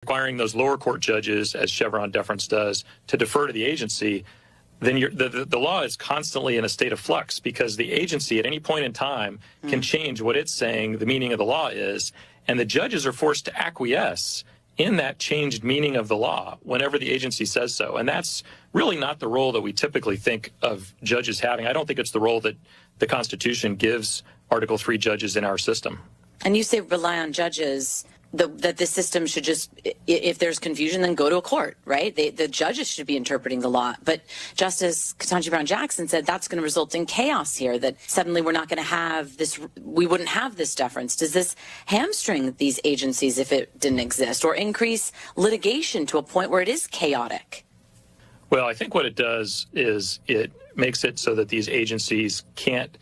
requiring those lower court judges, as Chevron deference does, to defer to the agency, then the law is constantly in a state of flux because the agency at any point in time can change what it's saying the meaning of the law is, and the judges are forced to acquiesce in that changed meaning of the law whenever the agency says so. And that's really not the role that we typically think of judges having. I don't think it's the role that the Constitution gives Article III judges in our system. And you say rely on judges, that the system should just, if there's confusion, then go to a court, right? The judges should be interpreting the law. But Justice Ketanji Brown Jackson said that's going to result in chaos here, that suddenly we're not going to have this, we wouldn't have this deference. Does this hamstring these agencies if it didn't exist, or increase litigation to a point where it is chaotic? Well, I think what it does is it makes it so that these agencies can't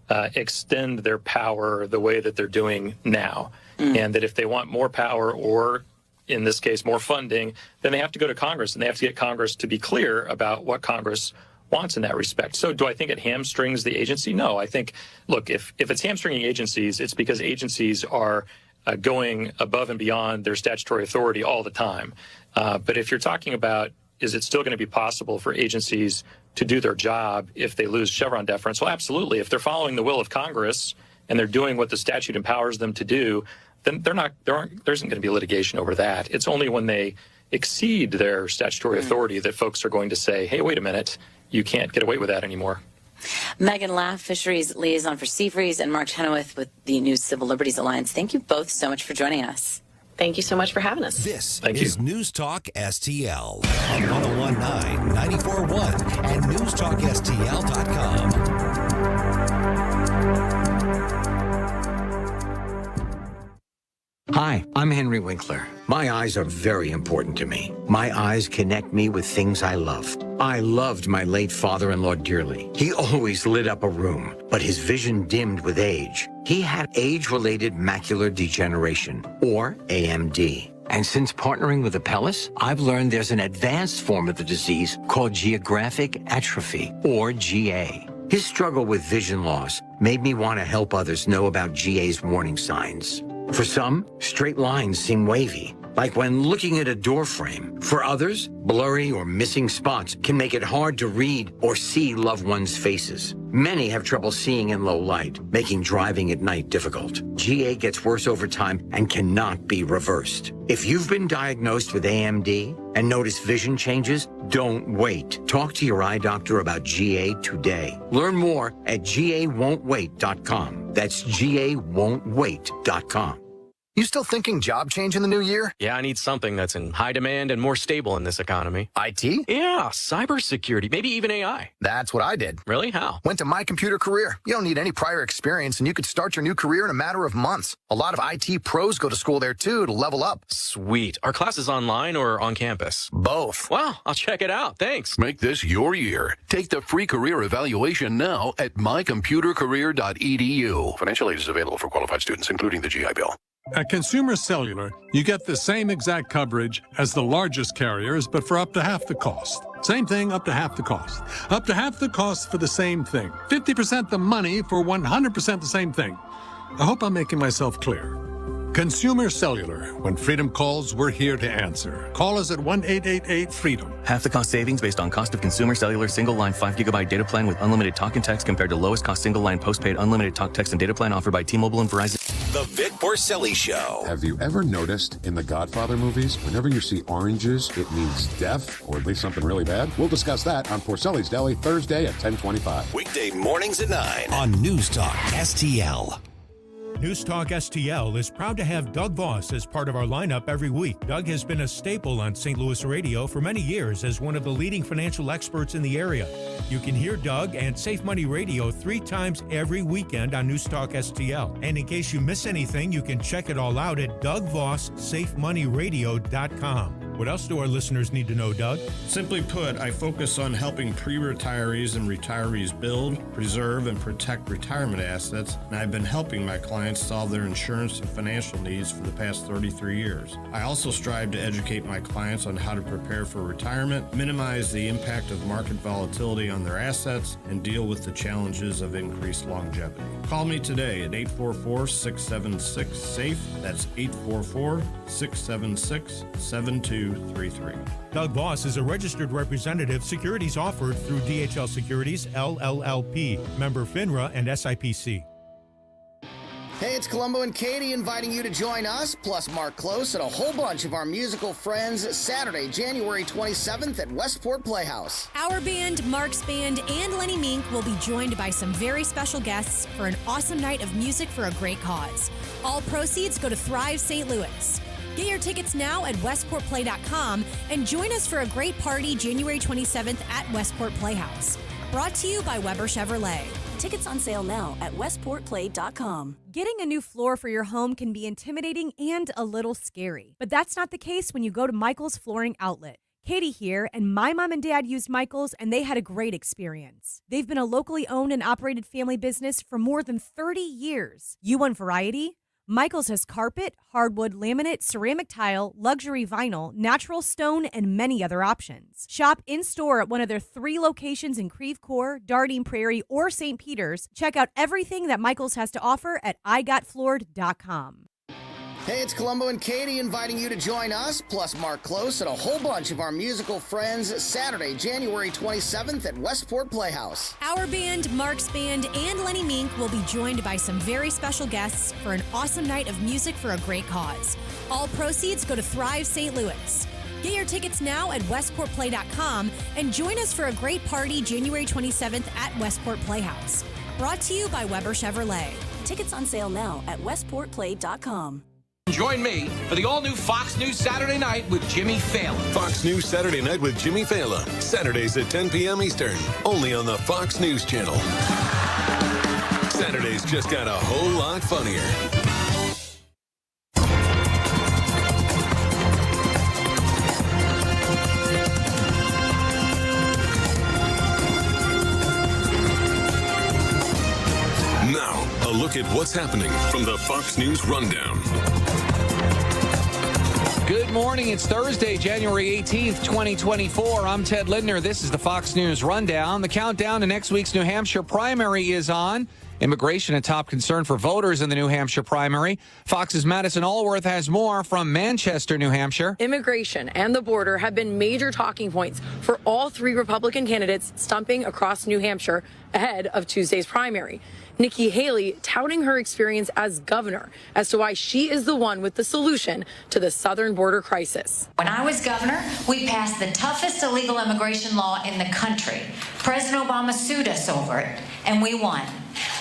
extend their power the way that they're doing now. And that if they want more power, or in this case, more funding, then they have to go to Congress, and they have to get Congress to be clear about what Congress wants in that respect. So do I think it hamstrings the agency? No. I think, look, if it's hamstringing agencies, it's because agencies are going above and beyond their statutory authority all the time. But if you're talking about, is it still going to be possible for agencies to do their job if they lose Chevron deference? Well, absolutely. If they're following the will of Congress and they're doing what the statute empowers them to do, then there isn't going to be litigation over that. It's only when they exceed their statutory authority that folks are going to say, hey, wait a minute, you can't get away with that anymore. Megan Laff, Fisheries Liaison for Seafreeze, and Mark Chenoweth with the New Civil Liberties Alliance. Thank you both so much for joining us. Thank you so much for having us. This is News Talk STL on 1019, 94.1, and newstalkstl.com. Hi, I'm Henry Winkler. My eyes are very important to me. My eyes connect me with things I love. I loved my late father-in-law dearly. He always lit up a room, but his vision dimmed with age. He had age-related macular degeneration, or AMD. And since partnering with Apellis, I've learned there's an advanced form of the disease called geographic atrophy, or GA. His struggle with vision loss made me want to help others know about GA's warning signs. For some, straight lines seem wavy, like when looking at a door frame. For others, blurry or missing spots can make it hard to read or see loved ones' faces. Many have trouble seeing in low light, making driving at night difficult. GA gets worse over time and cannot be reversed. If you've been diagnosed with AMD and notice vision changes, don't wait. Talk to your eye doctor about GA today. Learn more at GAWon'tWait.com. That's GAWon'tWait.com. You still thinking job change in the new year? Yeah, I need something that's in high demand and more stable in this economy. IT? Yeah, cybersecurity, maybe even AI. That's what I did. Really? How? Went to My Computer Career. You don't need any prior experience, and you could start your new career in a matter of months. A lot of IT pros go to school there, too, to level up. Sweet. Are classes online or on campus? Both. Wow, I'll check it out. Thanks. Make this your year. Take the free career evaluation now at mycomputercareer.edu. Financial aid is available for qualified students, including the GI Bill. At Consumer Cellular, you get the same exact coverage as the largest carriers, but for up to half the cost. Same thing, up to half the cost. Up to half the cost for the same thing. 50% the money for 100% the same thing. I hope I'm making myself clear. Consumer Cellular. When freedom calls, we're here to answer. Call us at 1-888-FREEDOM. Half the cost savings based on cost of Consumer Cellular single-line 5GB data plan with unlimited talk and text compared to lowest cost single-line postpaid unlimited talk, text, and data plan offered by T-Mobile and Verizon. The Vic Porcelli Show. Have you ever noticed in the Godfather movies, whenever you see oranges, it means death, or at least something really bad? We'll discuss that on Porcelli's Deli Thursday at 10:25. Weekday mornings at 9 on News Talk STL. News Talk STL is proud to have Doug Voss as part of our lineup every week. Doug has been a staple on St. Louis radio for many years as one of the leading financial experts in the area. You can hear Doug and Safe Money Radio 3 times every weekend on News Talk STL. And in case you miss anything, you can check it all out at DougVossSafeMoneyRadio.com. What else do our listeners need to know, Doug? Simply put, I focus on helping pre-retirees and retirees build, preserve, and protect retirement assets, and I've been helping my clients solve their insurance and financial needs for the past 33 years. I also strive to educate my clients on how to prepare for retirement, minimize the impact of market volatility on their assets, and deal with the challenges of increased longevity. Call me today at 844-676-SAFE. That's 844-676-7233. Doug Voss is a registered representative. Securities offered through DHL Securities, LLLP, member FINRA and SIPC. Hey, it's Columbo and Katie inviting you to join us, plus Mark Close and a whole bunch of our musical friends, Saturday, January 27th at Westport Playhouse. Our band, Mark's band, and Lenny Mink will be joined by some very special guests for an awesome night of music for a great cause. All proceeds go to Thrive St. Louis. Get your tickets now at westportplay.com and join us for a great party January 27th at Westport Playhouse. Brought to you by Weber Chevrolet. Tickets on sale now at westportplay.com. Getting a new floor for your home can be intimidating and a little scary, but that's not the case when you go to Michael's Flooring Outlet. Katie here, and my mom and dad used Michael's, and they had a great experience. They've been a locally owned and operated family business for more than 30 years. You want variety? Michael's has carpet, hardwood, laminate, ceramic tile, luxury vinyl, natural stone, and many other options. Shop in-store at one of their 3 locations in Creve Coeur, Dardine Prairie, or St. Peters. Check out everything that Michael's has to offer at igotfloored.com. Hey, it's Columbo and Katie inviting you to join us, plus Mark Close and a whole bunch of our musical friends, Saturday, January 27th at Westport Playhouse. Our band, Mark's band, and Lenny Mink will be joined by some very special guests for an awesome night of music for a great cause. All proceeds go to Thrive St. Louis. Get your tickets now at westportplay.com and join us for a great party January 27th at Westport Playhouse. Brought to you by Weber Chevrolet. Tickets on sale now at westportplay.com. Join me for the all-new Fox News Saturday Night with Jimmy Fallon. Fox News Saturday Night with Jimmy Fallon. Saturdays at 10 p.m. Eastern. Only on the Fox News Channel. Saturdays just got a whole lot funnier. Now, a look at what's happening from the Fox News Rundown. Good morning. It's Thursday, January 18th, 2024. I'm Ted Lindner. This is the Fox News Rundown. The countdown to next week's New Hampshire primary is on. Immigration a top concern for voters in the New Hampshire primary. Fox's Madison Allworth has more from Manchester, New Hampshire. Immigration and the border have been major talking points for all 3 Republican candidates stumping across New Hampshire ahead of Tuesday's primary. Nikki Haley touting her experience as governor as to why she is the one with the solution to the southern border crisis. When I was governor, we passed the toughest illegal immigration law in the country. President Obama sued us over it, and we won.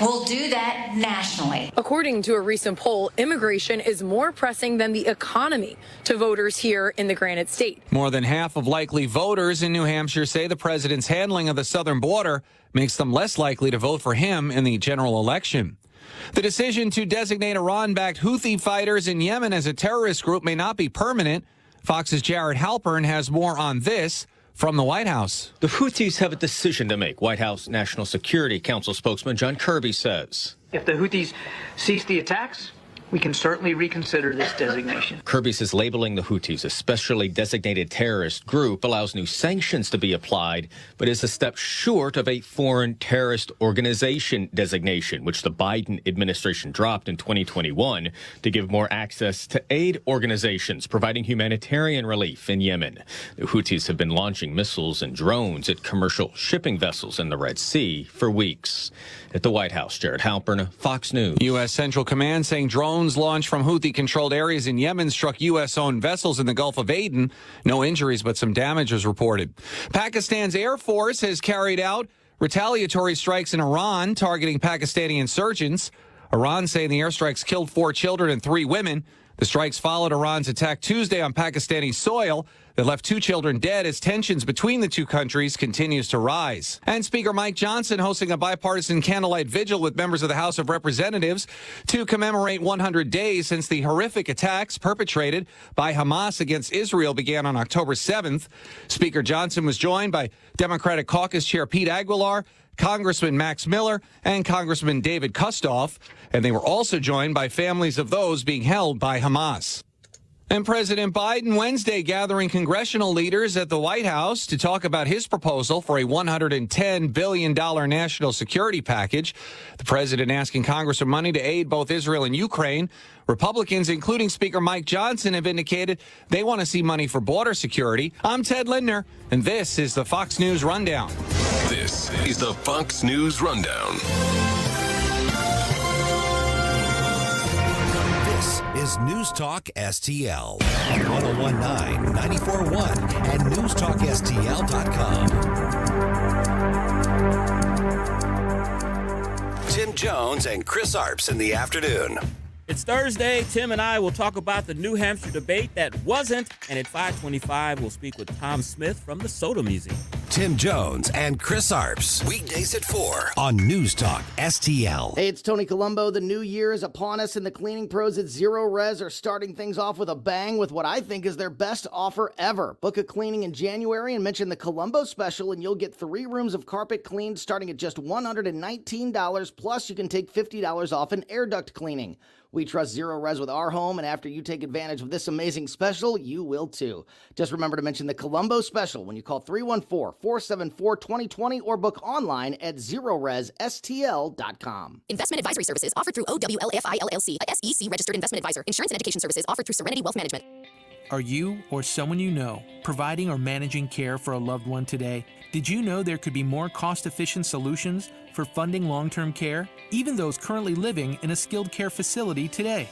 We'll do that nationally. According to a recent poll, immigration is more pressing than the economy to voters here in the Granite State. More than half of likely voters in New Hampshire say the president's handling of the southern border makes them less likely to vote for him in the general election. The decision to designate Iran-backed Houthi fighters in Yemen as a terrorist group may not be permanent. Fox's Jared Halpern has more on this from the White House. The Houthis have a decision to make, White House National Security Council spokesman John Kirby says. If the Houthis cease the attacks, we can certainly reconsider this designation. Kirby says labeling the Houthis a specially designated terrorist group allows new sanctions to be applied, but is a step short of a foreign terrorist organization designation, which the Biden administration dropped in 2021 to give more access to aid organizations providing humanitarian relief in Yemen. The Houthis have been launching missiles and drones at commercial shipping vessels in the Red Sea for weeks. At the White House, Jared Halpern, Fox News. U.S. Central Command saying drones launched from Houthi-controlled areas in Yemen struck U.S.-owned vessels in the Gulf of Aden. No injuries, but some damage was reported. Pakistan's Air Force has carried out retaliatory strikes in Iran targeting Pakistani insurgents. Iran saying the airstrikes killed 4 children and 3 women. The strikes followed Iran's attack Tuesday on Pakistani soil that left 2 children dead as tensions between the two countries continues to rise. And Speaker Mike Johnson hosting a bipartisan candlelight vigil with members of the House of Representatives to commemorate 100 days since the horrific attacks perpetrated by Hamas against Israel began on October 7th. Speaker Johnson was joined by Democratic Caucus Chair Pete Aguilar, Congressman Max Miller, and Congressman David Kustoff, and they were also joined by families of those being held by Hamas. And President Biden Wednesday gathering congressional leaders at the White House to talk about his proposal for a $110 billion national security package. The president asking Congress for money to aid both Israel and Ukraine. Republicans, including Speaker Mike Johnson, have indicated they want to see money for border security. I'm Ted Lindner, and this is the Fox News Rundown. This is the Fox News Rundown. This is News Talk STL on 1019, 94.1 and newstalkstl.com. Tim Jones and Chris Arps in the afternoon. It's Thursday. Tim and I will talk about the New Hampshire debate that wasn't. And at 5:25, we'll speak with Tom Smith from the Soda Museum. Tim Jones and Chris Arps. Weekdays at 4 on News Talk STL. Hey, it's Tony Colombo. The new year is upon us, and the cleaning pros at Zero Res are starting things off with a bang with what I think is their best offer ever. Book a cleaning in January and mention the Colombo special, and you'll get 3 rooms of carpet cleaned starting at just $119. Plus, you can take $50 off an air duct cleaning. We trust Zero Res with our home, and after you take advantage of this amazing special, you will too. Just remember to mention the Colombo special when you call 314-474-2020 or book online at ZeroResSTL.com. Investment advisory services offered through OWLFI LLC, a SEC registered investment advisor. Insurance and education services offered through Serenity Wealth Management. Are you or someone you know providing or managing care for a loved one today? Did you know there could be more cost-efficient solutions for funding long-term care, even those currently living in a skilled care facility today?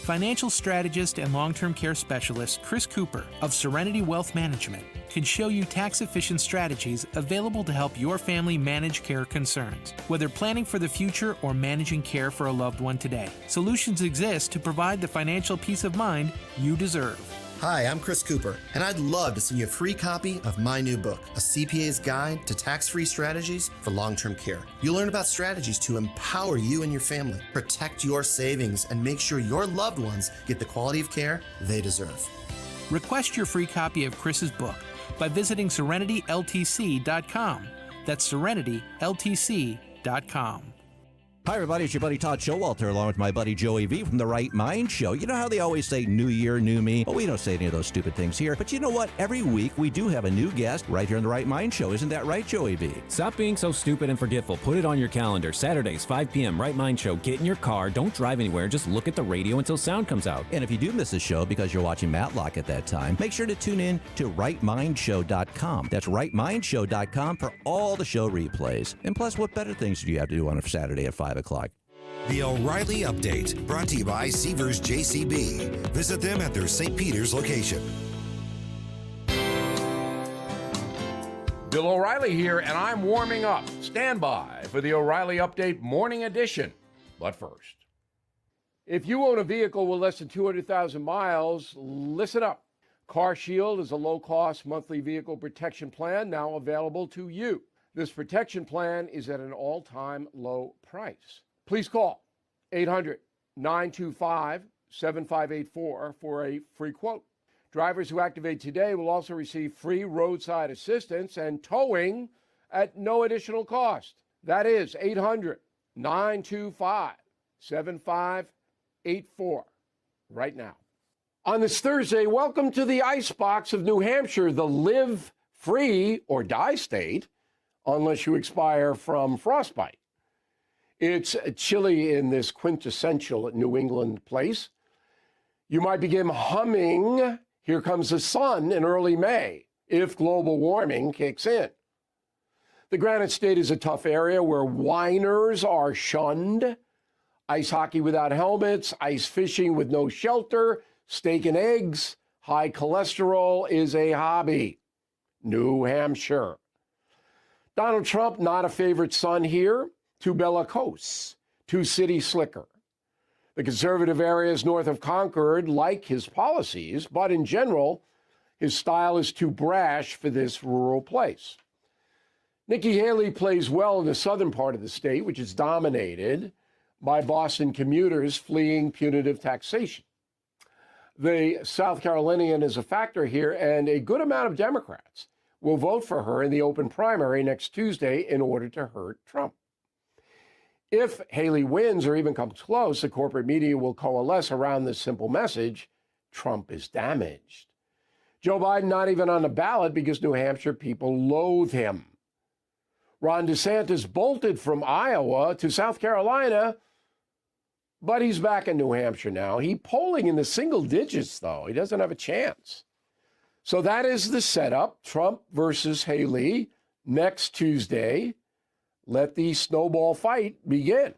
Financial strategist and long-term care specialist Chris Cooper of Serenity Wealth Management can show you tax-efficient strategies available to help your family manage care concerns. Whether planning for the future or managing care for a loved one today, solutions exist to provide the financial peace of mind you deserve. Hi, I'm Chris Cooper, and I'd love to send you a free copy of my new book, A CPA's Guide to Tax-Free Strategies for Long-Term Care. You'll learn about strategies to empower you and your family, protect your savings, and make sure your loved ones get the quality of care they deserve. Request your free copy of Chris's book by visiting SerenityLTC.com. That's SerenityLTC.com. Hi, everybody. It's your buddy Todd Showalter, along with my buddy Joey V from The Right Mind Show. You know how they always say, new year, new me? Well, we don't say any of those stupid things here. But you know what? Every week, we do have a new guest right here on The Right Mind Show. Isn't that right, Joey V? Stop being so stupid and forgetful. Put it on your calendar. Saturdays, 5 p.m., Right Mind Show. Get in your car. Don't drive anywhere. Just look at the radio until sound comes out. And if you do miss the show because you're watching Matlock at that time, make sure to tune in to rightmindshow.com. That's rightmindshow.com for all the show replays. And plus, what better things do you have to do on a Saturday at 5 o'clock? The O'Reilly Update, brought to you by Seavers JCB. Visit them at their St. Peter's location. Bill O'Reilly here, and I'm warming up. Stand by for the O'Reilly Update Morning Edition. But first, if you own a vehicle with less than 200,000 miles, listen up. CarShield is a low-cost monthly vehicle protection plan now available to you. This protection plan is at an all-time low price. Please call 800-925-7584 for a free quote. Drivers who activate today will also receive free roadside assistance and towing at no additional cost. That is 800-925-7584 right now. On this Thursday, welcome to the Icebox of New Hampshire, the live free or die state, unless you expire from frostbite. It's chilly in this quintessential New England place. You might begin humming "Here Comes the Sun" in early May, if global warming kicks in. The Granite State is a tough area where whiners are shunned. Ice hockey without helmets, ice fishing with no shelter, steak and eggs, high cholesterol is a hobby. New Hampshire. Donald Trump, not a favorite son here. Too bellicose, too city slicker. The conservative areas north of Concord like his policies, but in general, his style is too brash for this rural place. Nikki Haley plays well in the southern part of the state, which is dominated by Boston commuters fleeing punitive taxation. The South Carolinian is a factor here, and a good amount of Democrats will vote for her in the open primary next Tuesday in order to hurt Trump. If Haley wins or even comes close, the corporate media will coalesce around this simple message: Trump is damaged. Joe Biden not even on the ballot because New Hampshire people loathe him. Ron DeSantis bolted from Iowa to South Carolina, but he's back in New Hampshire now. He's polling in the single digits, though. He doesn't have a chance. So that is the setup, Trump versus Haley next Tuesday. Let the snowball fight begin.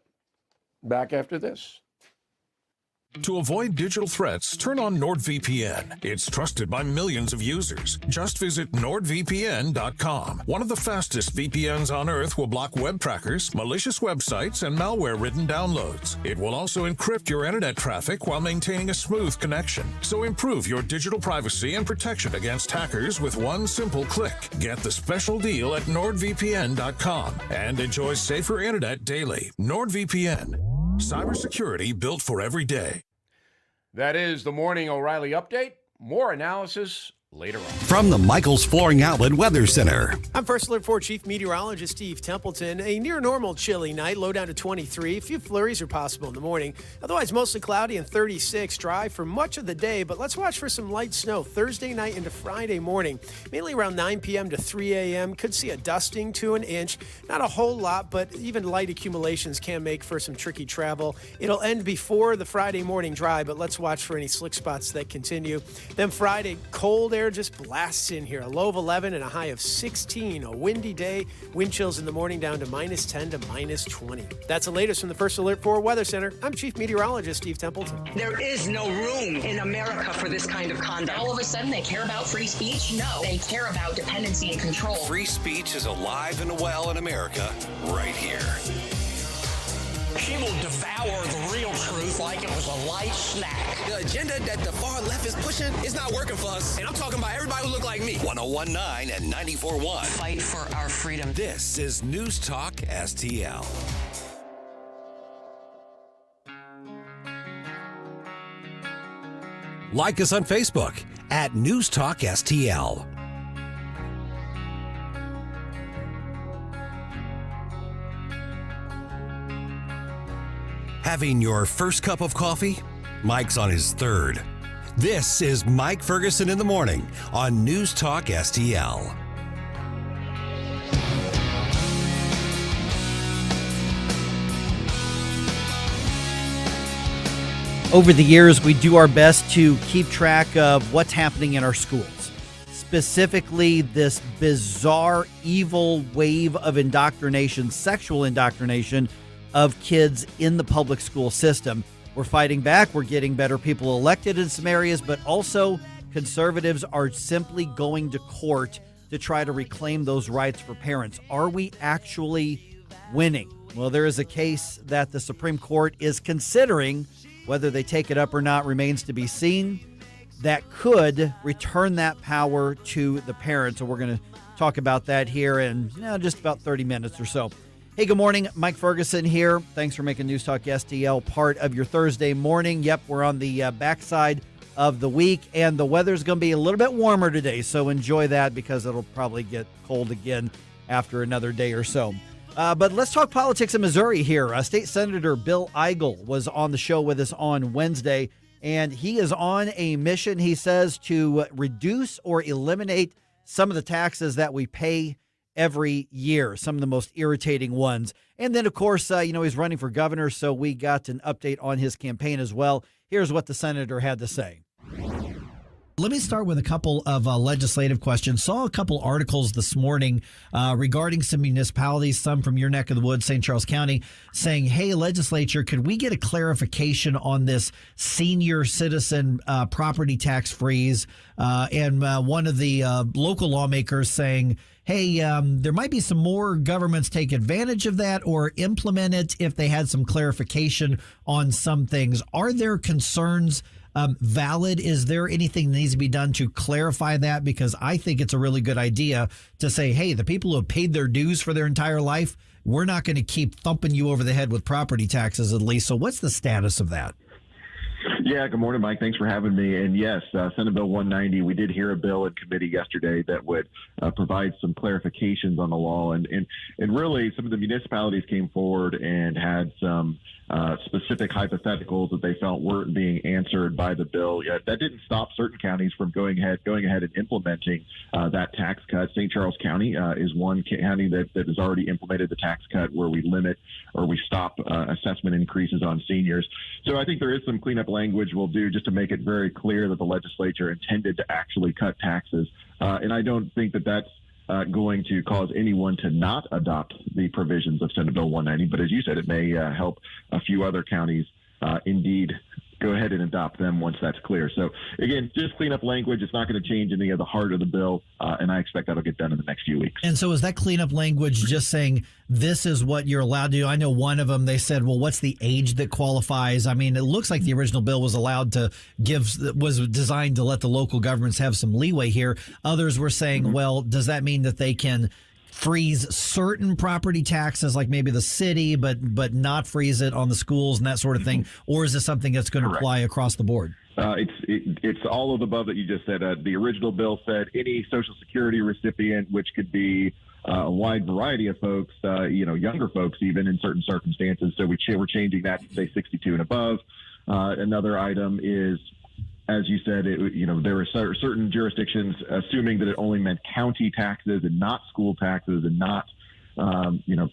Back after this. To avoid digital threats, turn on NordVPN. It's trusted by millions of users. Just visit NordVPN.com. One of the fastest VPNs on Earth will block web trackers, malicious websites, and malware-ridden downloads. It will also encrypt your internet traffic while maintaining a smooth connection. So improve your digital privacy and protection against hackers with one simple click. Get the special deal at NordVPN.com and enjoy safer internet daily. NordVPN. Cybersecurity built for every day. That is the Morning O'Reilly Update. More analysis later on. From the Michaels Flooring Outlet Weather Center. I'm First Alert 4 Chief Meteorologist Steve Templeton. A near normal chilly night, low down to 23. A few flurries are possible in the morning. Otherwise, mostly cloudy and 36. Dry for much of the day, but let's watch for some light snow Thursday night into Friday morning. Mainly around 9 p.m. to 3 a.m. Could see a dusting to an inch. Not a whole lot, but even light accumulations can make for some tricky travel. It'll end before the Friday morning dry, but let's watch for any slick spots that continue. Then Friday, cold air just blasts in here. A low of 11 and a high of 16. A windy day. Wind chills in the morning down to minus 10 to minus 20. That's the latest from the First Alert 4 Weather Center. I'm Chief Meteorologist Steve Templeton. There is no room in America for this kind of conduct. All of a sudden, they care about free speech? No, they care about dependency and control. Free speech is alive and well in America right here. She will devour the real truth like it was a light snack. The agenda that the far left is pushing is not working for us. And I'm talking about everybody who look like me. 101.9 and 94.1. Fight for our freedom. This is News Talk STL. Like us on Facebook at News Talk STL. Having your first cup of coffee? Mike's on his third. This is Mike Ferguson in the morning on News Talk STL. Over the years, we do our best to keep track of what's happening in our schools. Specifically, this bizarre, evil wave of indoctrination, sexual indoctrination of kids in the public school system. We're fighting back. We're getting better people elected in some areas, but also conservatives are simply going to court to try to reclaim those rights for parents. Are we actually winning? Well, there is a case that the Supreme Court is considering. Whether they take it up or not remains to be seen. That could return that power to the parents. So we're going to talk about that here in just about 30 minutes or so. Hey, good morning. Mike Ferguson here. Thanks for making News Talk STL part of your Thursday morning. Yep, we're on the backside of the week, and the weather's going to be a little bit warmer today, so enjoy that because it'll probably get cold again after another day or so. But let's talk politics in Missouri here. State Senator Bill Eigel was on the show with us on Wednesday, and he is on a mission, he says, to reduce or eliminate some of the taxes that we pay every year, some of the most irritating ones. And then, of course, he's running for governor, so we got an update on his campaign as well. Here's what the senator had to say. Let me start with a couple of legislative questions. Saw a couple articles this morning regarding some municipalities, some from your neck of the woods, St. Charles County, saying, hey, legislature, could we get a clarification on this senior citizen property tax freeze? And one of the local lawmakers saying, hey, there might be some more governments take advantage of that or implement it if they had some clarification on some things. Are there concerns valid? Is there anything that needs to be done to clarify that? Because I think it's a really good idea to say, hey, the people who have paid their dues for their entire life, we're not going to keep thumping you over the head with property taxes at least. So what's the status of that? Yeah, good morning, Mike. Thanks for having me. And yes, Senate Bill 190, we did hear a bill in committee yesterday that would provide some clarifications on the law. And really, some of the municipalities came forward and had some specific hypotheticals that they felt weren't being answered by the bill. Yet that didn't stop certain counties from going ahead and implementing that tax cut. St. Charles County is one county that has already implemented the tax cut where we limit or we stop assessment increases on seniors. So I think there is some cleanup language we'll do just to make it very clear that the legislature intended to actually cut taxes. And I don't think that that's going to cause anyone to not adopt the provisions of Senate Bill 190. But as you said, it may help a few other counties indeed go ahead and adopt them once that's clear. So, again, just clean up language. It's not going to change any of the heart of the bill, and I expect that'll get done in the next few weeks. And so is that cleanup language just saying this is what you're allowed to do? I know one of them, they said, well, what's the age that qualifies? I mean, it looks like the original bill was was designed to let the local governments have some leeway here. Others were saying, well, does that mean that they can freeze certain property taxes, like maybe the city, but not freeze it on the schools and that sort of thing? Or is this something that's going to apply across the board? It's all of the above that you just said. The original bill said any Social Security recipient, which could be a wide variety of folks, younger folks even in certain circumstances. So we're changing that to say 62 and above. Another item is, as you said, there were certain jurisdictions assuming that it only meant county taxes and not school taxes and not,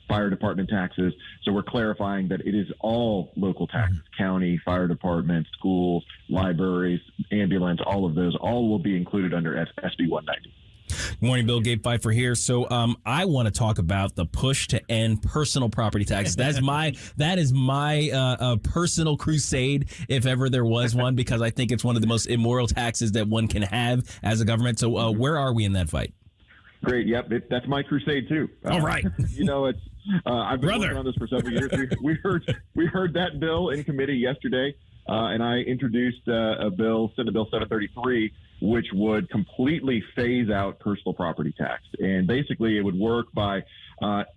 fire department taxes. So we're clarifying that it is all local taxes, county, fire department, schools, libraries, ambulance, all of those, all will be included under SB 190. Good morning, Bill. Gabe Pfeiffer here. So I want to talk about the push to end personal property taxes. That is my personal crusade, if ever there was one, because I think it's one of the most immoral taxes that one can have as a government. So where are we in that fight? Great. Yep. That's my crusade, too. All right. It's I've been working on this for several years. We heard that bill in committee yesterday, and I introduced a bill, Senate Bill 733, which would completely phase out personal property tax. And basically it would work by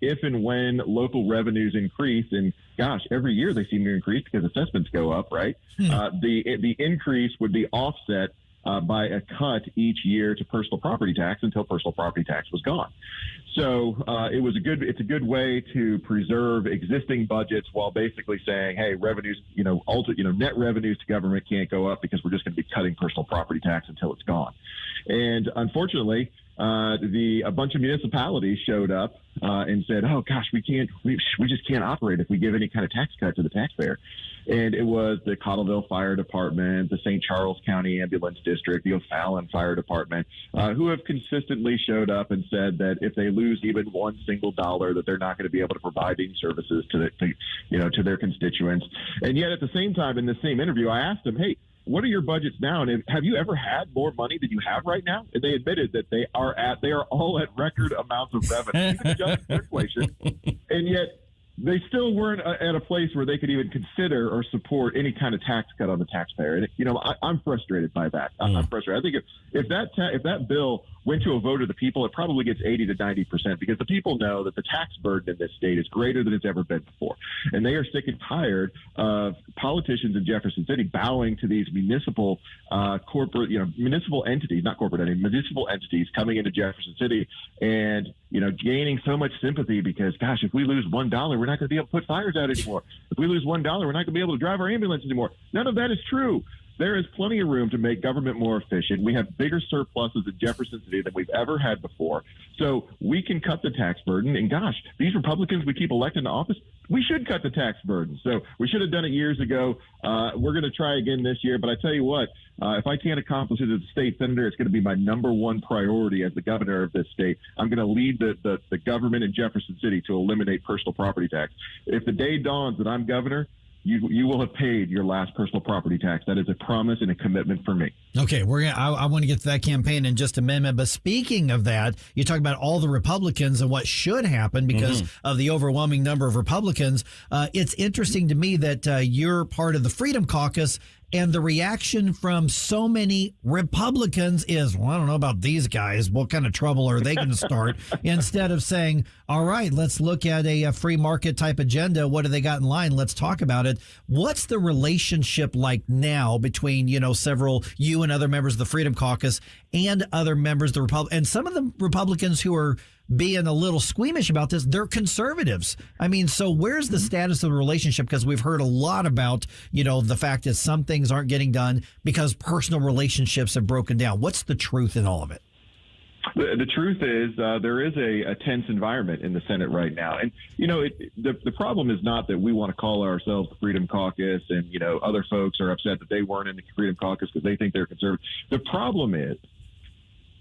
if and when local revenues increase, and gosh, every year they seem to increase because assessments go up, right? The increase would be offset by a cut each year to personal property tax until personal property tax was gone. So it's a good way to preserve existing budgets while basically saying, hey, revenues, net revenues to government can't go up because we're just going to be cutting personal property tax until it's gone. And unfortunately, a bunch of municipalities showed up and said, oh gosh, we just can't operate if we give any kind of tax cut to the taxpayer. And it was the Cottleville Fire Department, the St. Charles County Ambulance District, the O'Fallon Fire Department, who have consistently showed up and said that if they lose even one single dollar, that they're not going to be able to provide these services to their constituents. And yet at the same time, in the same interview, I asked them, hey, what are your budgets now? And have you ever had more money than you have right now? And they admitted that they are all at record amounts of revenue, even adjusted for inflation. And yet they still weren't at a place where they could even consider or support any kind of tax cut on the taxpayer. And I'm frustrated by that. I'm frustrated. I think if that bill went to a vote of the people, it probably gets 80 to 90% because the people know that the tax burden in this state is greater than it's ever been before, and they are sick and tired of politicians in Jefferson City bowing to these municipal municipal entities, not corporate entities, municipal entities coming into Jefferson City and gaining so much sympathy because, gosh, if we lose $1, we're not going to be able to put fires out anymore. If we lose $1, we're not going to be able to drive our ambulance anymore. None of that is true. there is plenty of room to make government more efficient. We have bigger surpluses in Jefferson City than we've ever had before. So we can cut the tax burden. And gosh, these Republicans we keep elected to office, we should cut the tax burden. So we should have done it years ago. We're going to try again this year. But I tell you what, if I can't accomplish it as a state senator, it's going to be my number one priority as the governor of this state. I'm going to lead the government in Jefferson City to eliminate personal property tax. If the day dawns that I'm governor, you will have paid your last personal property tax. That is a promise and a commitment for me. Okay, I want to get to that campaign in just a minute. But speaking of that, you talk about all the Republicans and what should happen because of the overwhelming number of Republicans. It's interesting to me that you're part of the Freedom Caucus. And the reaction from so many Republicans is, well, I don't know about these guys. What kind of trouble are they going to start? Instead of saying, all right, let's look at a free market type agenda. What do they got in line? Let's talk about it. What's the relationship like now between, several, you and other members of the Freedom Caucus and other members of the Republic, and some of the Republicans who are being a little squeamish about this, they're conservatives. I mean, so where's the status of the relationship? Because we've heard a lot about, the fact that some things aren't getting done because personal relationships have broken down. What's the truth in all of it? The truth is there is a tense environment in the Senate right now. And, the problem is not that we want to call ourselves the Freedom Caucus and, other folks are upset that they weren't in the Freedom Caucus because they think they're conservative. The problem is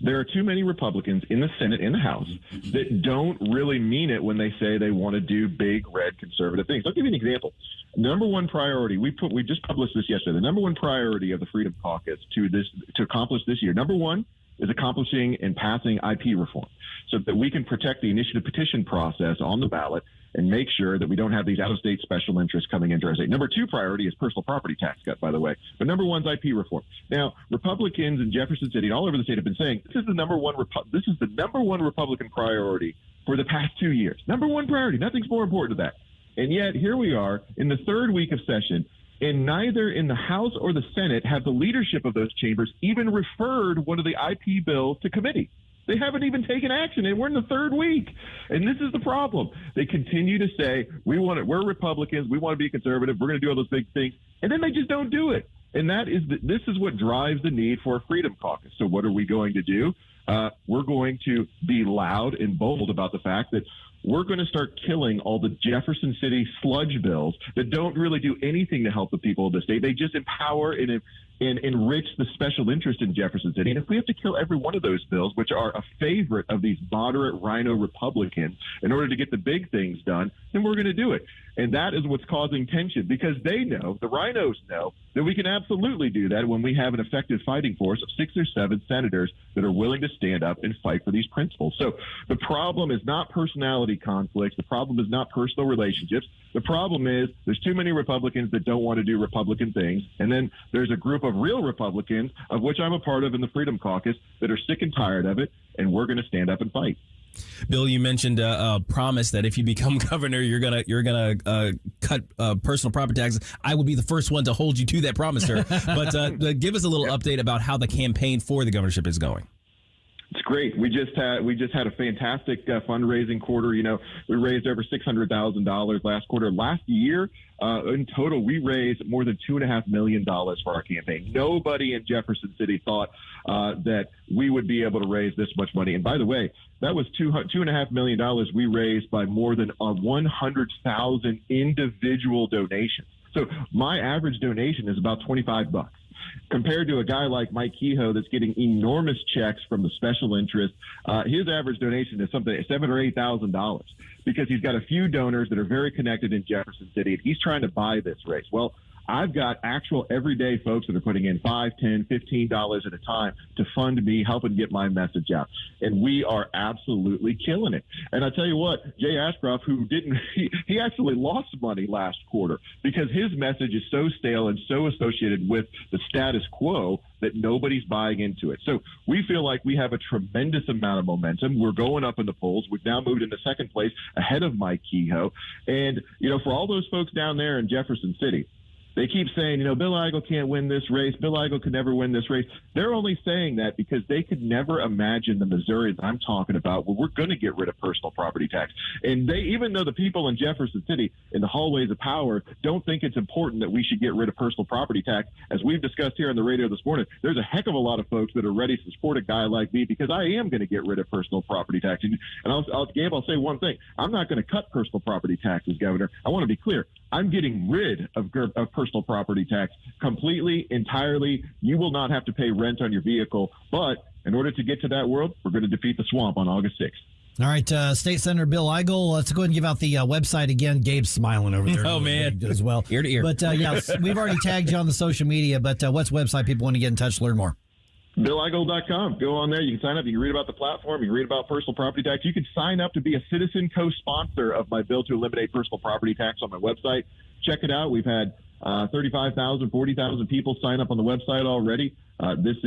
there are too many Republicans in the Senate and the House that don't really mean it when they say they want to do big, red, conservative things. I'll give you an example. Number one priority, we just published this yesterday. The number one priority of the Freedom Caucus to accomplish this year, number one, is accomplishing and passing IP reform so that we can protect the initiative petition process on the ballot and make sure that we don't have these out-of-state special interests coming into our state. Number two priority is personal property tax cut, by the way. But number one is IP reform. Now, Republicans in Jefferson City and all over the state have been saying this is the number one Republican priority for the past 2 years. Number one priority. Nothing's more important to that. And yet, here we are in the third week of session, and neither in the House or the Senate have the leadership of those chambers even referred one of the IP bills to committee. They haven't even taken action, and we're in the third week. And this is the problem. They continue to say, we're Republicans, we want to be conservative, we're going to do all those big things, and then they just don't do it. And this is what drives the need for a Freedom Caucus. So what are we going to do? We're going to be loud and bold about the fact that we're going to start killing all the Jefferson City sludge bills that don't really do anything to help the people of the state. They just empower and enrich the special interest in Jefferson City. And if we have to kill every one of those bills, which are a favorite of these moderate rhino Republicans, in order to get the big things done, then we're going to do it. And that is what's causing tension because they know, the rhinos know, that we can absolutely do that when we have an effective fighting force of 6 or 7 senators that are willing to stand up and fight for these principles. So the problem is not personality conflicts. The problem is not personal relationships. The problem is there's too many Republicans that don't want to do Republican things. And then there's a group of real Republicans, of which I'm a part of in the Freedom Caucus, that are sick and tired of it. And we're going to stand up and fight. Bill, you mentioned a promise that if you become governor, you're gonna cut personal property taxes. I would be the first one to hold you to that promise, sir. But give us a little update about how the campaign for the governorship is going. It's great. We just had a fantastic fundraising quarter. We raised over $600,000 last quarter. Last year, in total, we raised more than $2.5 million for our campaign. Nobody in Jefferson City thought that we would be able to raise this much money. And by the way, that was $2.5 million we raised by more than 100,000 individual donations. So my average donation is about $25. Compared to a guy like Mike Kehoe that's getting enormous checks from the special interest, his average donation is something $7,000 or $8,000 because he's got a few donors that are very connected in Jefferson City, and he's trying to buy this race. Well, I've got actual everyday folks that are putting in $5, $10, $15 at a time to fund me, helping get my message out. And we are absolutely killing it. And I tell you what, Jay Ashcroft, he actually lost money last quarter because his message is so stale and so associated with the status quo that nobody's buying into it. So we feel like we have a tremendous amount of momentum. We're going up in the polls. We've now moved into second place ahead of Mike Kehoe. And, for all those folks down there in Jefferson City, They keep saying, Bill Eigel can't win this race. Bill Eigel could never win this race. They're only saying that because they could never imagine the Missouri that I'm talking about, where we're going to get rid of personal property tax. And even though the people in Jefferson City, in the hallways of power, don't think it's important that we should get rid of personal property tax, as we've discussed here on the radio this morning, there's a heck of a lot of folks that are ready to support a guy like me because I am going to get rid of personal property tax. And Gabe, I'll say one thing. I'm not going to cut personal property taxes, Governor. I want to be clear. I'm getting rid of personal property tax completely, entirely. You will not have to pay rent on your vehicle. But in order to get to that world, we're going to defeat the swamp on August 6th. All right, State Senator Bill Eigel, let's go ahead and give out the website again. Gabe's smiling over there. Oh, man. As well. Ear to ear. But, we've already tagged you on the social media, but what's the website people want to get in touch, learn more? BillEigel.com. Go on there. You can sign up. You can read about the platform. You can read about personal property tax. You can sign up to be a citizen co-sponsor of my bill to eliminate personal property tax on my website. Check it out. We've had 35,000, 40,000 people sign up on the website already. This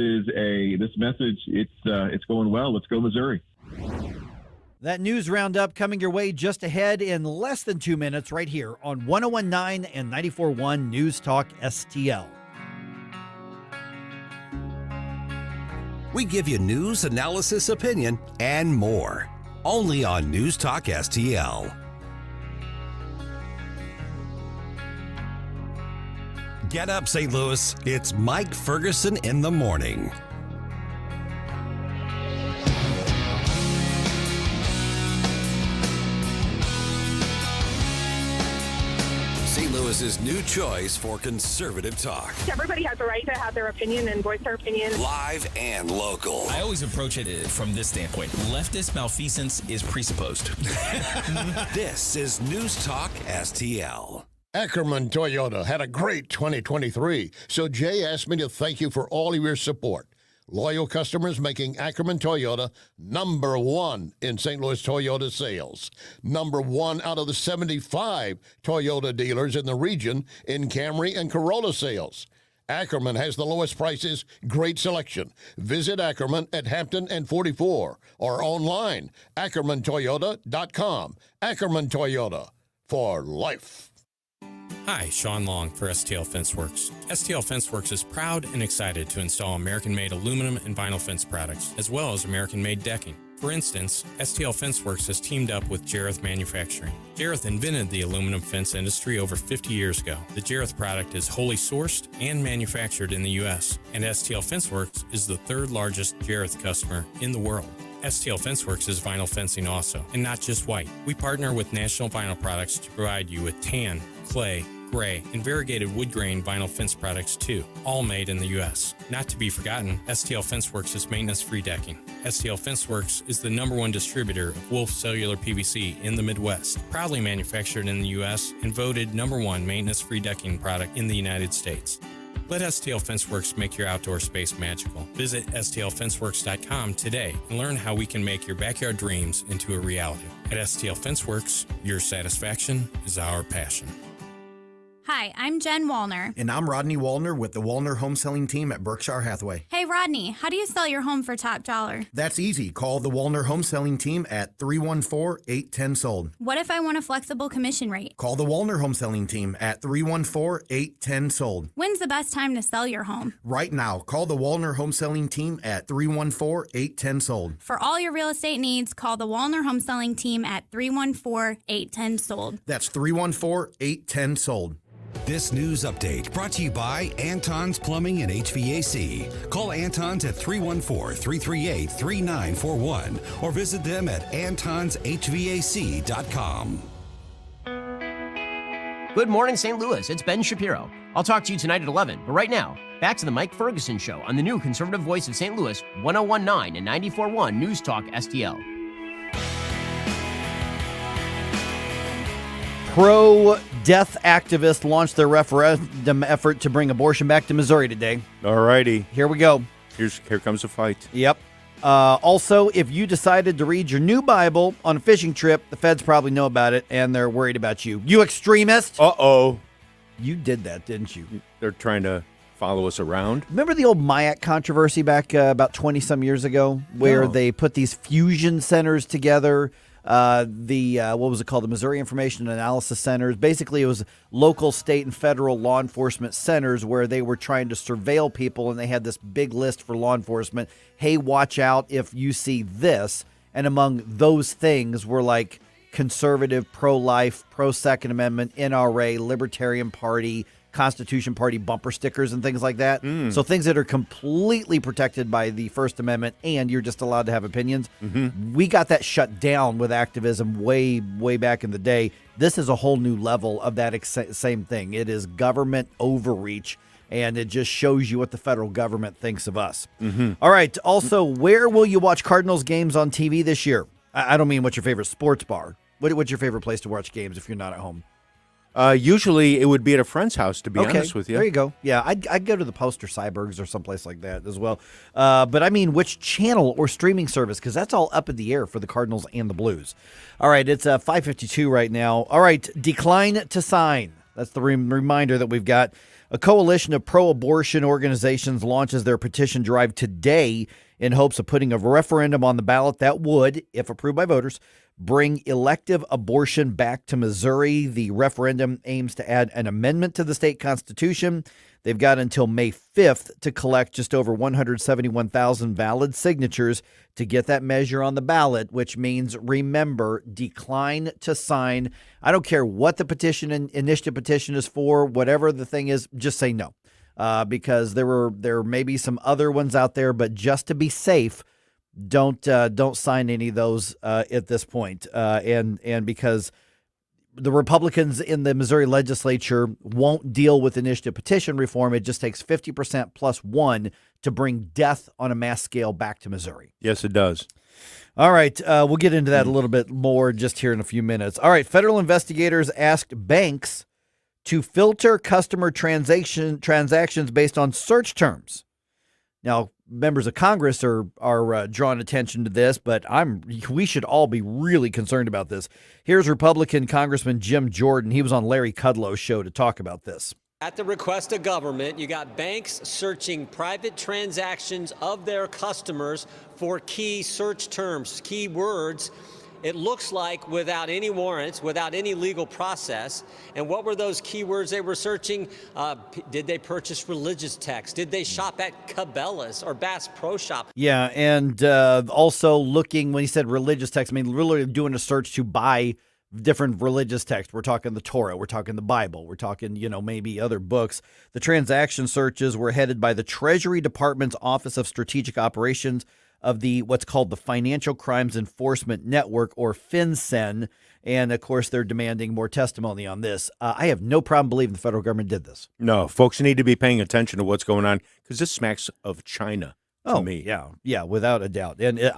message, it's going well. Let's go, Missouri. That news roundup coming your way just ahead in less than 2 minutes right here on 101.9 and 94.1 News Talk STL. We give you news, analysis, opinion, and more. Only on News Talk STL. Get up, St. Louis. It's Mike Ferguson in the morning. St. Louis's new choice for conservative talk. Everybody has a right to have their opinion and voice their opinion. Live and local. I always approach it from this standpoint. Leftist malfeasance is presupposed. This is News Talk STL. Ackerman Toyota had a great 2023, so Jay asked me to thank you for all of your support. Loyal customers making Ackerman Toyota number one in St. Louis Toyota sales. Number one out of the 75 Toyota dealers in the region in Camry and Corolla sales. Ackerman has the lowest prices, great selection. Visit Ackerman at Hampton and 44 or online, AckermanToyota.com. Ackerman Toyota, for life. Hi, Sean Long for STL Fenceworks. STL Fenceworks is proud and excited to install American-made aluminum and vinyl fence products, as well as American-made decking. For instance, STL Fenceworks has teamed up with Jareth Manufacturing. Jareth invented the aluminum fence industry over 50 years ago. The Jareth product is wholly sourced and manufactured in the U.S., and STL Fenceworks is the third largest Jareth customer in the world. STL Fenceworks is vinyl fencing also, and not just white. We partner with National Vinyl Products to provide you with tan, clay, gray, and variegated wood grain vinyl fence products too, all made in the U.S. Not to be forgotten, STL Fenceworks is maintenance-free decking. STL Fenceworks is the #1 distributor of Wolf Cellular PVC in the Midwest, proudly manufactured in the U.S. and voted #1 maintenance-free decking product in the United States. Let STL Fenceworks make your outdoor space magical. Visit STLFenceworks.com today and learn how we can make your backyard dreams into a reality. At STL Fenceworks, your satisfaction is our passion. Hi, I'm Jen Wallner. And I'm Rodney Wallner with the Wallner Home Selling Team at Berkshire Hathaway. Hey, Rodney, how do you sell your home for top dollar? That's easy. Call the Wallner Home Selling Team at 314-810-SOLD. What if I want a flexible commission rate? Call the Wallner Home Selling Team at 314-810-SOLD. When's the best time to sell your home? Right now. Call the Wallner Home Selling Team at 314-810-SOLD. For all your real estate needs, call the Wallner Home Selling Team at 314-810-SOLD. That's 314-810-SOLD. This news update brought to you by Anton's Plumbing and HVAC. Call Anton's at 314-338-3941 or visit them at antonshvac.com. Good morning, St. Louis. It's Ben Shapiro. I'll talk to you tonight at 11. But right now, back to the Mike Ferguson Show on the new conservative voice of St. Louis, 101.9 and 94.1 News Talk STL. Pro-death activists launched their referendum effort to bring abortion back to Missouri today. All righty. Here we go. Here comes the fight. Yep. Also, if you decided to read your new Bible on a fishing trip, the feds probably know about it, and they're worried about you. You extremist! Uh-oh. You did that, didn't you? They're trying to follow us around. Remember the old Mayak controversy back about 20-some years ago, where they put these fusion centers together what was it called? The Missouri Information Analysis Centers. Basically, it was local, state, and federal law enforcement centers where they were trying to surveil people, and they had this big list for law enforcement. Hey, watch out if you see this. And among those things were like conservative, pro-life, pro-Second Amendment, NRA, Libertarian Party, Constitution Party bumper stickers and things like that. So things that are completely protected by the First Amendment and you're just allowed to have opinions. We got that shut down with activism way back in the day. This is a whole new level of that same thing. It is government overreach, and it just shows you what the federal government thinks of us. All right. Also, where will you watch Cardinals games on TV this year? I don't mean what's your favorite sports bar. What's your favorite place to watch games if you're not at home? Usually it would be at a friend's house, to be honest with you. There you go. Yeah, I'd go to the Post or Cybergs or someplace like that as well. But I mean, which channel or streaming service? Because that's all up in the air for the Cardinals and the Blues. All right, it's 5:52 right now. All right, decline to sign. That's the reminder that we've got. A coalition of pro-abortion organizations launches their petition drive today in hopes of putting a referendum on the ballot that would, if approved by voters, bring elective abortion back to Missouri. The referendum aims to add an amendment to the state constitution. They've got until May 5th to collect just over 171,000 valid signatures to get that measure on the ballot, which means, remember, decline to sign. I don't care what the initiative petition is for, whatever the thing is, just say no. Because there may be some other ones out there, but just to be safe, don't sign any of those at this point. And because the Republicans in the Missouri legislature won't deal with initiative petition reform, it just takes 50% plus one to bring death on a mass scale back to Missouri. Yes, it does. All right. We'll get into that a little bit more just here in a few minutes. All right. Federal investigators asked banks to filter customer transactions based on search terms. Now, members of Congress are drawing attention to this, but we should all be really concerned about this. Here's Republican Congressman Jim Jordan. He was on Larry Kudlow's show to talk about this. At the request of government, you got banks searching private transactions of their customers for key search terms, key words. It looks like without any warrants, without any legal process. And what were those keywords they were searching? Did they purchase religious texts? Did they shop at Cabela's or Bass Pro Shop? Yeah, and also looking, when he said religious texts, I mean, really doing a search to buy different religious texts. We're talking the Torah, we're talking the Bible, we're talking, maybe other books. The transaction searches were headed by the Treasury Department's Office of Strategic Operations of the what's called the Financial Crimes Enforcement Network, or FinCEN. And, of course, they're demanding more testimony on this. I have no problem believing the federal government did this. No, folks need to be paying attention to what's going on because this smacks of China to me. Yeah, without a doubt. And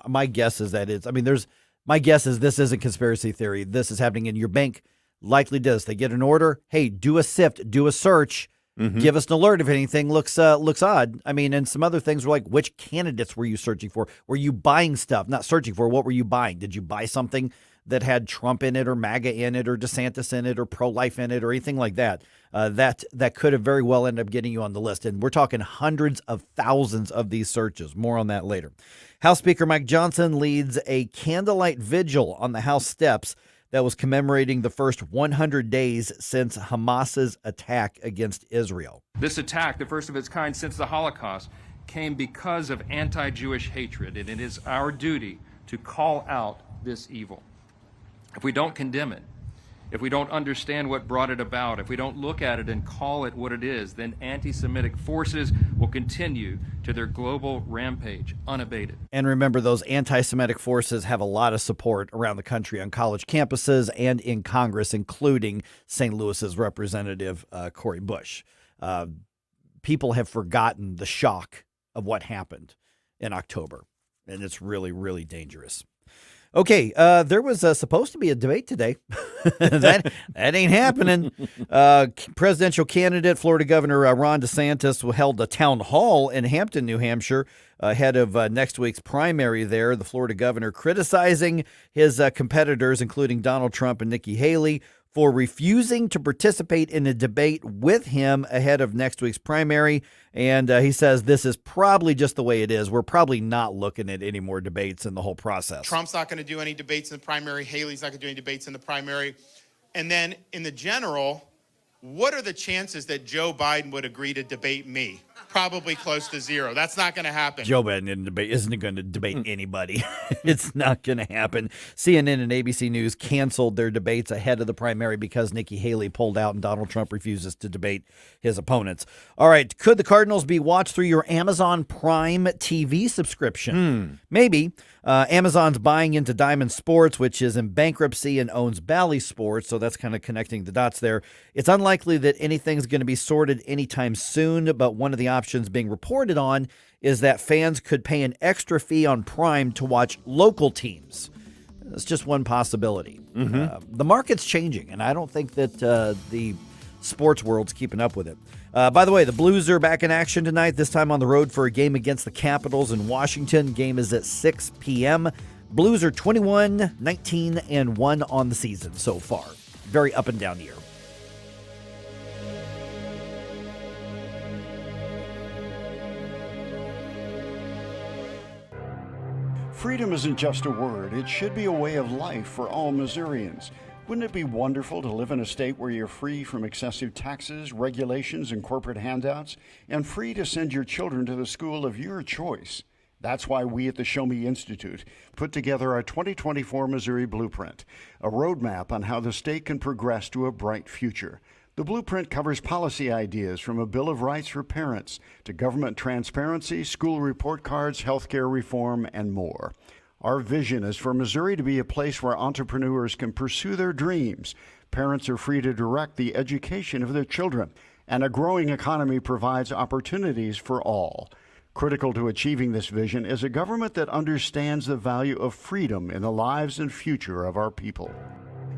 my guess is that my guess is this isn't conspiracy theory. This is happening in your bank. Likely does. They get an order. Hey, do a sift, do a search. Give us an alert if anything looks odd. I mean, and some other things were like, which candidates were you searching for? Were you buying stuff? Not searching for. What were you buying? Did you buy something that had Trump in it or MAGA in it or DeSantis in it or pro-life in it or anything like that? That could have very well ended up getting you on the list. And we're talking hundreds of thousands of these searches. More on that later. House Speaker Mike Johnson leads a candlelight vigil on the House steps that was commemorating the first 100 days since Hamas's attack against Israel. This attack, the first of its kind since the Holocaust, came because of anti-Jewish hatred, and it is our duty to call out this evil. If we don't condemn it, if we don't understand what brought it about, if we don't look at it and call it what it is, then anti-Semitic forces will continue to their global rampage unabated. And remember, those anti-Semitic forces have a lot of support around the country on college campuses and in Congress, including St. Louis's Representative Cori Bush. People have forgotten the shock of what happened in October, and it's really, really dangerous. Okay, there was supposed to be a debate today. that ain't happening. Presidential candidate, Florida Governor Ron DeSantis held a town hall in Hampton, New Hampshire, ahead of next week's primary there. The Florida governor criticizing his competitors, including Donald Trump and Nikki Haley, for refusing to participate in a debate with him ahead of next week's primary. And he says this is probably just the way it is. We're probably not looking at any more debates in the whole process. Trump's not going to do any debates in the primary. Haley's not going to do any debates in the primary. And then in the general, what are the chances that Joe Biden would agree to debate me? Probably close to zero. That's not going to happen. Joe Biden isn't going to debate anybody. It's not going to happen. CNN and ABC News canceled their debates ahead of the primary because Nikki Haley pulled out and Donald Trump refuses to debate his opponents. All right. Could the Cardinals be watched through your Amazon Prime TV subscription? Maybe. Amazon's buying into Diamond Sports, which is in bankruptcy and owns Bally Sports, so that's kind of connecting the dots there. It's unlikely that anything's going to be sorted anytime soon, but one of the options being reported on is that fans could pay an extra fee on Prime to watch local teams. That's just one possibility. The market's changing, and I don't think that the sports world's keeping up with it. By the way, the Blues are back in action tonight, this time on the road for a game against the Capitals in Washington. Game is at 6 p.m. Blues are 21-19-1 on the season so far. Very up and down year. Freedom isn't just a word. It should be a way of life for all Missourians. Wouldn't it be wonderful to live in a state where you're free from excessive taxes, regulations, and corporate handouts, and free to send your children to the school of your choice? That's why we at the Show Me Institute put together our 2024 Missouri Blueprint, a roadmap on how the state can progress to a bright future. The blueprint covers policy ideas from a Bill of Rights for parents to government transparency, school report cards, healthcare reform, and more. Our vision is for Missouri to be a place where entrepreneurs can pursue their dreams, parents are free to direct the education of their children, and a growing economy provides opportunities for all. Critical to achieving this vision is a government that understands the value of freedom in the lives and future of our people.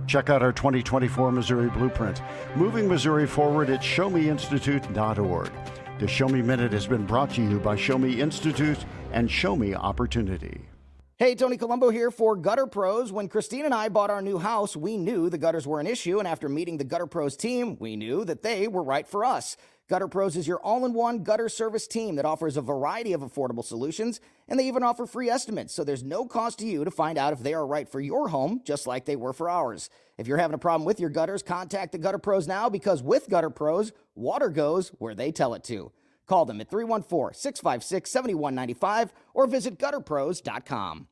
Check out our 2024 Missouri Blueprint, moving Missouri forward at showmeinstitute.org. The Show Me Minute has been brought to you by Show Me Institute and Show Me Opportunity. Hey, Tony Colombo here for Gutter Pros. When Christine and I bought our new house, we knew the gutters were an issue, and after meeting the Gutter Pros team, we knew that they were right for us. Gutter Pros is your all-in-one gutter service team that offers a variety of affordable solutions, and they even offer free estimates, so there's no cost to you to find out if they are right for your home, just like they were for ours. If you're having a problem with your gutters, contact the Gutter Pros now, because with Gutter Pros, water goes where they tell it to. Call them at 314-656-7195 or visit gutterpros.com.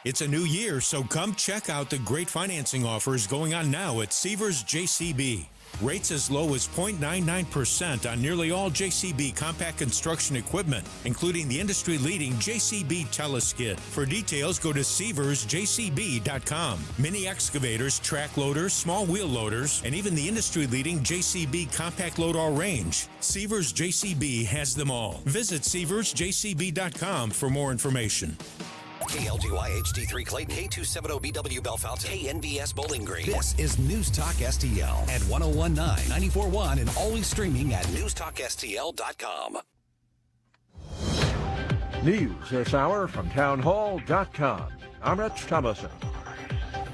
It's a new year, so come check out the great financing offers going on now at Seavers JCB. Rates as low as 0.99% on nearly all JCB compact construction equipment, including the industry-leading JCB Teleskid. For details, go to SeaversJCB.com. Mini excavators, track loaders, small wheel loaders, and even the industry-leading JCB compact load all range. Seavers JCB has them all. Visit SeaversJCB.com for more information. KLGY HD3 Clayton, K270BW Bellefonte, KNBS Bowling Green. This is News Talk STL at 1019, 94.1, and always streaming at newstalkstl.com. News this hour from townhall.com. I'm Rich Thomason.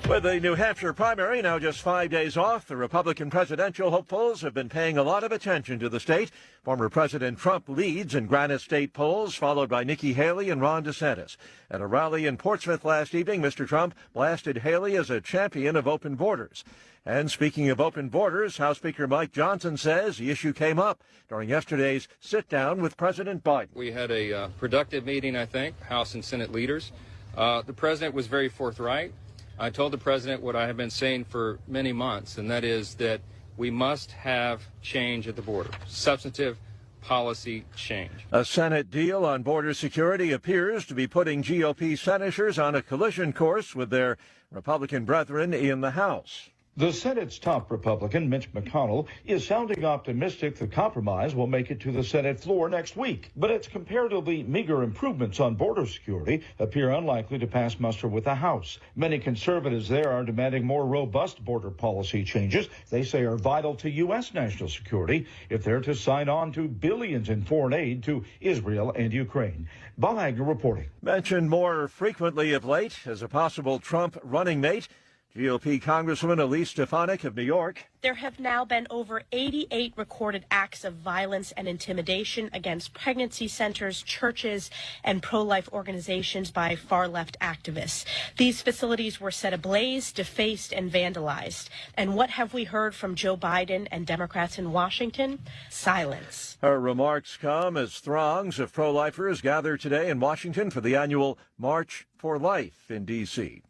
With the New Hampshire primary now just 5 days off, the Republican presidential hopefuls have been paying a lot of attention to the state. Former President Trump leads in Granite State polls, followed by Nikki Haley and Ron DeSantis. At a rally in Portsmouth last evening, Mr. Trump blasted Haley as a champion of open borders. And speaking of open borders, House Speaker Mike Johnson says the issue came up during yesterday's sit-down with President Biden. We had a productive meeting, I think, House and Senate leaders. The president was very forthright. I told the president what I have been saying for many months, and that is that we must have change at the border, substantive policy change. A Senate deal on border security appears to be putting GOP senators on a collision course with their Republican brethren in the House. The Senate's top Republican, Mitch McConnell, is sounding optimistic the compromise will make it to the Senate floor next week. But its comparatively meager improvements on border security appear unlikely to pass muster with the House. Many conservatives there are demanding more robust border policy changes they say are vital to U.S. national security if they're to sign on to billions in foreign aid to Israel and Ukraine. Bob Agnew reporting. Mentioned more frequently of late as a possible Trump running mate, GOP Congresswoman Elise Stefanik of New York. There have now been over 88 recorded acts of violence and intimidation against pregnancy centers, churches, and pro-life organizations by far-left activists. These facilities were set ablaze, defaced, and vandalized. And what have we heard from Joe Biden and Democrats in Washington? Silence. Her remarks come as throngs of pro-lifers gather today in Washington for the annual March for Life in D.C.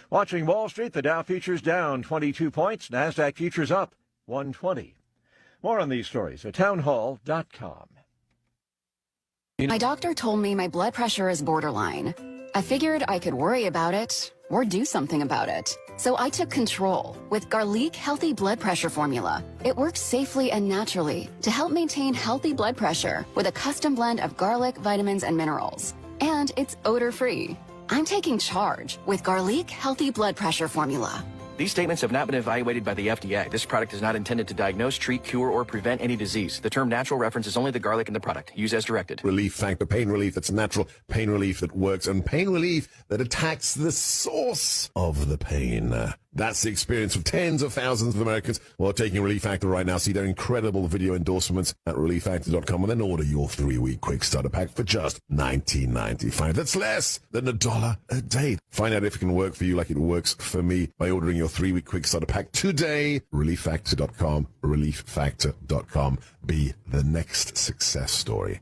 Watching Wall Street, the Dow futures down 22 points, NASDAQ futures up 120. More on these stories at townhall.com. My doctor told me my blood pressure is borderline. I figured I could worry about it or do something about it. So I took control with Garlic Healthy Blood Pressure Formula. It works safely and naturally to help maintain healthy blood pressure with a custom blend of garlic, vitamins, and minerals. And it's odor-free. I'm taking charge with Garlic Healthy Blood Pressure Formula. These statements have not been evaluated by the FDA. This product is not intended to diagnose, treat, cure, or prevent any disease. The term natural references only the garlic in the product. Use as directed. Relief Factor, pain relief that's natural, pain relief that works, and pain relief that attacks the source of the pain. That's the experience of tens of thousands of Americans who are taking Relief Factor right now. See their incredible video endorsements at relieffactor.com and then order your 3-week quick starter pack for just $19.95. That's less than $1 a day. Find out if it can work for you like it works for me by ordering your 3-week quick starter pack today. Relieffactor.com, relieffactor.com. Be the next success story.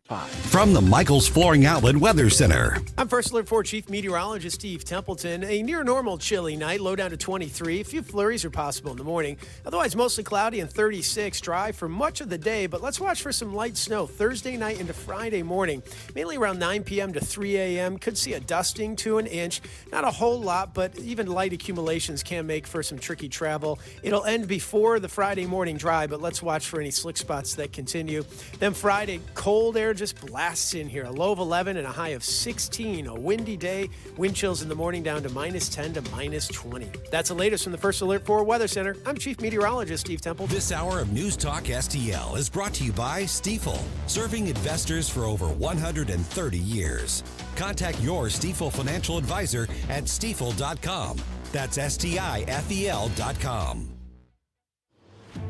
From the Michaels Flooring Outlet Weather Center. I'm First Alert 4 Chief Meteorologist Steve Templeton. A near normal chilly night, low down to 23. A few flurries are possible in the morning. Otherwise, mostly cloudy and 36. Dry for much of the day, but let's watch for some light snow Thursday night into Friday morning. Mainly around 9 p.m. to 3 a.m. Could see a dusting to an inch. Not a whole lot, but even light accumulations can make for some tricky travel. It'll end before the Friday morning dry, but let's watch for any slick spots that continue. Then Friday, cold air just blasts in here. A low of 11 and a high of 16. A windy day. Wind chills in the morning down to -10 to -20. That's the latest from the First Alert 4 Weather Center. I'm Chief Meteorologist Steve Temple. This hour of News Talk STL is brought to you by Stifel, serving investors for over 130 years. Contact your Stifel financial advisor at stifel.com. That's STIFEL.com.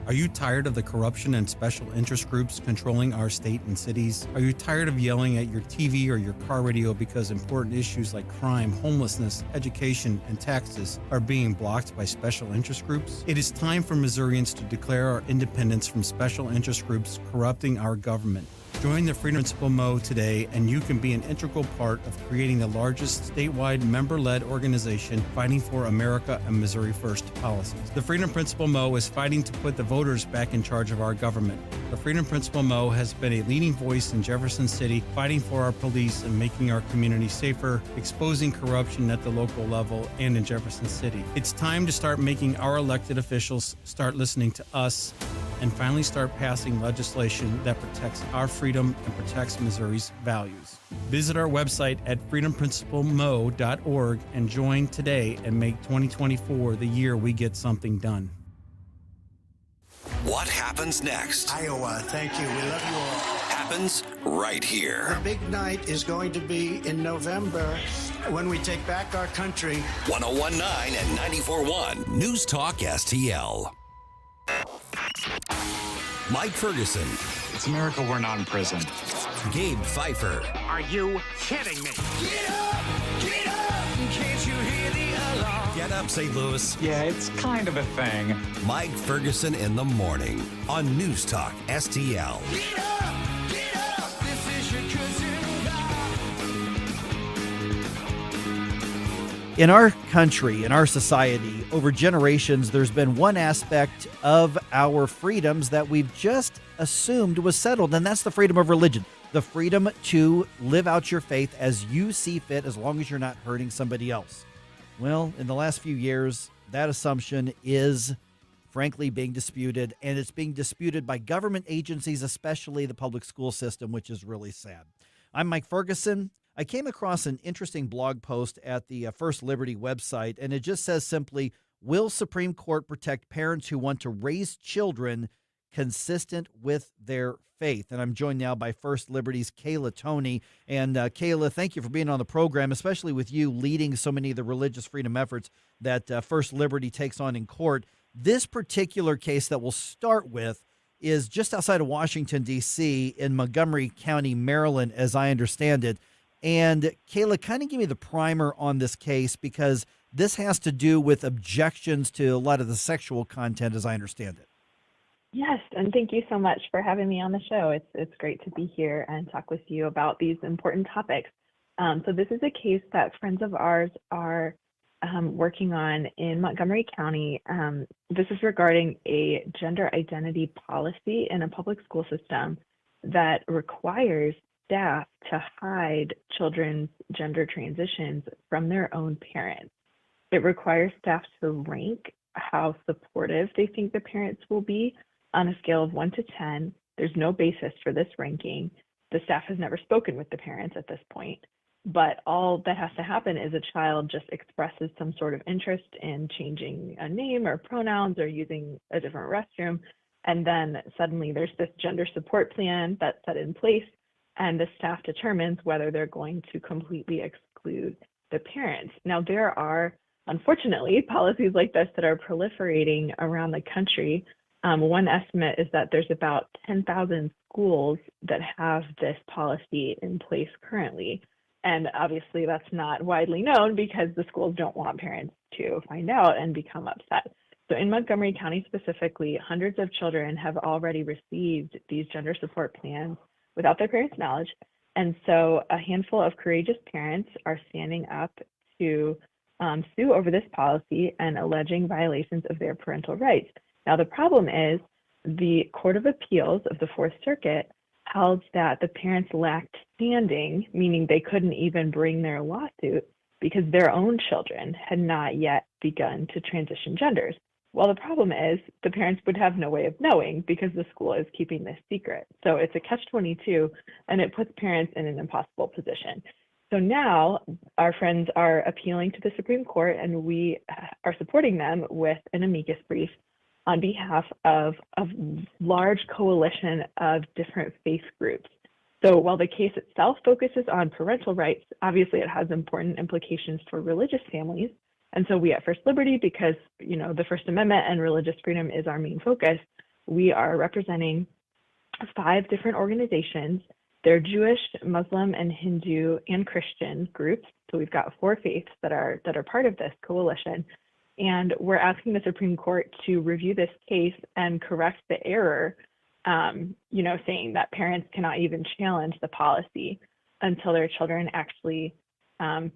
Are you tired of the corruption and special interest groups controlling our state and cities? Are you tired of yelling at your TV or your car radio because important issues like crime, homelessness, education, and taxes are being blocked by special interest groups? It is time for Missourians to declare our independence from special interest groups corrupting our government. Join the Freedom Principal Mo today, and you can be an integral part of creating the largest statewide member-led organization fighting for America and Missouri First policies. The Freedom Principal Mo is fighting to put the voters back in charge of our government. The Freedom Principal Mo has been a leading voice in Jefferson City, fighting for our police and making our community safer, exposing corruption at the local level and in Jefferson City. It's time to start making our elected officials start listening to us and finally start passing legislation that protects our freedom and protects Missouri's values. Visit our website at freedomprincipalmo.org and join today and make 2024 the year we get something done. What happens next? Iowa, thank you. We love you all. Happens right here. The big night is going to be in November when we take back our country. 101.9 and 94.1 News Talk STL. Mike Ferguson. It's a miracle we're not in prison. Gabe Pfeiffer. Are you kidding me? Get up! Get up! Can't you hear the alarm? Get up, St. Louis. Yeah, it's kind of a thing. Mike Ferguson in the morning on News Talk STL. Get up! Get up! This is your In our country, in our society, over generations, there's been one aspect of our freedoms that we've just assumed was settled, and that's the freedom of religion. The freedom to live out your faith as you see fit, as long as you're not hurting somebody else. Well, in the last few years, that assumption is frankly being disputed, and it's being disputed by government agencies, especially the public school system, which is really sad. I'm Mike Ferguson. I came across an interesting blog post at the First Liberty website, and it just says simply, will Supreme Court protect parents who want to raise children consistent with their faith. And I'm joined now by First Liberty's Kayla Toney. And Kayla, thank you for being on the program, especially with you leading so many of the religious freedom efforts that First Liberty takes on in court. This particular case that we'll start with is just outside of Washington, D.C., in Montgomery County, Maryland, as I understand it. And Kayla, kind of give me the primer on this case, because this has to do with objections to a lot of the sexual content, as I understand it. Yes, and thank you so much for having me on the show. It's great to be here and talk with you about these important topics. So this is a case that friends of ours are working on in Montgomery County. This is regarding a gender identity policy in a public school system that requires staff to hide children's gender transitions from their own parents. It requires staff to rank how supportive they think the parents will be on a scale of 1 to 10. There's no basis for this ranking. The staff has never spoken with the parents at this point, but all that has to happen is a child just expresses some sort of interest in changing a name or pronouns or using a different restroom, and then suddenly there's this gender support plan that's set in place, and the staff determines whether they're going to completely exclude the parents. Now, there are, unfortunately, policies like this that are proliferating around the country. One estimate is that there's about 10,000 schools that have this policy in place currently. And obviously that's not widely known because the schools don't want parents to find out and become upset. So in Montgomery County specifically, hundreds of children have already received these gender support plans without their parents' knowledge. And so a handful of courageous parents are standing up to sue over this policy and alleging violations of their parental rights. Now, the problem is the Court of Appeals of the Fourth Circuit held that the parents lacked standing, meaning they couldn't even bring their lawsuit because their own children had not yet begun to transition genders. Well, the problem is the parents would have no way of knowing because the school is keeping this secret. So it's a catch-22, and it puts parents in an impossible position. So now our friends are appealing to the Supreme Court, and we are supporting them with an amicus brief on behalf of a large coalition of different faith groups. So while the case itself focuses on parental rights, obviously it has important implications for religious families. And so we at First Liberty, because the First Amendment and religious freedom is our main focus, we are representing 5 different organizations. They're Jewish, Muslim, and Hindu and Christian groups. So we've got 4 faiths that are part of this coalition. And we're asking the Supreme Court to review this case and correct the error, saying that parents cannot even challenge the policy until their children actually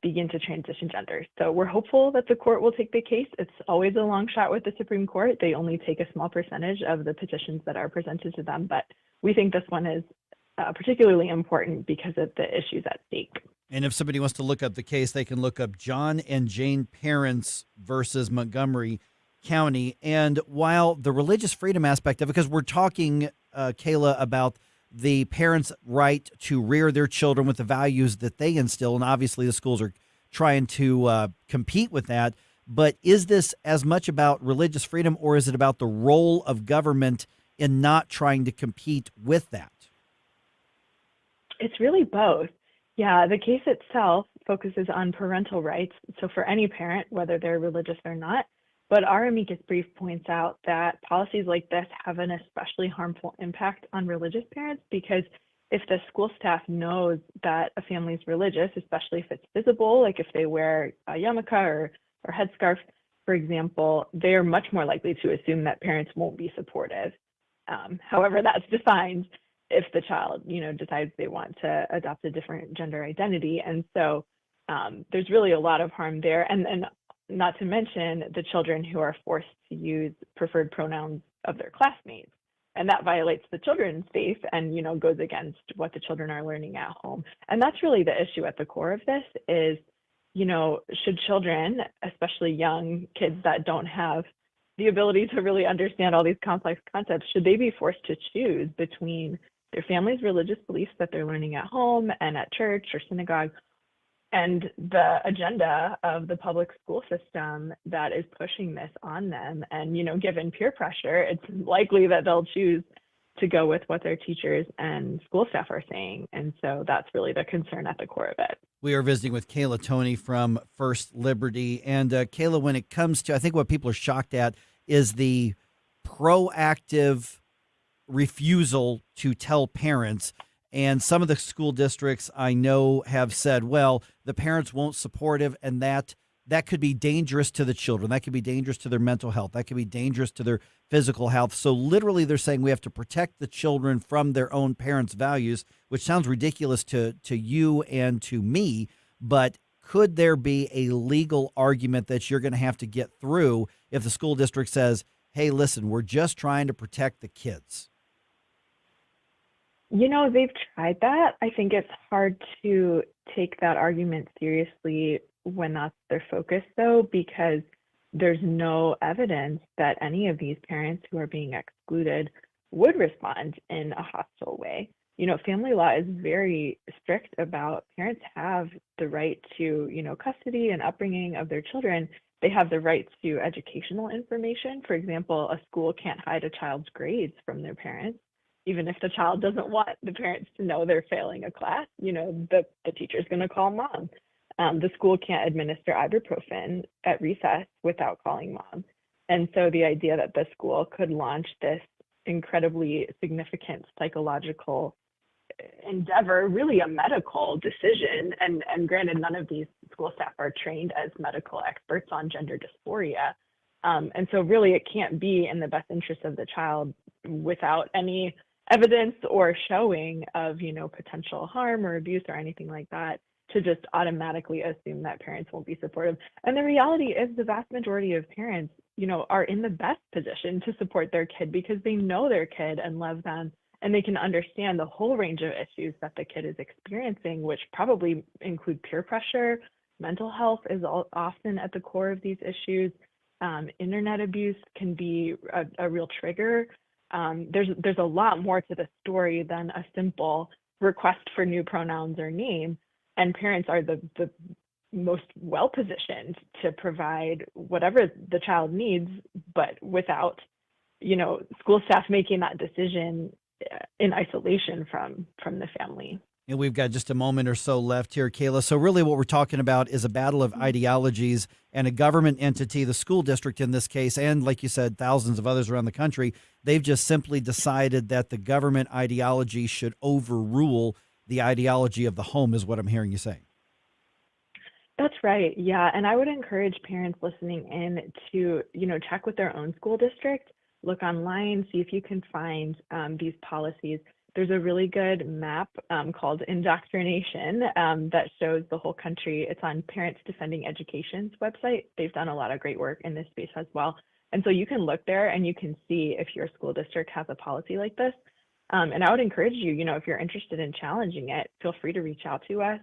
begin to transition genders. So we're hopeful that the court will take the case. It's always a long shot with the Supreme Court. They only take a small percentage of the petitions that are presented to them, but we think this one is particularly important because of the issues at stake. And if somebody wants to look up the case, they can look up John and Jane Parents versus Montgomery County. And while the religious freedom aspect of it, because we're talking, Kayla, about the parents' right to rear their children with the values that they instill, and obviously the schools are trying to compete with that. But is this as much about religious freedom, or is it about the role of government in not trying to compete with that? It's really both. Yeah, the case itself focuses on parental rights, so for any parent, whether they're religious or not. But our amicus brief points out that policies like this have an especially harmful impact on religious parents, because if the school staff knows that a family is religious, especially if it's visible, like if they wear a yarmulke or headscarf, for example, they are much more likely to assume that parents won't be supportive. However, that's defined if the child, decides they want to adopt a different gender identity. And so there's really a lot of harm there. And not to mention the children who are forced to use preferred pronouns of their classmates. And that violates the children's faith and, goes against what the children are learning at home. And that's really the issue at the core of this is, should children, especially young kids that don't have the ability to really understand all these complex concepts, should they be forced to choose between their family's religious beliefs that they're learning at home and at church or synagogue, and the agenda of the public school system that is pushing this on them. And, given peer pressure, it's likely that they'll choose to go with what their teachers and school staff are saying. And so that's really the concern at the core of it. We are visiting with Kayla Toney from First Liberty. And Kayla, when it comes to, I think what people are shocked at is the proactive refusal to tell parents. And some of the school districts I know have said, well, the parents won't support it, and that could be dangerous to the children. That could be dangerous to their mental health. That could be dangerous to their physical health. So literally they're saying we have to protect the children from their own parents' values, which sounds ridiculous to you and to me. But could there be a legal argument that you're going to have to get through if the school district says, hey, listen, we're just trying to protect the kids? They've tried that. I think it's hard to take that argument seriously when that's their focus, though, because there's no evidence that any of these parents who are being excluded would respond in a hostile way. Family law is very strict about parents have the right to, custody and upbringing of their children. They have the right to educational information. For example, a school can't hide a child's grades from their parents. Even if the child doesn't want the parents to know they're failing a class, the teacher's going to call mom. The school can't administer ibuprofen at recess without calling mom. And so the idea that the school could launch this incredibly significant psychological endeavor, really a medical decision, and granted, none of these school staff are trained as medical experts on gender dysphoria. And so really it can't be in the best interest of the child without any evidence or showing of, potential harm or abuse or anything like that, to just automatically assume that parents won't be supportive. And the reality is the vast majority of parents, are in the best position to support their kid because they know their kid and love them, and they can understand the whole range of issues that the kid is experiencing, which probably include peer pressure. Mental health is often at the core of these issues. Internet abuse can be a real trigger. There's a lot more to the story than a simple request for new pronouns or name, and parents are the most well-positioned to provide whatever the child needs, but without, school staff making that decision in isolation from the family. And we've got just a moment or so left here, Kayla. So really what we're talking about is a battle of ideologies, and a government entity, the school district in this case, and like you said, thousands of others around the country, they've just simply decided that the government ideology should overrule the ideology of the home, is what I'm hearing you say. That's right. Yeah. And I would encourage parents listening in to, check with their own school district, look online, see if you can find these policies. There's a really good map called Indoctrination that shows the whole country. It's on Parents Defending Education's website. They've done a lot of great work in this space as well. And so you can look there and you can see if your school district has a policy like this. And I would encourage you, if you're interested in challenging it, feel free to reach out to us.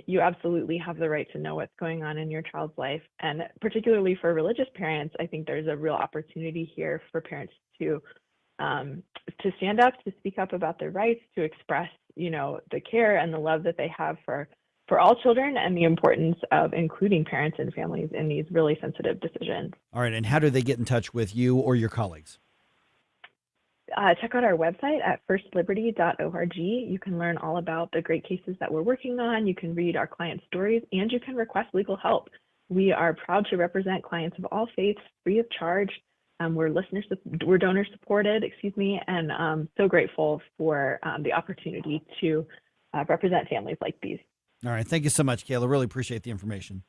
You absolutely have the right to know what's going on in your child's life. And particularly for religious parents, I think there's a real opportunity here for parents to stand up, to speak up about their rights, to express, the care and the love that they have for all children, and the importance of including parents and families in these really sensitive decisions. All right. And how do they get in touch with you or your colleagues? Check out our website at firstliberty.org. You can learn all about the great cases that we're working on. You can read our client stories, and you can request legal help. We are proud to represent clients of all faiths free of charge. We're donor supported, and so grateful for the opportunity to represent families like these. All right. Thank you so much, Kayla. Really appreciate the information.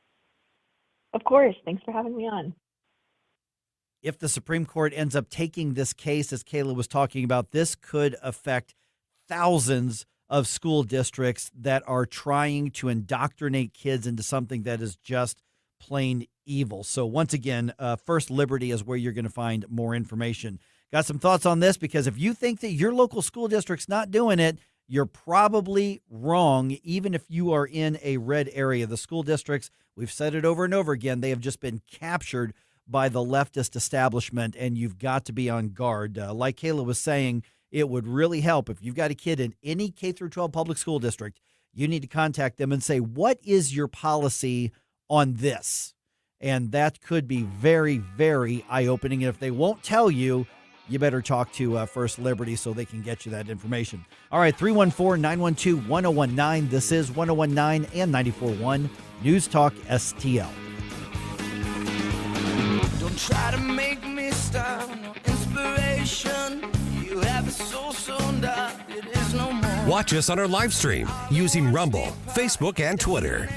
Of course. Thanks for having me on. If the Supreme Court ends up taking this case, as Kayla was talking about, this could affect thousands of school districts that are trying to indoctrinate kids into something that is just plain evil. So once again, First Liberty is where you're going to find more information. Got some thoughts on this? Because if you think that your local school district's not doing it, you're probably wrong, even if you are in a red area. The school districts, we've said it over and over again, they have just been captured by the leftist establishment, and you've got to be on guard. Like Kayla was saying, it would really help if you've got a kid in any K-12 public school district. you need to contact them and say, what is your policy on this? And that could be very, very eye-opening. And if they won't tell you, you better talk to First Liberty so they can get you that information. All right, 314-912-1019. This is 1019 and 94.1 News Talk STL. Don't try to make me stop, no inspiration. You have a soul so dark, it is no more. Watch us on our live stream using Rumble, Facebook, and Twitter.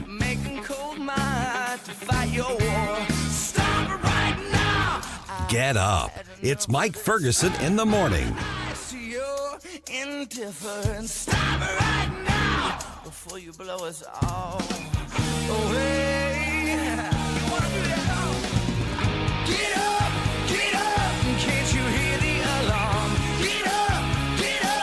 Making cold my heart to fight your war. Stop it right now. Get up. It's Mike Ferguson in the morning. I see your indifference. Stop it right now before you blow us all away. You wanna do that? Get up, can't you hear the alarm? Get up.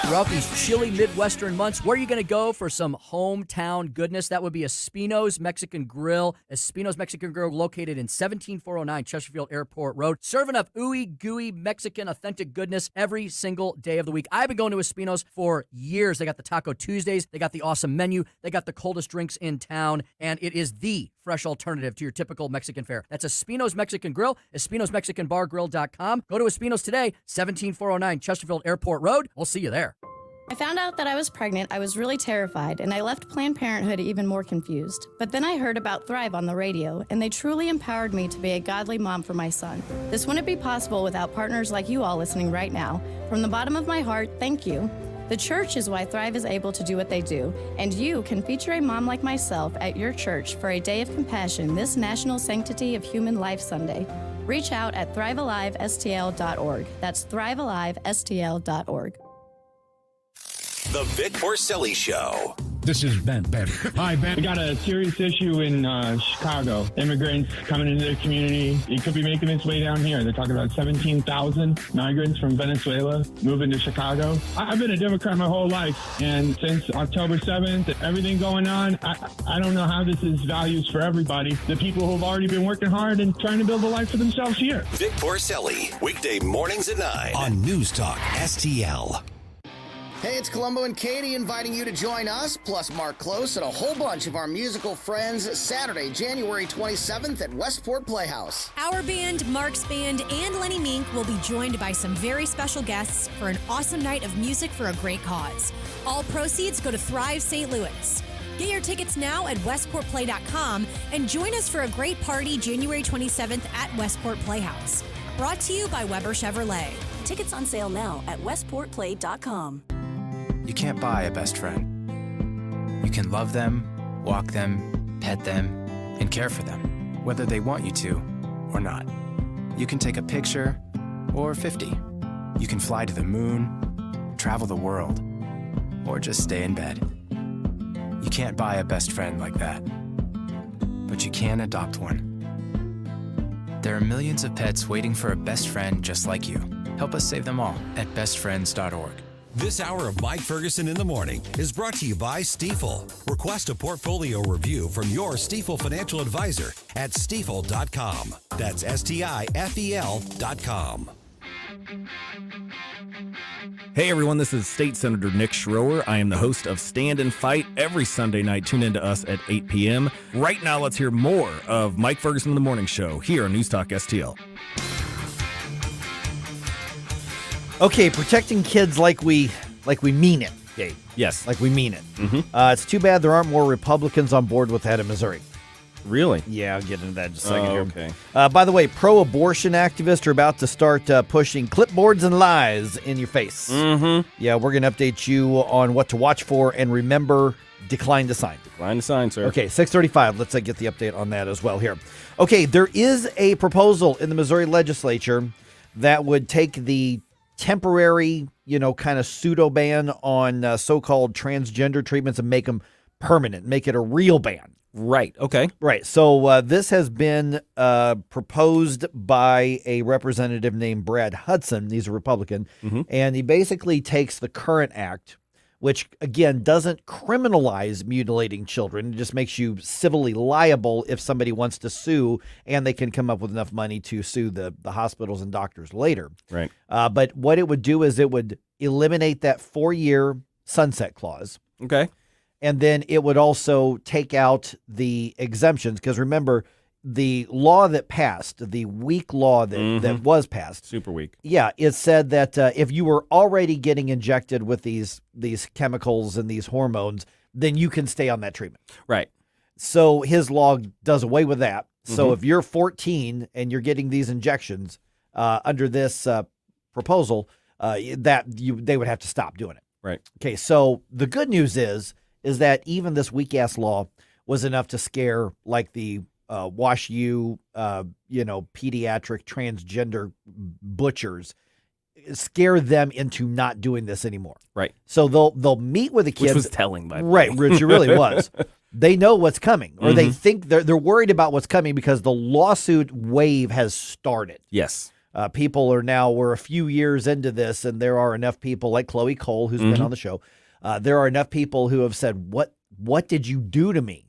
Throughout these chilly Midwestern months, where are you going to go for some hometown goodness? That would be Espino's Mexican Grill. Espino's Mexican Grill, located in 17409 Chesterfield Airport Road, serving up ooey gooey Mexican authentic goodness every single day of the week. I've been going to Espino's for years. They got the Taco Tuesdays. They got the awesome menu. They got the coldest drinks in town, and it is the fresh alternative to your typical Mexican fare. That's Espino's Mexican Grill, Espino'sMexicanBarGrill.com. Go to Espino's today, 17409 Chesterfield Airport Road. We'll see you there. I found out that I was pregnant. I was really terrified, and I left Planned Parenthood even more confused. But then I heard about Thrive on the radio, and they truly empowered me to be a godly mom for my son. This wouldn't be possible without partners like you all listening right now. From the bottom of my heart, thank you. The church is why Thrive is able to do what they do, and you can feature a mom like myself at your church for a day of compassion this National Sanctity of Human Life Sunday. Reach out at thrivealivestl.org. That's thrivealivestl.org. The Vic Porcelli Show. This is Ben. Hi, Ben. We got a serious issue in Chicago. Immigrants coming into the community. It could be making its way down here. They're talking about 17,000 migrants from Venezuela moving to Chicago. I've been a Democrat my whole life, and since October 7th, everything going on, I don't know how this is values for everybody. The people who have already been working hard and trying to build a life for themselves here. Vic Porcelli, weekday mornings at 9 on News Talk STL. Hey, it's Columbo and Katie inviting you to join us, plus Mark Close and a whole bunch of our musical friends, Saturday, January 27th at Westport Playhouse. Our band, Mark's band, and Lenny Mink will be joined by some very special guests for an awesome night of music for a great cause. All proceeds go to Thrive St. Louis. Get your tickets now at westportplay.com and join us for a great party January 27th at Westport Playhouse. Brought to you by Weber Chevrolet. Tickets on sale now at westportplay.com. You can't buy a best friend. You can love them, walk them, pet them, and care for them, whether they want you to or not. You can take a picture or 50. You can fly to the moon, travel the world, or just stay in bed. You can't buy a best friend like that, but you can adopt one. There are millions of pets waiting for a best friend just like you. Help us save them all at bestfriends.org. This hour of Mike Ferguson in the Morning is brought to you by Stifel. Request a portfolio review from your Stifel financial advisor at stifel.com. That's STIFEL.com. Hey everyone, this is State Senator Nick Schroer. I am the host of Stand and Fight every Sunday night. Tune in to us at 8 p.m. Right now, let's hear more of Mike Ferguson in the Morning Show here on News Talk STL. Okay, protecting kids like we mean it, Dave. Yes. Like we mean it. Mm-hmm. It's too bad there aren't more Republicans on board with that in Missouri. Really? Yeah, I'll get into that in just a second here. Okay. By the way, pro-abortion activists are about to start pushing clipboards and lies in your face. Mm-hmm. Yeah, we're going to update you on what to watch for, and remember, decline to sign. Decline to sign, sir. Okay, 6:35. Let's get the update on that as well here. Okay, there is a proposal in the Missouri legislature that would take the temporary, kind of pseudo ban on so-called transgender treatments and make them permanent, make it a real ban. Right. Okay. Right. So this has been proposed by a representative named Brad Hudson. He's a Republican. Mm-hmm. And he basically takes the current act, which, again, doesn't criminalize mutilating children. It just makes you civilly liable if somebody wants to sue, and they can come up with enough money to sue the hospitals and doctors later. Right. But what it would do is it would eliminate that 4-year sunset clause. Okay. And then it would also take out the exemptions, because remember, the law that passed, the weak law that was passed, super weak. Yeah, it said that if you were already getting injected with these chemicals and these hormones, then you can stay on that treatment. Right. So his law does away with that. So if you're 14 and you're getting these injections under this proposal, they would have to stop doing it. Right. Okay. So the good news is that even this weak ass law was enough to scare like the Wash U, pediatric transgender butchers, scare them into not doing this anymore. Right. So they'll meet with the kids. Which was telling, by the way. Right, which it really was. They know what's coming, or they think they're worried about what's coming because the lawsuit wave has started. Yes. People we're a few years into this, and there are enough people like Chloe Cole, who's been on the show. There are enough people who have said, "What did you do to me?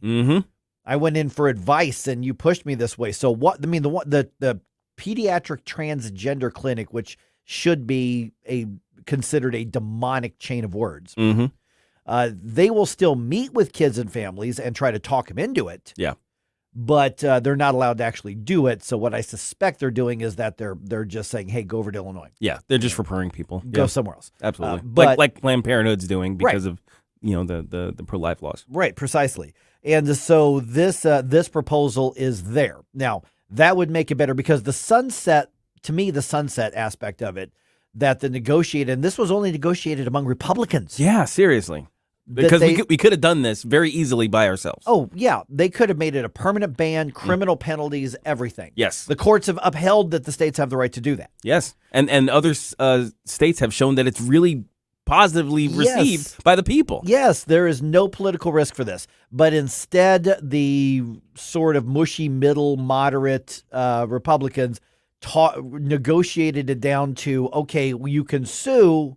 I went in for advice, and you pushed me this way." So what? I mean, the pediatric transgender clinic, which should be considered a demonic chain of words. They will still meet with kids and families and try to talk them into it. Yeah. But they're not allowed to actually do it. So what I suspect they're doing is that they're just saying, "Hey, go over to Illinois." Yeah, they're just repreparing people. Go somewhere else. Absolutely. But like Planned Parenthood's doing because of the pro-life laws. Right, precisely. And so this proposal is there. Now, that would make it better because the sunset aspect of it, that the negotiated, and this was only negotiated among Republicans. Yeah, seriously. Because we could have done this very easily by ourselves. Oh, yeah. They could have made it a permanent ban, criminal penalties, everything. Yes. The courts have upheld that the states have the right to do that. Yes. And other states have shown that it's really positively received by the people. Yes, there is no political risk for this. But instead, the sort of mushy middle moderate Republicans negotiated it down to, okay, well, you can sue,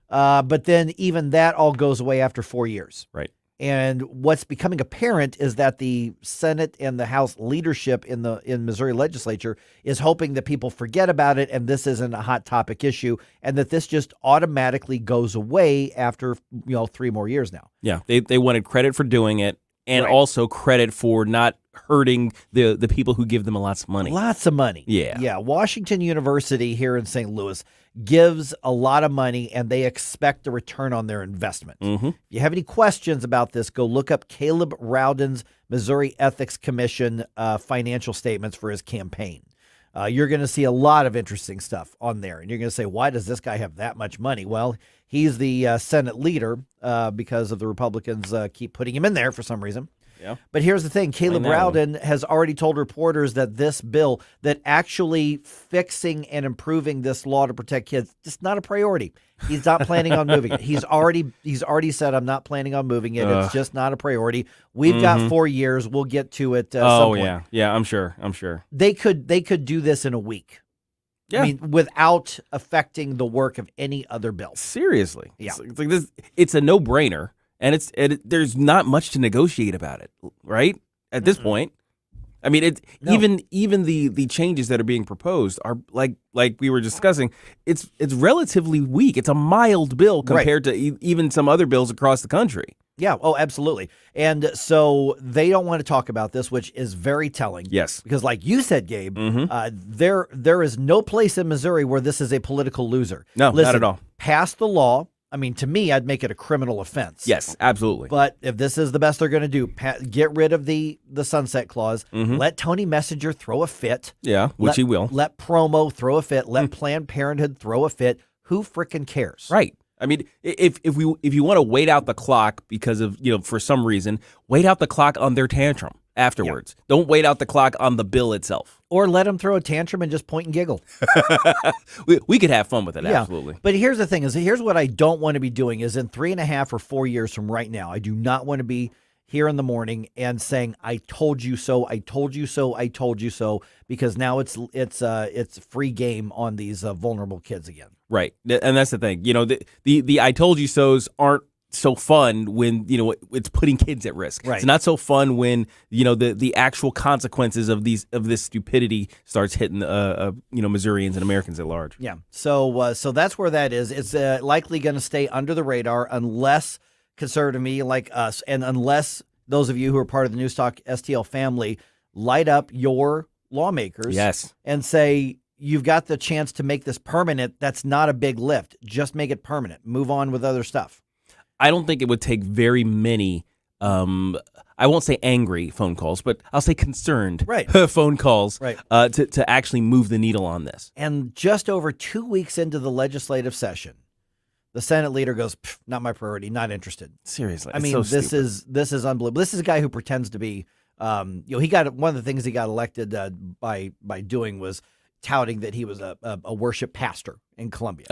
but then even that all goes away after 4 years. Right. And what's becoming apparent is that the Senate and the House leadership in Missouri legislature is hoping that people forget about it and this isn't a hot topic issue, and that this just automatically goes away after 3 more years now. Yeah, they wanted credit for doing it, and also credit for not hurting the people who give them lots of money. Lots of money. Yeah. Yeah. Washington University here in St. Louis gives a lot of money, and they expect a return on their investment. If you have any questions about this, go look up Caleb Rowden's Missouri Ethics Commission financial statements for his campaign. You're going to see a lot of interesting stuff on there, and you're going to say, why does this guy have that much money? Well, he's the Senate leader because of the Republicans keep putting him in there for some reason. Yeah. But here's the thing. Caleb Rowden has already told reporters that this bill, that actually fixing and improving this law to protect kids, just not a priority. He's not planning on moving it. He's already said, I'm not planning on moving it. It's just not a priority. We've got 4 years. We'll get to it some point. Yeah. Yeah, I'm sure. They could do this in a week. Yeah. I mean, without affecting the work of any other bill. Seriously. Yeah. It's like this. It's a no-brainer. And there's not much to negotiate about it, right? At this point, I mean, even the changes that are being proposed are like we were discussing. It's relatively weak. It's a mild bill compared to even some other bills across the country. Yeah. Oh, absolutely. And so they don't want to talk about this, which is very telling. Yes. Because, like you said, Gabe, there is no place in Missouri where this is a political loser. No, Listen, not at all. Pass the law. I mean, to me, I'd make it a criminal offense. Yes, absolutely. But if this is the best they're going to do, get rid of the sunset clause. Let Tony Messenger throw a fit. Yeah, which he will. Let Promo throw a fit. Let Planned Parenthood throw a fit. Who frickin' cares? Right. I mean, if you want to wait out the clock because of, for some reason, wait out the clock on their tantrum afterwards. Yeah. Don't wait out the clock on the bill itself. Or let them throw a tantrum and just point and giggle. we could have fun with it, absolutely. But here's the thing here's what I don't want to be doing is in 3.5 or 4 years from right now, I do not want to be here in the morning and saying, I told you so, I told you so, I told you so, because now it's free game on these vulnerable kids again. Right. And that's the thing. The I told you so's aren't so fun when it's putting kids at risk. Right. It's not so fun when the actual consequences of this stupidity starts hitting Missourians and Americans at large. Yeah. So that's where that is. It's likely going to stay under the radar unless conservative media like us, and unless those of you who are part of the News Talk STL family light up your lawmakers and say, you've got the chance to make this permanent, that's not a big lift. Just make it permanent. Move on with other stuff. I don't think it would take very many, I won't say angry phone calls, but I'll say concerned phone calls to actually move the needle on this. And just over 2 weeks into the legislative session, the Senate leader goes, not my priority, not interested. Seriously. I mean, this is unbelievable. This is a guy who pretends to be, he got one of the things he got elected by doing was touting that he was a worship pastor in Columbia.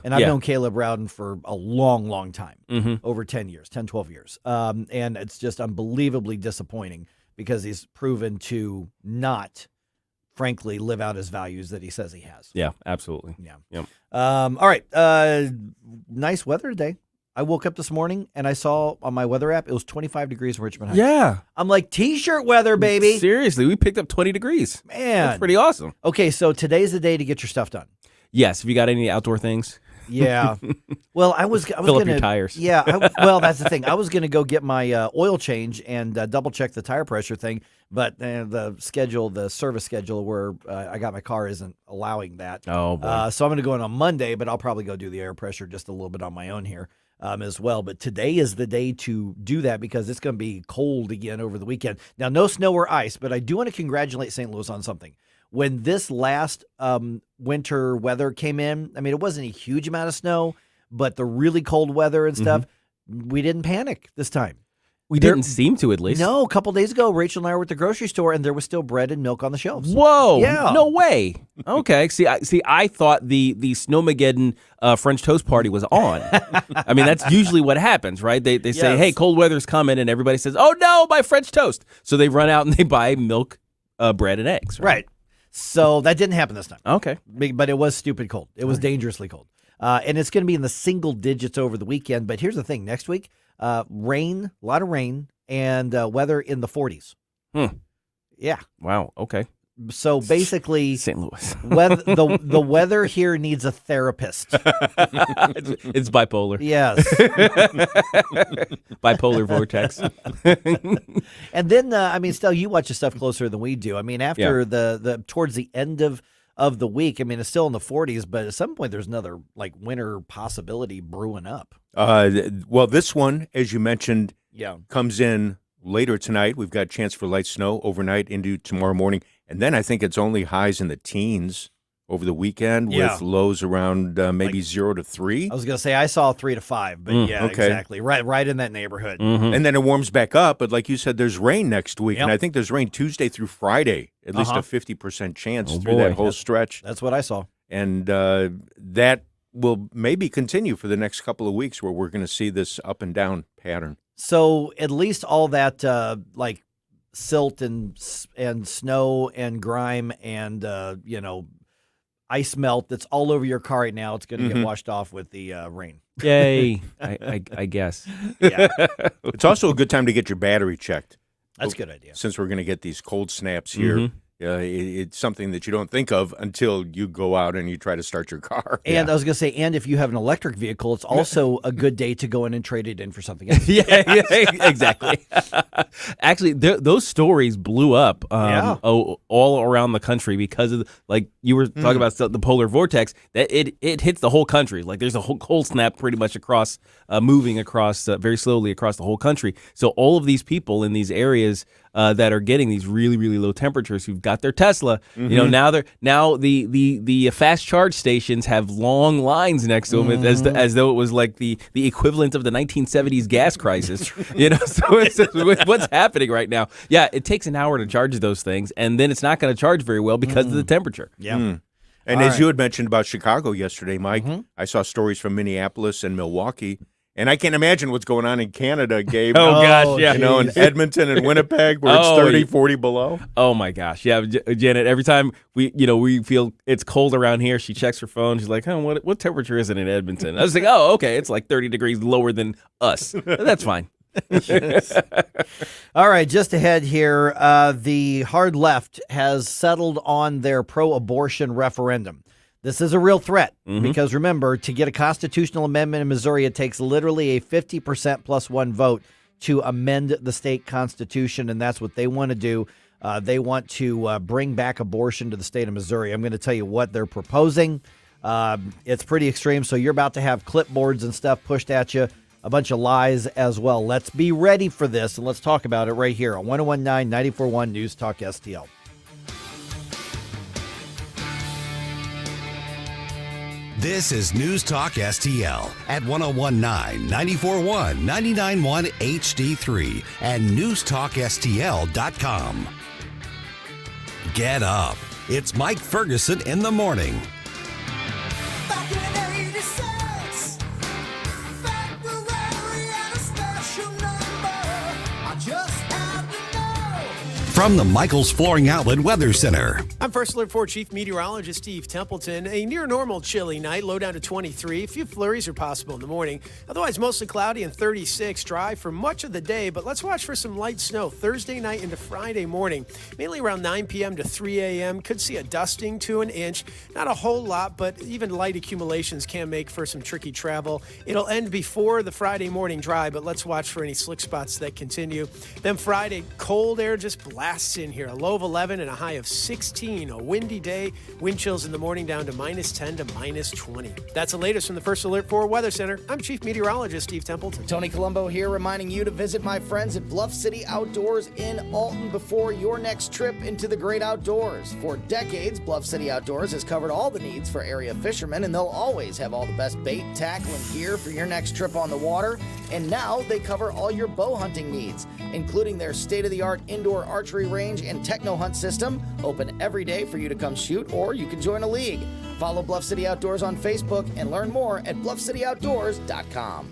And I've known Caleb Rowden for a long, long time, over 10 years, 10, 12 years. And it's just unbelievably disappointing because he's proven to not, frankly, live out his values that he says he has. Yeah, absolutely. Yeah. Yep. All right. Nice weather today. I woke up this morning and I saw on my weather app, it was 25 degrees in Richmond Heights. Yeah. I'm like, T-shirt weather, baby. Seriously, we picked up 20 degrees. Man. That's pretty awesome. Okay, so today's the day to get your stuff done. Yes, if you got any outdoor things. Yeah. Well, I was Fill up your tires. Yeah. Well, that's the thing. I was going to go get my oil change and double check the tire pressure thing, but the service schedule where I got my car isn't allowing that. Oh, boy. So I'm going to go in on Monday, but I'll probably go do the air pressure just a little bit on my own here as well. But today is the day to do that because it's going to be cold again over the weekend. Now, no snow or ice, but I do want to congratulate St. Louis on something. When this last winter weather came in, I mean, it wasn't a huge amount of snow, but the really cold weather and stuff, we didn't panic this time. We didn't seem to, at least. No, a couple days ago, Rachel and I were at the grocery store, and there was still bread and milk on the shelves. Whoa! Yeah. No way. Okay. I thought the Snowmageddon French toast party was on. I mean, that's usually what happens, right? They say, hey, cold weather's coming, and everybody says, oh, no, my French toast. So they run out and they buy milk, bread, and eggs. Right. So that didn't happen this time. Okay. But it was stupid cold. It was dangerously cold. And it's going to be in the single digits over the weekend. But here's the thing. Next week, rain, a lot of rain, and weather in the 40s. Yeah. Wow. Okay. So basically, St. Louis. the weather here needs a therapist. It's bipolar. Yes. Bipolar vortex. And then, I mean, Stell, you watch the stuff closer than we do. I mean, after the towards the end of the week, I mean, it's still in the 40s, but at some point there's another like winter possibility brewing up. Well, this one, as you mentioned, Yeah. comes in later tonight. We've got a chance for light snow overnight into tomorrow morning. And then I think it's only highs in the teens over the weekend with lows around maybe 0 to 3. I was going to say I saw 3 to 5, but exactly. Right in that neighborhood. And then it warms back up. But like you said, there's rain next week. And I think there's rain Tuesday through Friday, at least a 50% chance through that whole stretch. That's what I saw. And that will maybe continue for the next couple of weeks where we're going to see this up and down pattern. So at least all that like silt and snow and grime and ice melt that's all over your car right now, it's going to get washed off with the rain. Yay. I guess. Yeah. It's also a good time to get your battery checked. That's a good idea. Since we're going to get these cold snaps here. It's something that you don't think of until you go out and you try to start your car. And I was going to say, and if you have an electric vehicle, it's also a good day to go in and trade it in for something else. yeah, exactly. Actually, those stories blew up all around the country because of, like you were talking about the polar vortex, that it hits the whole country. Like there's a whole cold snap pretty much across, moving across very slowly across the whole country. So all of these people in these areas that are getting these really, really low temperatures who've got their Tesla, now the fast charge stations have long lines next to them as though it was like the equivalent of the 1970s gas crisis. So what's happening right now? Yeah, it takes an hour to charge those things, and then it's not going to charge very well because of the temperature. Yeah. And as you had mentioned about Chicago yesterday, Mike, I saw stories from Minneapolis and Milwaukee. And I can't imagine what's going on in Canada, Gabe. Oh, gosh, yeah. In Edmonton and Winnipeg where it's 30, 40 below. Oh, my gosh. Yeah, Janet, every time we feel it's cold around here, she checks her phone. She's like, what temperature is it in Edmonton? I was like, oh, okay, it's like 30 degrees lower than us. That's fine. All right, just ahead here, the hard left has settled on their pro-abortion referendum. This is a real threat Mm-hmm. because remember, to get a constitutional amendment in Missouri, it takes literally a 50% plus one vote to amend the state constitution, and that's what they want to do. They want to bring back abortion to the state of Missouri. I'm going to tell you what they're proposing. It's pretty extreme, so you're about to have clipboards and stuff pushed at you, a bunch of lies as well. Let's be ready for this, and let's talk about it right here on 1019 941 News Talk STL. This is News Talk STL at 1019 941 991 HD3 and newstalkstl.com. Get up. It's Mike Ferguson in the morning. Back in 86, February and a special number. I just had to know. From the Michaels Flooring Outlet Weather Center. I'm First Alert 4 Chief Meteorologist Steve Templeton. A near normal chilly night, low down to 23. A few flurries are possible in the morning. Otherwise, mostly cloudy and 36. Dry for much of the day, but let's watch for some light snow Thursday night into Friday morning. Mainly around 9 p.m. to 3 a.m. Could see a dusting to an inch. Not a whole lot, but even light accumulations can make for some tricky travel. It'll end before the Friday morning dry, but let's watch for any slick spots that continue. Then Friday, cold air just blasts in here. A low of 11 and a high of 16. A windy day. Wind chills in the morning down to minus 10 to minus 20. That's the latest from the First Alert 4 Weather Center. I'm Chief Meteorologist Steve Templeton. Tony Colombo here, reminding you to visit my friends at Bluff City Outdoors in Alton before your next trip into the great outdoors. For decades, Bluff City Outdoors has covered all the needs for area fishermen, and they'll always have all the best bait, tackle, and gear for your next trip on the water. And now they cover all your bow hunting needs, including their state-of-the-art indoor archery range and techno hunt system, open every day for you to come shoot, or you can join a league. Follow Bluff City Outdoors on Facebook and learn more at bluffcityoutdoors.com.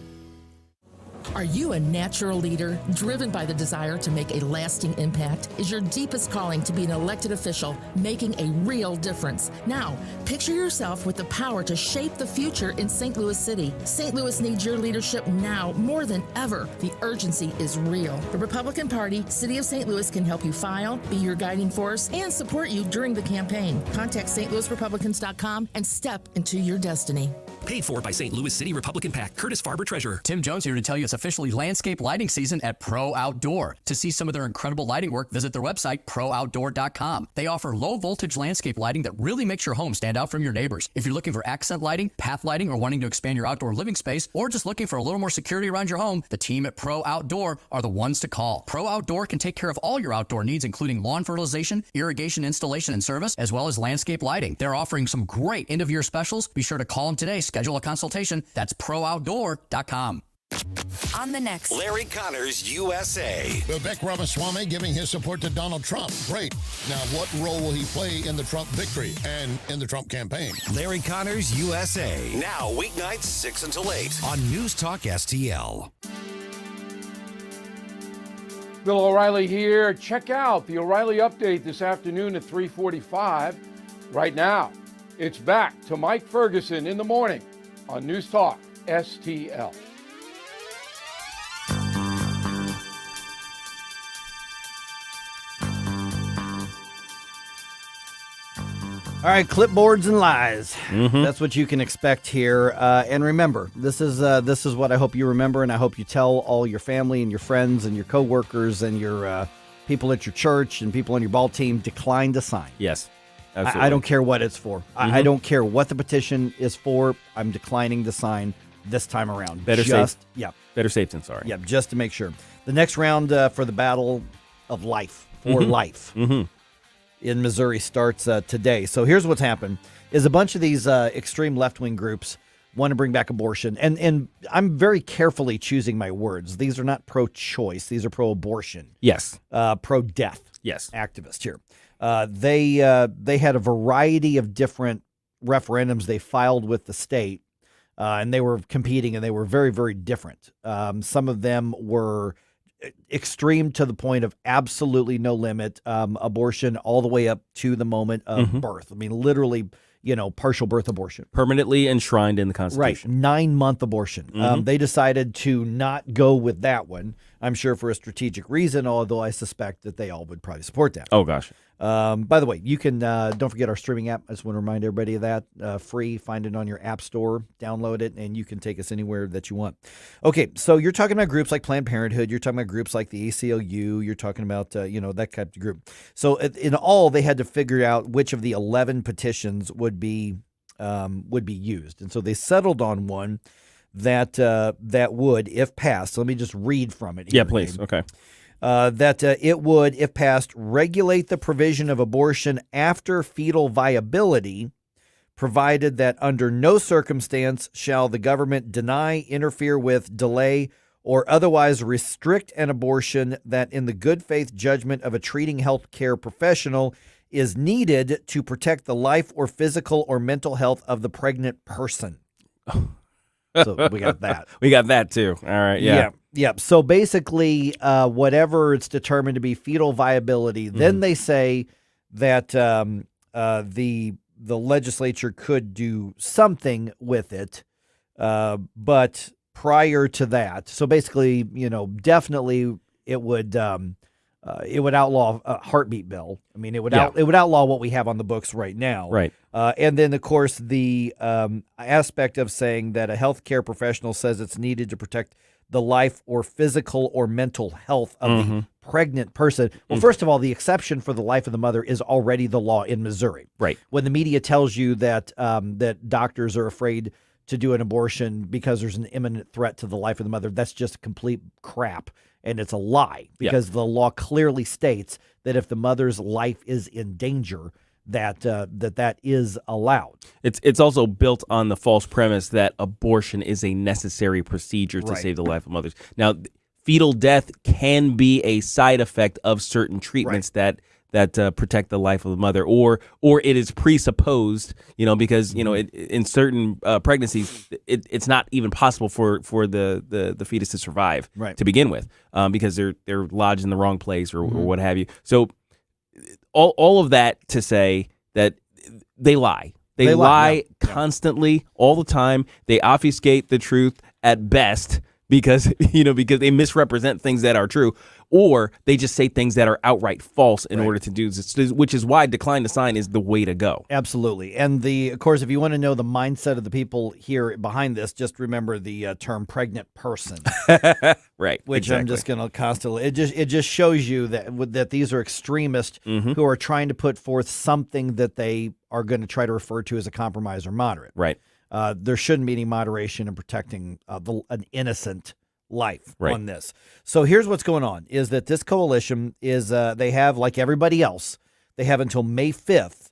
Are you a natural leader driven by the desire to make a lasting impact? Is your deepest calling to be an elected official making a real difference? Now, picture yourself with the power to shape the future in St. Louis City. St. Louis needs your leadership now more than ever. The urgency is real. The Republican Party, City of St. Louis can help you file, be your guiding force, and support you during the campaign. Contact stlouisrepublicans.com and step into your destiny. Paid for by St. Louis City Republican PAC. Curtis Farber, Treasurer. Tim Jones here to tell you it's officially landscape lighting season at Pro Outdoor. To see some of their incredible lighting work, visit their website, prooutdoor.com. They offer low voltage landscape lighting that really makes your home stand out from your neighbors. If you're looking for accent lighting, path lighting, or wanting to expand your outdoor living space, or just looking for a little more security around your home, the team at Pro Outdoor are the ones to call. Pro Outdoor can take care of all your outdoor needs, including lawn fertilization, irrigation installation and service, as well as landscape lighting. They're offering some great end-of-year specials. Be sure to call them today. Schedule a consultation. That's prooutdoor.com. On the next, Larry Connors USA. Vivek Ramaswamy giving his support to Donald Trump. Great. Now, what role will he play in the Trump victory and in the Trump campaign? Larry Connors USA. Now, weeknights 6 until 8 on News Talk STL. Bill O'Reilly here. Check out the O'Reilly Update this afternoon at 3:45. Right now, it's back to Mike Ferguson in the morning on News Talk STL. All right, clipboards and lies. Mm-hmm. That's what you can expect here. And remember, this is what I hope you remember, and I hope you tell all your family and your friends and your coworkers and your people at your church and people on your ball team, decline to sign. Yes, absolutely. I don't care what it's for. Mm-hmm. I don't care what the petition is for. I'm declining to sign this time around. Better just, safe. Yeah. Better safe than sorry. Yeah, just to make sure. The next round for the battle of life, for life. Mm-hmm. In Missouri starts today. So here's what's happened is a bunch of these extreme left-wing groups want to bring back abortion. And I'm very carefully choosing my words. These are not pro-choice. These are pro-abortion. Yes. Pro-death. Yes. Activists here. They had a variety of different referendums they filed with the state, and they were competing, and they were very, very different. Some of them were extreme to the point of absolutely no limit, abortion all the way up to the moment of birth. I mean, literally, partial birth abortion. Permanently enshrined in the Constitution. Right, 9-month abortion. They decided to not go with that one, I'm sure for a strategic reason, although I suspect that they all would probably support that. Oh, gosh. By the way, you can don't forget our streaming app. I just want to remind everybody of that. Free. Find it on your app store. Download it, and you can take us anywhere that you want. Okay, so you're talking about groups like Planned Parenthood. You're talking about groups like the ACLU. You're talking about that type of group. So in all, they had to figure out which of the 11 petitions would be used, and so they settled on one that would, if passed. So let me just read from it. Yeah, please. Okay. That it would, if passed, regulate the provision of abortion after fetal viability, provided that under no circumstance shall the government deny, interfere with, delay, or otherwise restrict an abortion that in the good faith judgment of a treating health care professional is needed to protect the life or physical or mental health of the pregnant person. So we got that. We got that too. All right. Yeah. Yeah. So basically, whatever it's determined to be fetal viability, then they say that the legislature could do something with it, but prior to that, so basically, definitely it would outlaw a heartbeat bill. I mean, it would outlaw what we have on the books right now. Right. And then, of course, the aspect of saying that a healthcare professional says it's needed to protect the life or physical or mental health of the pregnant person. Well, first of all, the exception for the life of the mother is already the law in Missouri. Right. When the media tells you that that doctors are afraid to do an abortion because there's an imminent threat to the life of the mother, that's just complete crap. And it's a lie because the law clearly states that if the mother's life is in danger, that is allowed. It's also built on the false premise that abortion is a necessary procedure to save the life of mothers. Now, fetal death can be a side effect of certain treatments that protect the life of the mother, or it is presupposed, because in certain pregnancies, it's not even possible for the fetus to survive to begin with, because they're lodged in the wrong place or what have you. So all of that to say that they lie. They lie constantly, all the time. They obfuscate the truth at best because they misrepresent things that are true, or they just say things that are outright false in order to do this, which is why decline to sign is the way to go. Absolutely. And of course, if you want to know the mindset of the people here behind this, just remember the term pregnant person. Right. Which exactly. I'm just going to constantly, it just shows you that these are extremists who are trying to put forth something that they are going to try to refer to as a compromise or moderate. Right. There shouldn't be any moderation in protecting an innocent life right. on this. So here's what's going on, is that this coalition is, they have, like everybody else, they have until May 5th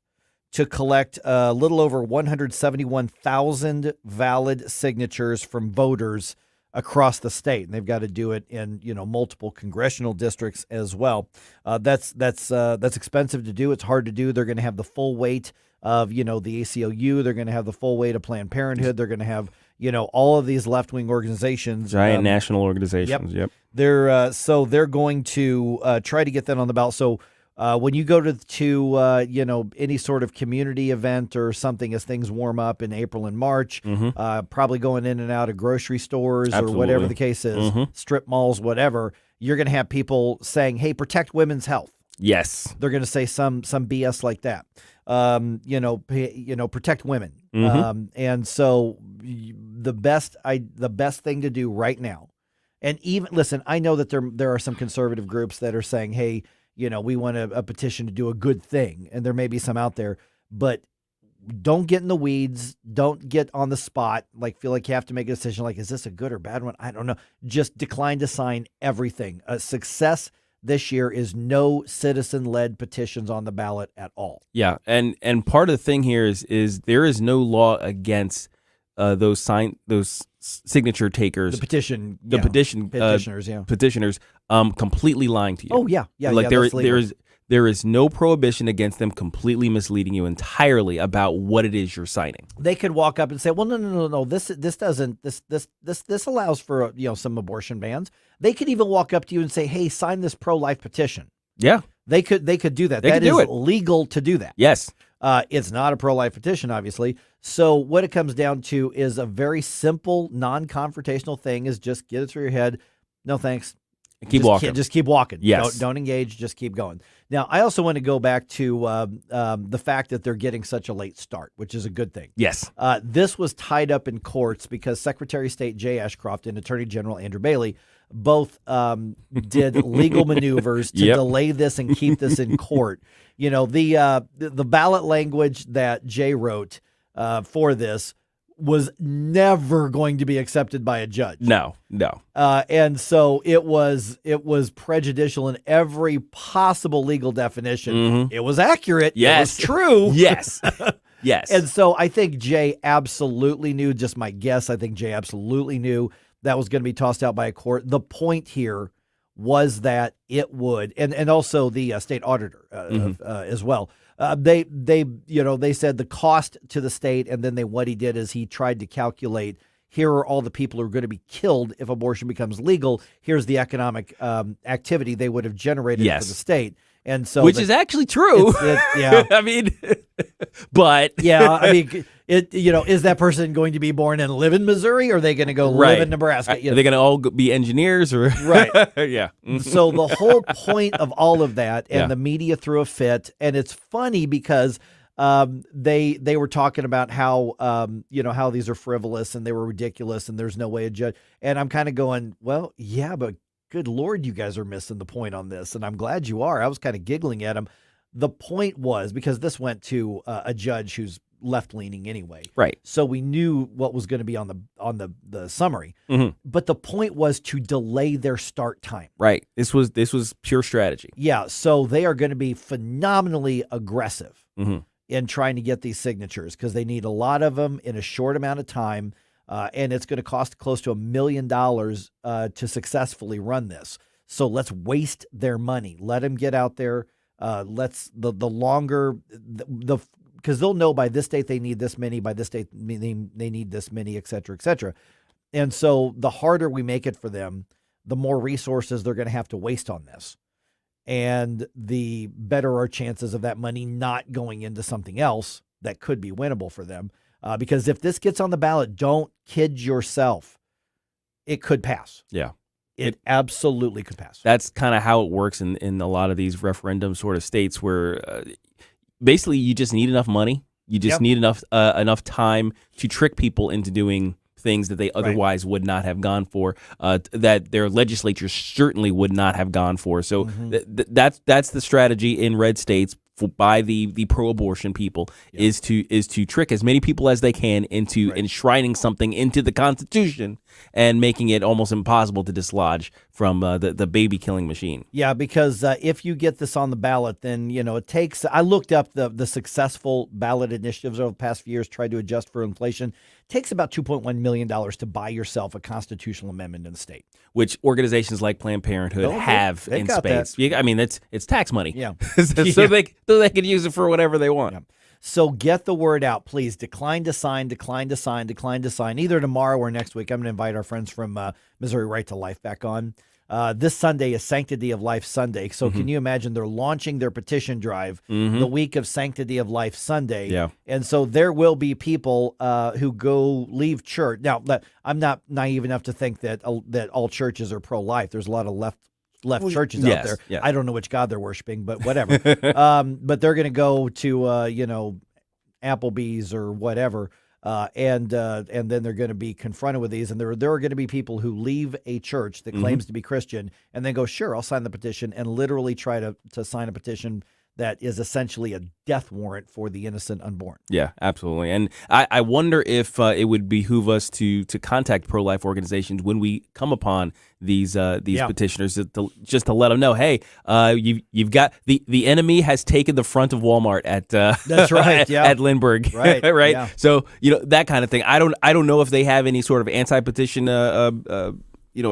to collect a little over 171,000 valid signatures from voters across the state. And they've got to do it in, multiple congressional districts as well. That's expensive to do. It's hard to do. They're going to have the full weight of, the ACLU. They're going to have the full weight of Planned Parenthood. They're going to have, all of these left-wing organizations. Giant national organizations. Yep. They're going to try to get that on the ballot. So when you go to any sort of community event or something as things warm up in April and March, probably going in and out of grocery stores Absolutely. or whatever the case is, strip malls, whatever, you're going to have people saying, hey, protect women's health. Yes. They're going to say some BS like that. Protect women. And so the best thing to do right now, and even listen, I know that there are some conservative groups that are saying, hey, we want a petition to do a good thing, and there may be some out there, but don't get in the weeds. Don't get on the spot. Feel like you have to make a decision. Is this a good or bad one? I don't know. Just decline to sign everything. Success this year is no citizen-led petitions on the ballot at all. Yeah, and part of the thing here is there is no law against those signature takers, petitioners, completely lying to you. Oh yeah. There is no prohibition against them completely misleading you entirely about what it is you're signing. They could walk up and say, "Well, no. This allows for some abortion bans." They could even walk up to you and say, "Hey, sign this pro-life petition." Yeah, they could do that. That is legal to do that. Yes, it's not a pro-life petition, obviously. So what it comes down to is a very simple, non-confrontational thing: is just get it through your head. No thanks. Keep walking. Just keep walking. Yes. Don't engage. Just keep going. Now, I also want to go back to the fact that they're getting such a late start, which is a good thing. Yes. This was tied up in courts because Secretary of State Jay Ashcroft and Attorney General Andrew Bailey both did legal maneuvers to delay this and keep this in court. You know, the ballot language that Jay wrote for this was never going to be accepted by a judge. No. And so it was prejudicial in every possible legal definition. Mm-hmm. It was accurate. Yes. It was true. Yes. Yes. And so I think Jay absolutely knew, just my guess, I think Jay absolutely knew that was going to be tossed out by a court. The point here was that it would, and also the state auditor as well. They said the cost to the state, and then what he did is he tried to calculate, here are all the people who are going to be killed if abortion becomes legal. Here's the economic activity they would have generated for the state. And so, which is actually true. Yeah. I mean, but yeah, I mean, is that person going to be born and live in Missouri, or are they going to go live in Nebraska? Are they going to all be engineers, or right? Yeah. So the whole point of all of that, and the media threw a fit, and it's funny because they were talking about how how these are frivolous and they were ridiculous and there's no way a judge. And I'm kind of going, well, yeah, but good Lord, you guys are missing the point on this, and I'm glad you are. I was kind of giggling at him. The point was, because this went to a judge who's left-leaning anyway, right? So we knew what was going to be on the summary. Mm-hmm. But the point was to delay their start time. Right. This was pure strategy. Yeah. So they are going to be phenomenally aggressive in trying to get these signatures because they need a lot of them in a short amount of time. And it's going to cost close to $1 million to successfully run this. So let's waste their money. Let them get out there. Let's the longer because they'll know by this date they need this many. By this date they need this many, et cetera, et cetera. And so the harder we make it for them, the more resources they're going to have to waste on this, and the better our chances of that money not going into something else that could be winnable for them. Because if this gets on the ballot, don't kid yourself. It could pass. Yeah. It absolutely could pass. That's kind of how it works in a lot of these referendum sort of states where basically you just need enough money. You just need enough time to trick people into doing things that they otherwise would not have gone for, that their legislatures certainly would not have gone for. So that's the strategy in red states by the pro-abortion people is to trick as many people as they can into enshrining something into the Constitution and making it almost impossible to dislodge from the baby killing machine. Yeah, because if you get this on the ballot, then it takes. I looked up the successful ballot initiatives over the past few years, tried to adjust for inflation. It takes about $2.1 million to buy yourself a constitutional amendment in the state, which organizations like Planned Parenthood have in spades. I mean, it's tax money. Yeah, so they can use it for whatever they want. Yeah. So get the word out, please. Decline to sign, decline to sign, decline to sign. Either tomorrow or next week. I'm going to invite our friends from Missouri Right to Life back on. This Sunday is Sanctity of Life Sunday. So can you imagine they're launching their petition drive the week of Sanctity of Life Sunday? Yeah. And so there will be people who leave church. Now, I'm not naive enough to think that all churches are pro-life. There's a lot of left churches out there. Yeah. I don't know which God they're worshiping, but whatever. But they're going to go to, Applebee's or whatever. And then they're going to be confronted with these. And there are going to be people who leave a church that claims to be Christian and then go, sure, I'll sign the petition, and literally try to sign a petition that is essentially a death warrant for the innocent unborn. Yeah, absolutely. And I wonder if it would behoove us to contact pro-life organizations when we come upon these petitioners just to let them know, hey, you've got the enemy has taken the front of Walmart at that's right, at Lindbergh, right? Yeah. So that kind of thing. I don't know if they have any sort of anti-petition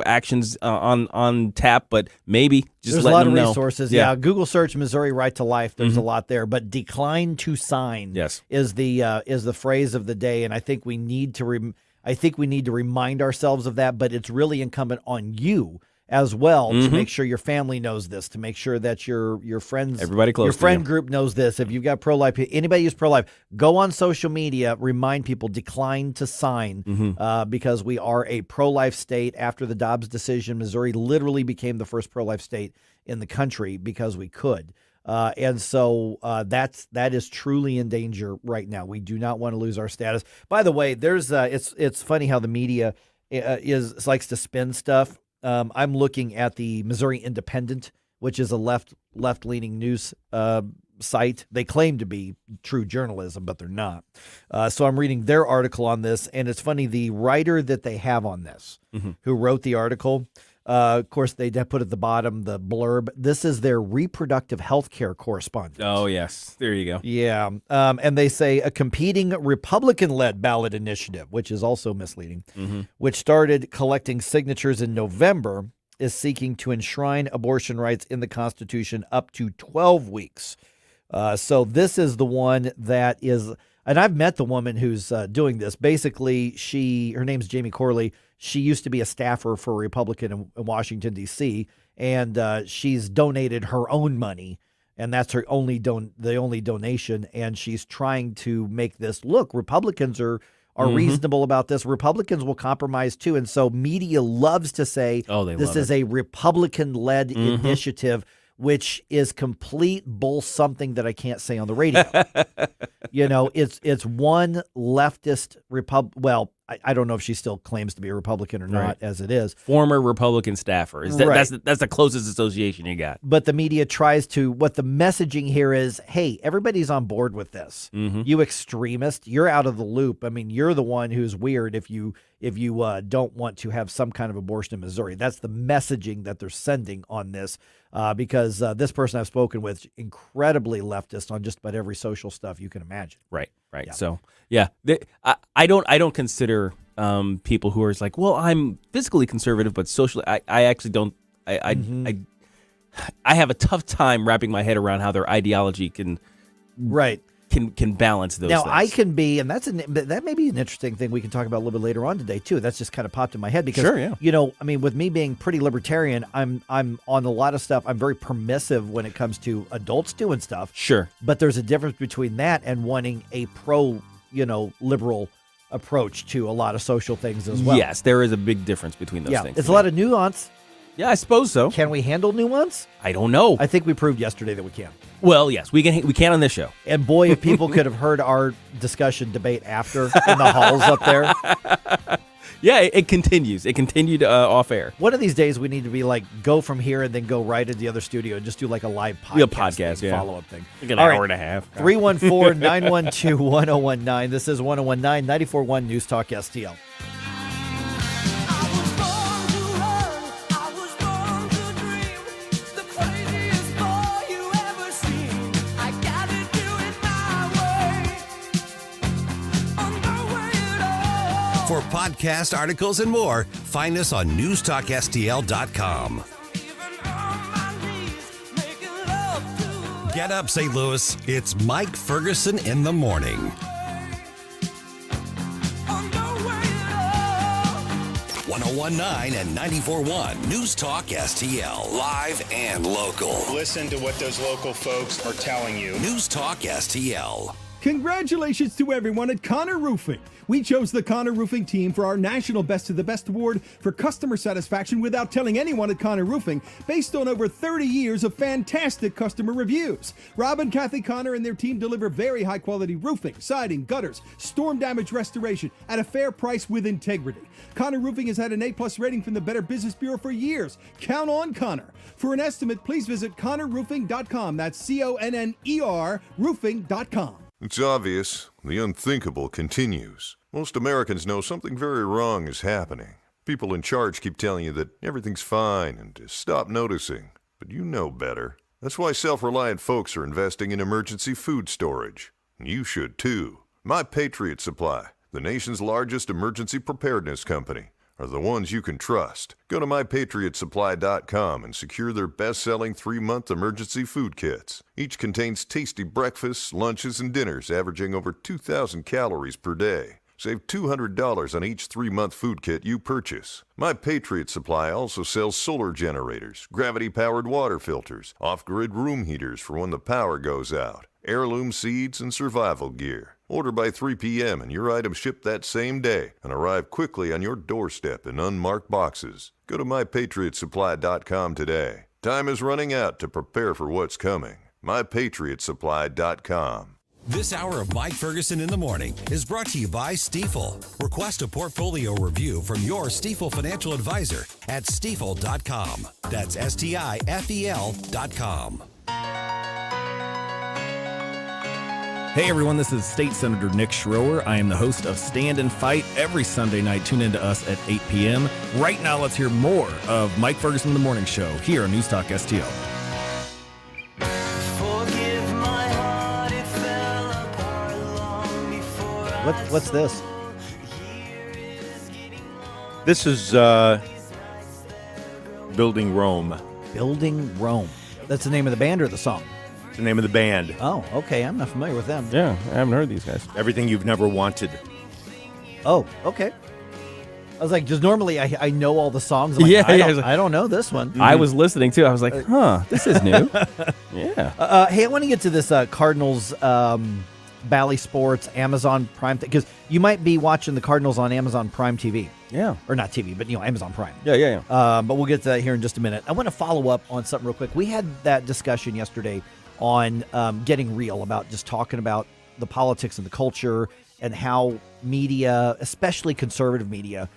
actions on tap, but maybe just there's let a lot them of know. resources. Yeah. Google search Missouri Right to Life. There's a lot there, but decline to sign is the phrase of the day, and I think we need to remind ourselves of that. But it's really incumbent on you as well to Mhm. make sure your family knows this, to make sure that your friends, Everybody close your to friend you. group knows this. If you've got pro-life, anybody use pro-life, go on social media, remind people, decline to sign because we are a pro-life state. After the Dobbs decision, Missouri literally became the first pro-life state in the country because we could. And so that is truly in danger right now. We do not want to lose our status. By the way, there's it's funny how the media likes to spin stuff. I'm looking at the Missouri Independent, which is a left-leaning news site. They claim to be true journalism, but they're not. So I'm reading their article on this, and it's funny, the writer that they have on this, who wrote the article, of course, they put at the bottom the blurb. This is their reproductive health care correspondent. Oh, yes. There you go. Yeah. And they say a competing Republican-led ballot initiative, which is also misleading, which started collecting signatures in November, is seeking to enshrine abortion rights in the Constitution up to 12 weeks. So this is the one that is, and I've met the woman who's doing this. Basically, her name's Jamie Corley. She used to be a staffer for a Republican in Washington, D.C., and she's donated her own money, and that's her only donation, and she's trying to make this look. Republicans are reasonable about this. Republicans will compromise too, and so media loves to say this is a Republican-led initiative, which is complete bull something that I can't say on the radio. It's one leftist Well, I don't know if she still claims to be a Republican or not, Right. as it is. Former Republican staffer. Right. That's the closest association you got. But the media tries to, what the messaging here is, hey, everybody's on board with this. You extremist, you're out of the loop. I mean, you're the one who's weird if you don't want to have some kind of abortion in Missouri. That's the messaging that they're sending on this because this person I've spoken with is incredibly leftist on just about every social stuff you can imagine. Right. Yeah. So, yeah, I don't consider people who are like, well, I'm physically conservative, but socially, I actually don't. I have a tough time wrapping my head around how their ideology can balance those now, things. I can be, and that may be an interesting thing we can talk about a little bit later on today too. That's just kind of popped in my head because, Sure, yeah. I mean, with me being pretty libertarian, I'm on a lot of stuff. I'm very permissive when it comes to adults doing stuff. Sure. But there's a difference between that and wanting a liberal approach to a lot of social things as well. Yes, there is a big difference between those things. It's a lot of nuance. Yeah, I suppose so. Can we handle nuance? I don't know. I think we proved yesterday that we can. Well, yes, we can on this show. And boy, if people could have heard our discussion debate after in the halls up there. Yeah, it continues. It continued off air. One of these days we need to be like, go from here and then go right into the other studio and just do like a live podcast, Follow-up thing. Like an All hour right. and a half. 314-912-1019. This is 1019 94.1 News Talk STL. For podcast articles and more, find us on newstalkstl.com. Get up, St. Louis. It's Mike Ferguson in the morning. 1019 and 94.1 News Talk STL. Live and local. Listen to what those local folks are telling you. News Talk STL. Congratulations to everyone at Connor Roofing. We chose the Connor Roofing team for our National Best of the Best Award for customer satisfaction without telling anyone at Connor Roofing, based on over 30 years of fantastic customer reviews. Rob and Kathy Connor and their team deliver very high quality roofing, siding, gutters, storm damage restoration at a fair price with integrity. Connor Roofing has had an A+ rating from the Better Business Bureau for years. Count on Connor. For an estimate, please visit connorroofing.com. That's CONNER roofing.com. It's obvious. The unthinkable continues. Most Americans know something very wrong is happening. People in charge keep telling you that everything's fine and to stop noticing. But you know better. That's why self-reliant folks are investing in emergency food storage. You should too. My Patriot Supply, the nation's largest emergency preparedness company, are the ones you can trust. Go to mypatriotsupply.com and secure their best-selling 3-month emergency food kits. Each contains tasty breakfasts, lunches, and dinners averaging over 2,000 calories per day. Save $200 on each 3-month food kit you purchase. My Patriot Supply also sells solar generators, gravity-powered water filters, off-grid room heaters for when the power goes out, heirloom seeds, and survival gear. Order by 3 p.m. and your items ship that same day and arrive quickly on your doorstep in unmarked boxes. Go to MyPatriotSupply.com today. Time is running out to prepare for what's coming. MyPatriotSupply.com. This hour of Mike Ferguson in the Morning is brought to you by Stifel. Request a portfolio review from your Stifel financial advisor at Stifel.com. That's STIFEL.com. Hey everyone, this is State Senator Nick Schroer. I am the host of Stand and Fight every Sunday night. Tune in to us at 8 p.m. Right now, let's hear more of Mike Ferguson in the Morning Show here on News Talk STL. What's this? This is Building Rome. Building Rome. That's the name of the band or the song? It's the name of the band. Oh, okay. I'm not familiar with them. Yeah, I haven't heard these guys. Everything You've Never Wanted. Oh, okay. I was like, just normally I know all the songs. I'm like, Yeah, I don't know this one. I was listening too. I was like, this is new. Yeah. Hey, I want to get to this Cardinals Bally Sports Amazon Prime because you might be watching the Cardinals on Amazon Prime TV. Yeah. Or not TV, but Amazon Prime. Yeah. But we'll get to that here in just a minute. I want to follow up on something real quick. We had that discussion yesterday on getting real about just talking about the politics and the culture and how media, especially conservative media,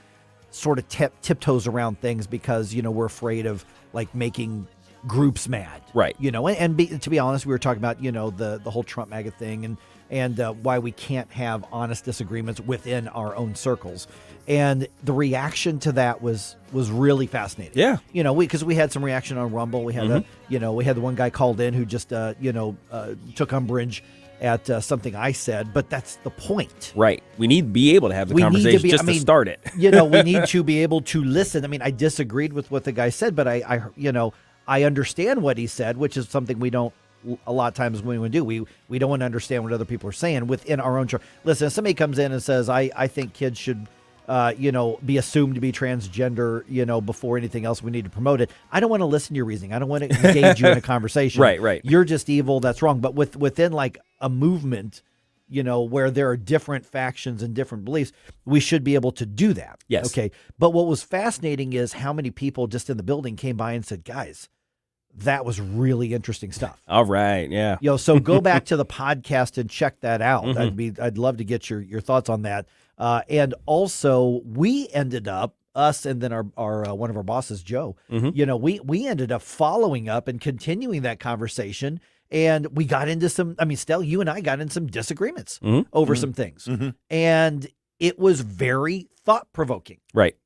sort of tiptoes around things because, we're afraid of like making groups mad. Right. To be honest, we were talking about, the whole Trump MAGA thing and why we can't have honest disagreements within our own circles. And the reaction to that was really fascinating. Yeah. Because we had some reaction on Rumble. We had we had the one guy called in who just took umbrage at something I said, but that's the point. Right. We need to be able to have the conversation to start it. We need to be able to listen. I mean, I disagreed with what the guy said, but I understand what he said, which is something we don't a lot of times when we do. We don't want to understand what other people are saying within our own. Listen, if somebody comes in and says, I think kids should be assumed to be transgender, before anything else, we need to promote it. I don't want to listen to your reasoning. I don't want to engage you in a conversation. Right. You're just evil. That's wrong. But within like a movement, where there are different factions and different beliefs, we should be able to do that. Yes. Okay. But what was fascinating is how many people just in the building came by and said, guys, that was really interesting stuff. All right. Yeah. So go back to the podcast and check that out. I'd love to get your thoughts on that. And also, we ended up, us and then our one of our bosses, Joe, we ended up following up and continuing that conversation. And we got into Stell, you and I got in some disagreements over some things. And it was very thought-provoking. Right.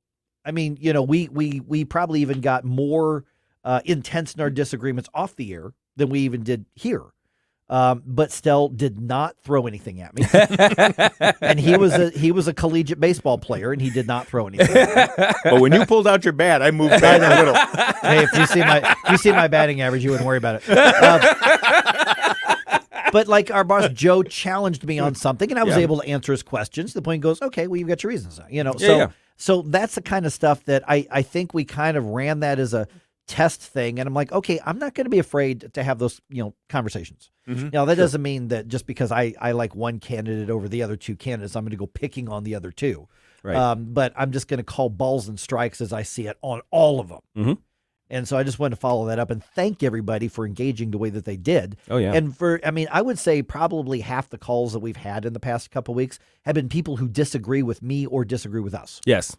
I mean, we probably even got more intense in our disagreements off the air than we even did here. But Stell did not throw anything at me. And he was a collegiate baseball player, and he did not throw anything. But when you pulled out your bat, I moved back a little. Hey, if you see my batting average, you wouldn't worry about it. But like our boss Joe challenged me on something, and I was able to answer his questions. The point goes, okay, well, you've got your reasons. So that's the kind of stuff that I think we kind of ran that as a test thing, and I'm like, okay, I'm not going to be afraid to have those conversations. Now that doesn't mean that just because I like one candidate over the other two candidates, I'm going to go picking on the other two. Right. But I'm just going to call balls and strikes as I see it on all of them. And so I just wanted to follow that up and thank everybody for engaging the way that they did. Oh, yeah. And I would say probably half the calls that we've had in the past couple of weeks have been people who disagree with me or disagree with us. Yes.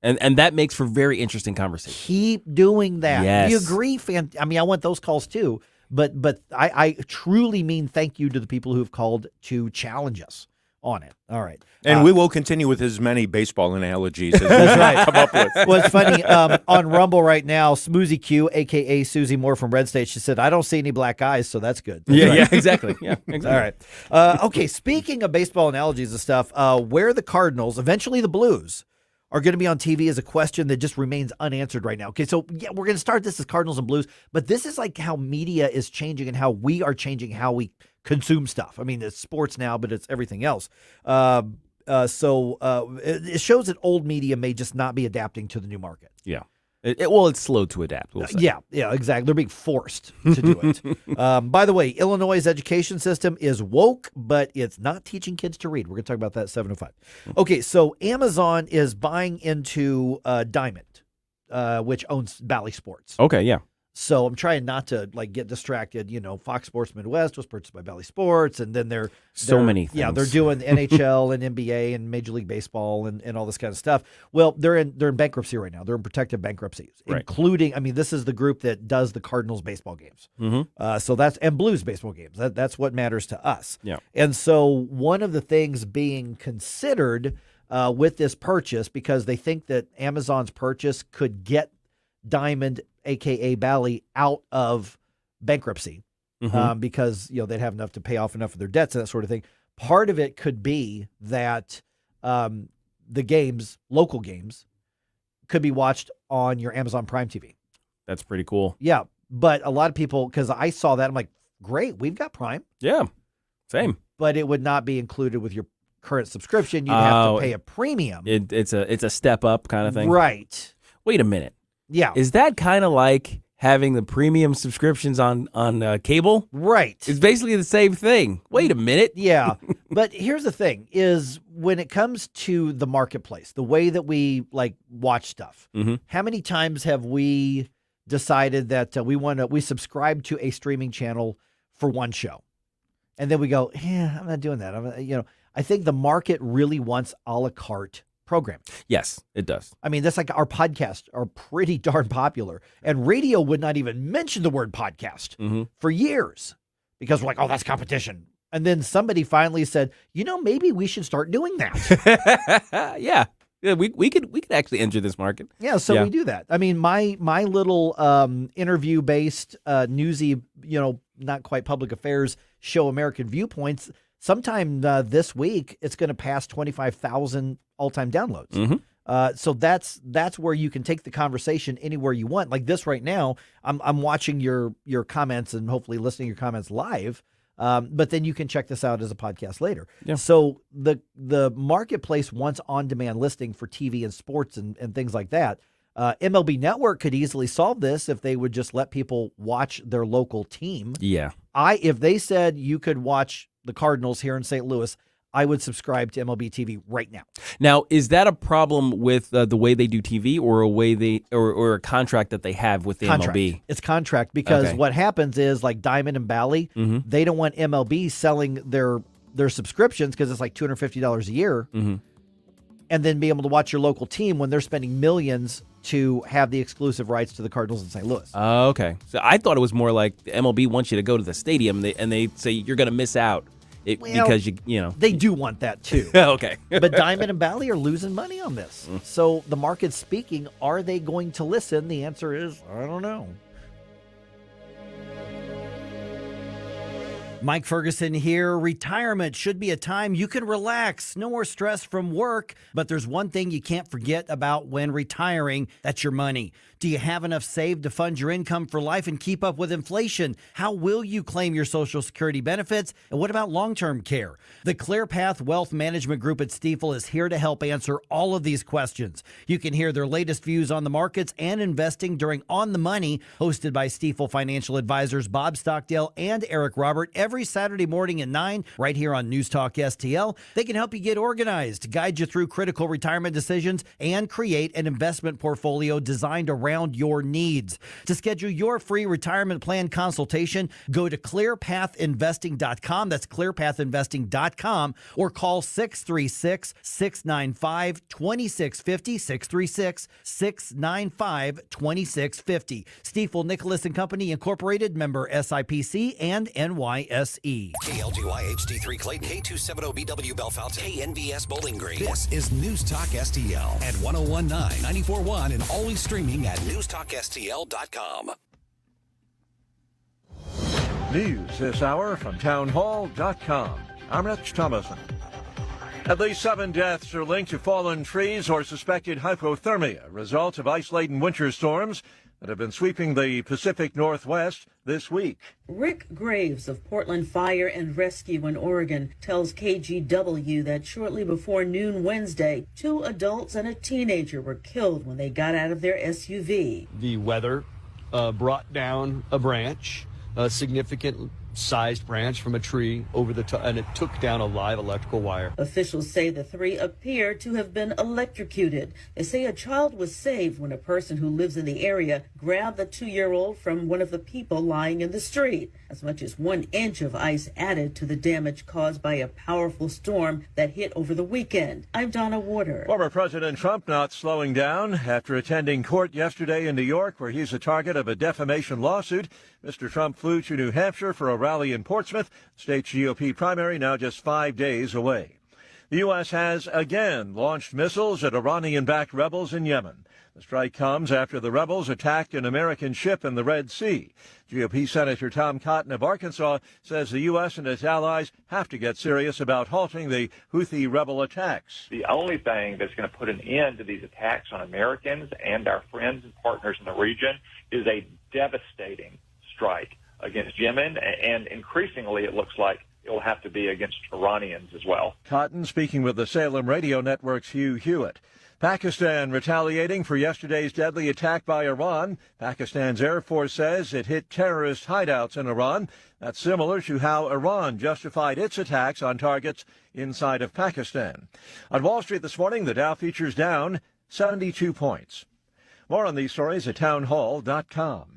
And that makes for very interesting conversation. Keep doing that. Yes. You agree? I want those calls too. But I truly mean thank you to the people who have called to challenge us on it. All right. And we will continue with as many baseball analogies as we come up with. Well, it's funny. On Rumble right now, Smoozy Q, a.k.a. Susie Moore from Red State, she said, I don't see any black eyes, so that's good. That's right. Yeah, exactly. Yeah, exactly. All right. Okay, speaking of baseball analogies and stuff, where the Cardinals, eventually the Blues, are going to be on TV is a question that just remains unanswered right now. Okay, so yeah, we're going to start this as Cardinals and Blues, but this is like how media is changing and how we are changing how we consume stuff. I mean, it's sports now, but it's everything else. It shows that old media may just not be adapting to the new market. Yeah. It's slow to adapt. We'll say. Yeah, exactly. They're being forced to do it. By the way, Illinois' education system is woke, but it's not teaching kids to read. We're going to talk about that at 7:05. Okay, so Amazon is buying into Diamond, which owns Bally Sports. Okay, yeah. So I'm trying not to get distracted. Fox Sports Midwest was purchased by Bally Sports, and then they're many things. Yeah, they're doing NHL and NBA and Major League Baseball and all this kind of stuff. Well, they're in bankruptcy right now. They're in protective bankruptcy, including. I mean, this is the group that does the Cardinals baseball games. Mm-hmm. So that's and Blues baseball games. That's what matters to us. Yeah. And so one of the things being considered with this purchase, because they think that Amazon's purchase could get Diamond, a.k.a. Bally, out of bankruptcy because they'd have enough to pay off enough of their debts and that sort of thing. Part of it could be that the games, local games, could be watched on your Amazon Prime TV. That's pretty cool. Yeah, but a lot of people, because I saw that, I'm like, great, we've got Prime. Yeah, same. But it would not be included with your current subscription. You'd have to pay a premium. It's a step up kind of thing. Right. Wait a minute. Yeah. Is that kind of like having the premium subscriptions on cable? Right. It's basically the same thing. Wait a minute. Yeah. But here's the thing is when it comes to the marketplace, the way that we watch stuff, how many times have we decided that we subscribe to a streaming channel for one show? And then we go, I'm not doing that. I think the market really wants a la carte program. Yes, it does. I mean, that's like our podcasts are pretty darn popular, and radio would not even mention the word podcast for years because we're like, oh, that's competition. And then somebody finally said, maybe we should start doing that. Yeah, we could actually enter this market. Yeah, so we do that. I mean, my little interview based newsy, not quite public affairs show, American Viewpoints. Sometime this week, it's going to pass 25,000 all-time downloads. So that's where you can take the conversation anywhere you want. Like this right now, I'm watching your comments and hopefully listening to your comments live. But then you can check this out as a podcast later. Yeah. So the marketplace wants on-demand listing for TV and sports and things like that. MLB Network could easily solve this if they would just let people watch their local team. Yeah. If they said you could watch the Cardinals here in St. Louis, I would subscribe to MLB TV right now. Now, is that a problem with the way they do TV, or a way or a contract that they have with the MLB? It's contract because what happens is like Diamond and Bally, they don't want MLB selling their subscriptions because it's like $250 a year, and then be able to watch your local team when they're spending millions to have the exclusive rights to the Cardinals in St. Louis. Okay. So I thought it was more like the MLB wants you to go to the stadium and they say you're going to miss out. Because they do want that too. Okay. But Diamond and Bally are losing money on this. So the market's speaking. Are they going to listen? The answer is, I don't know. Mike Ferguson here. Retirement should be a time you can relax. No more stress from work. But there's one thing you can't forget about when retiring. That's your money. Do you have enough saved to fund your income for life and keep up with inflation? How will you claim your Social Security benefits? And what about long-term care? The ClearPath Wealth Management Group at Stifel is here to help answer all of these questions. You can hear their latest views on the markets and investing during On the Money, hosted by Stifel financial advisors Bob Stockdale and Eric Robert, every Saturday morning at 9, right here on News Talk STL. They can help you get organized, guide you through critical retirement decisions, and create an investment portfolio designed around your needs. To schedule your free retirement plan consultation, go to clearpathinvesting.com. That's clearpathinvesting.com, or call 636-695-2650, 636-695-2650. Stifel Nicholas and Company Incorporated, member SIPC and NYSE. KLGY HD3 Clayton, K270BW Bellefonte, KNBS Bowling Green. This is News Talk STL at 1019, 94.1, and always streaming at newstalkstl.com. News this hour from townhall.com. I'm Rich Thomason. At least 7 deaths are linked to fallen trees or suspected hypothermia, result of ice-laden winter storms. that have been sweeping the Pacific Northwest this week. Rick Graves of Portland Fire and Rescue in Oregon tells KGW that shortly before noon Wednesday, 2 adults and a teenager were killed when they got out of their SUV. The weather brought down a branch, a significant sized branch from a tree over the top, and it took down a live electrical wire. Officials say the 3 appear to have been electrocuted. They say a child was saved when a person who lives in the area grabbed the 2-year-old from one of the people lying in the street. As much as 1 inch of ice added to the damage caused by a powerful storm that hit over the weekend. I'm Donna Warder. Former President Trump not slowing down after attending court yesterday in New York, where he's the target of a defamation lawsuit. Mr. Trump flew to New Hampshire for a rally in Portsmouth. State's GOP primary now just 5 days away. The U.S. has again launched missiles at Iranian-backed rebels in Yemen. The strike comes after the rebels attacked an American ship in the Red Sea. GOP Senator Tom Cotton of Arkansas says the U.S. and its allies have to get serious about halting the Houthi rebel attacks. The only thing that's going to put an end to these attacks on Americans and our friends and partners in the region is a devastating strike against Yemen, and increasingly it looks like it will have to be against Iranians as well. Cotton speaking with the Salem Radio Network's Hugh Hewitt. Pakistan retaliating for yesterday's deadly attack by Iran. Pakistan's Air Force says it hit terrorist hideouts in Iran. That's similar to how Iran justified its attacks on targets inside of Pakistan. On Wall Street this morning, the Dow futures down 72 points. More on these stories at townhall.com.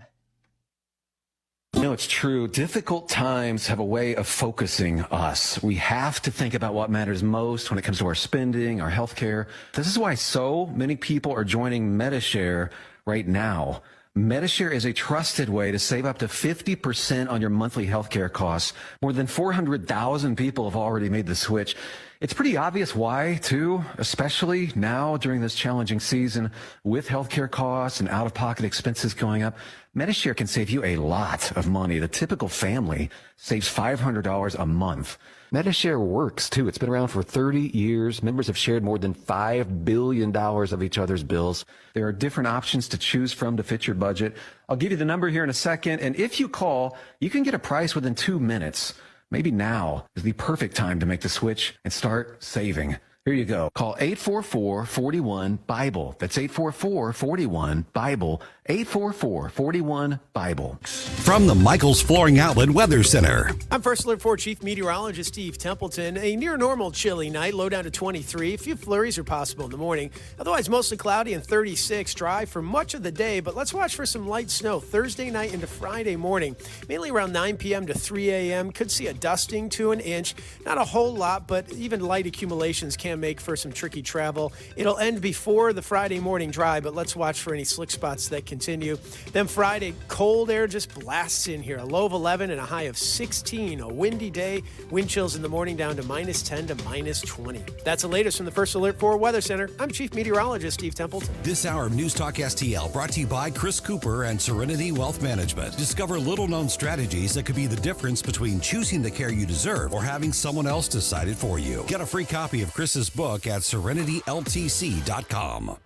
You know, it's true. Difficult times have a way of focusing us. We have to think about what matters most when it comes to our spending, our health care. This is why so many people are joining Medishare right now. Medishare is a trusted way to save up to 50% on your monthly health care costs. More than 400,000 people have already made the switch. It's pretty obvious why, too, especially now during this challenging season with healthcare costs and out-of-pocket expenses going up. Medishare can save you a lot of money. The typical family saves $500 a month. Medishare works, too. It's been around for 30 years. Members have shared more than $5 billion of each other's bills. There are different options to choose from to fit your budget. I'll give you the number here in a second, and if you call, you can get a price within 2 minutes. Maybe now is the perfect time to make the switch and start saving. Here you go. Call 844-41-BIBLE. That's 844-41-BIBLE. 844-41-BIBLE. From the Michaels Flooring Outlet Weather Center. I'm First Alert 4 Chief Meteorologist Steve Templeton. A near normal chilly night, low down to 23. A few flurries are possible in the morning. Otherwise, mostly cloudy and 36. Dry for much of the day, but let's watch for some light snow Thursday night into Friday morning. Mainly around 9 p.m. to 3 a.m. Could see a dusting to an inch. Not a whole lot, but even light accumulations can make for some tricky travel. It'll end before the Friday morning dry, but let's watch for any slick spots that continue. Then Friday, cold air just blasts in here. A low of 11 and a high of 16. A windy day. Wind chills in the morning down to minus 10 to minus 20. That's the latest from the First Alert 4 Weather Center. I'm Chief Meteorologist Steve Templeton. This hour of News Talk STL brought to you by Chris Cooper and Serenity Wealth Management. Discover little-known strategies that could be the difference between choosing the care you deserve or having someone else decide it for you. Get a free copy of Chris's book at serenityltc.com.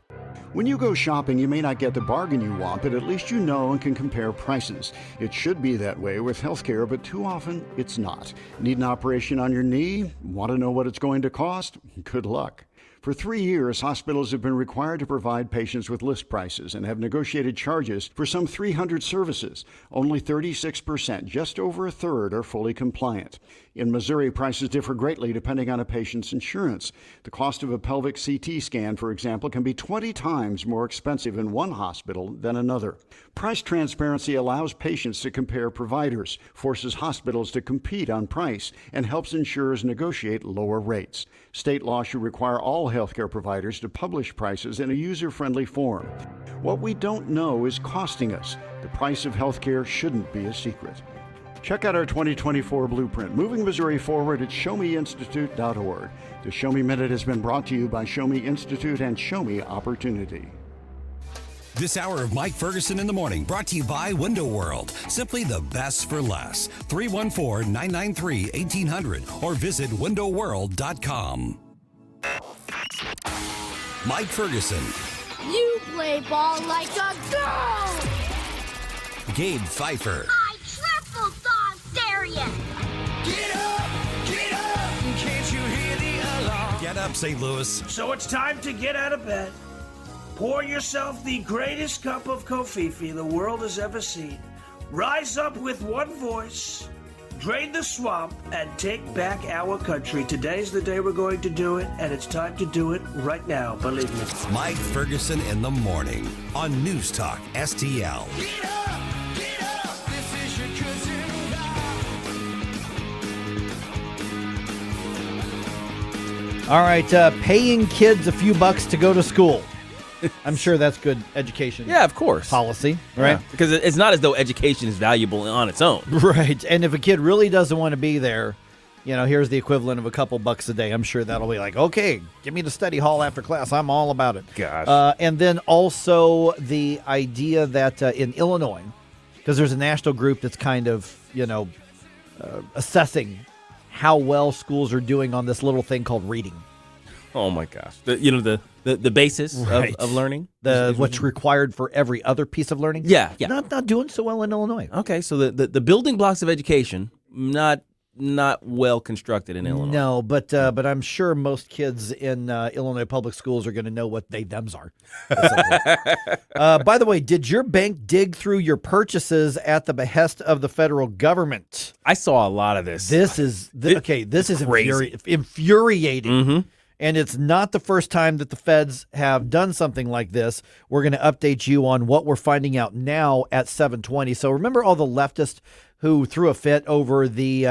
When you go shopping, you may not get the bargain you want, but at least you know and can compare prices. It should be that way with healthcare, but too often it's not. Need an operation on your knee? Want to know what it's going to cost? Good luck. For 3 years, hospitals have been required to provide patients with list prices and have negotiated charges for some 300 services. Only 36%, just over a third, are fully compliant. In Missouri, prices differ greatly depending on a patient's insurance. The cost of a pelvic CT scan, for example, can be 20 times more expensive in one hospital than another. Price transparency allows patients to compare providers, forces hospitals to compete on price, and helps insurers negotiate lower rates. State law should require all healthcare providers to publish prices in a user-friendly form. What we don't know is costing us. The price of healthcare shouldn't be a secret. Check out our 2024 blueprint, Moving Missouri Forward at ShowMeInstitute.org. The Show Me Minute has been brought to you by Show Me Institute and Show Me Opportunity. This hour of Mike Ferguson in the Morning brought to you by Window World. Simply the best for less. 314-993-1800 or visit windowworld.com. Mike Ferguson. You play ball like a girl! Gabe Pfeiffer. I triple dog dare you. Get up, can't you hear the alarm? Get up, St. Louis. So it's time to get out of bed. Pour yourself the greatest cup of Kofifi the world has ever seen. Rise up with one voice, drain the swamp, and take back our country. Today's the day we're going to do it, and it's time to do it right now, believe me. Mike Ferguson in the morning on News Talk STL. Get up, this is your cousin All right, paying kids a few bucks to go to school. I'm sure that's good education. Yeah, of course. Policy, right? Yeah, because it's not as though education is valuable on its own. Right. And if a kid really doesn't want to be there, here's the equivalent of a couple bucks a day. I'm sure that'll be like, okay, give me the study hall after class. I'm all about it. Gosh. And then also the idea that in Illinois, because there's a national group that's kind of, assessing how well schools are doing on this little thing called reading. Oh my gosh! The basis of learning, what's required for every other piece of learning. Yeah. Not doing so well in Illinois. Okay, so the building blocks of education not well constructed in Illinois. No, but I'm sure most kids in Illinois public schools are going to know what thems are. By the way, did your bank dig through your purchases at the behest of the federal government? I saw a lot of this. This is infuriating. Mm-hmm. And it's not the first time that the feds have done something like this. We're going to update you on what we're finding out now at 7:20. So remember all the leftists who threw a fit over the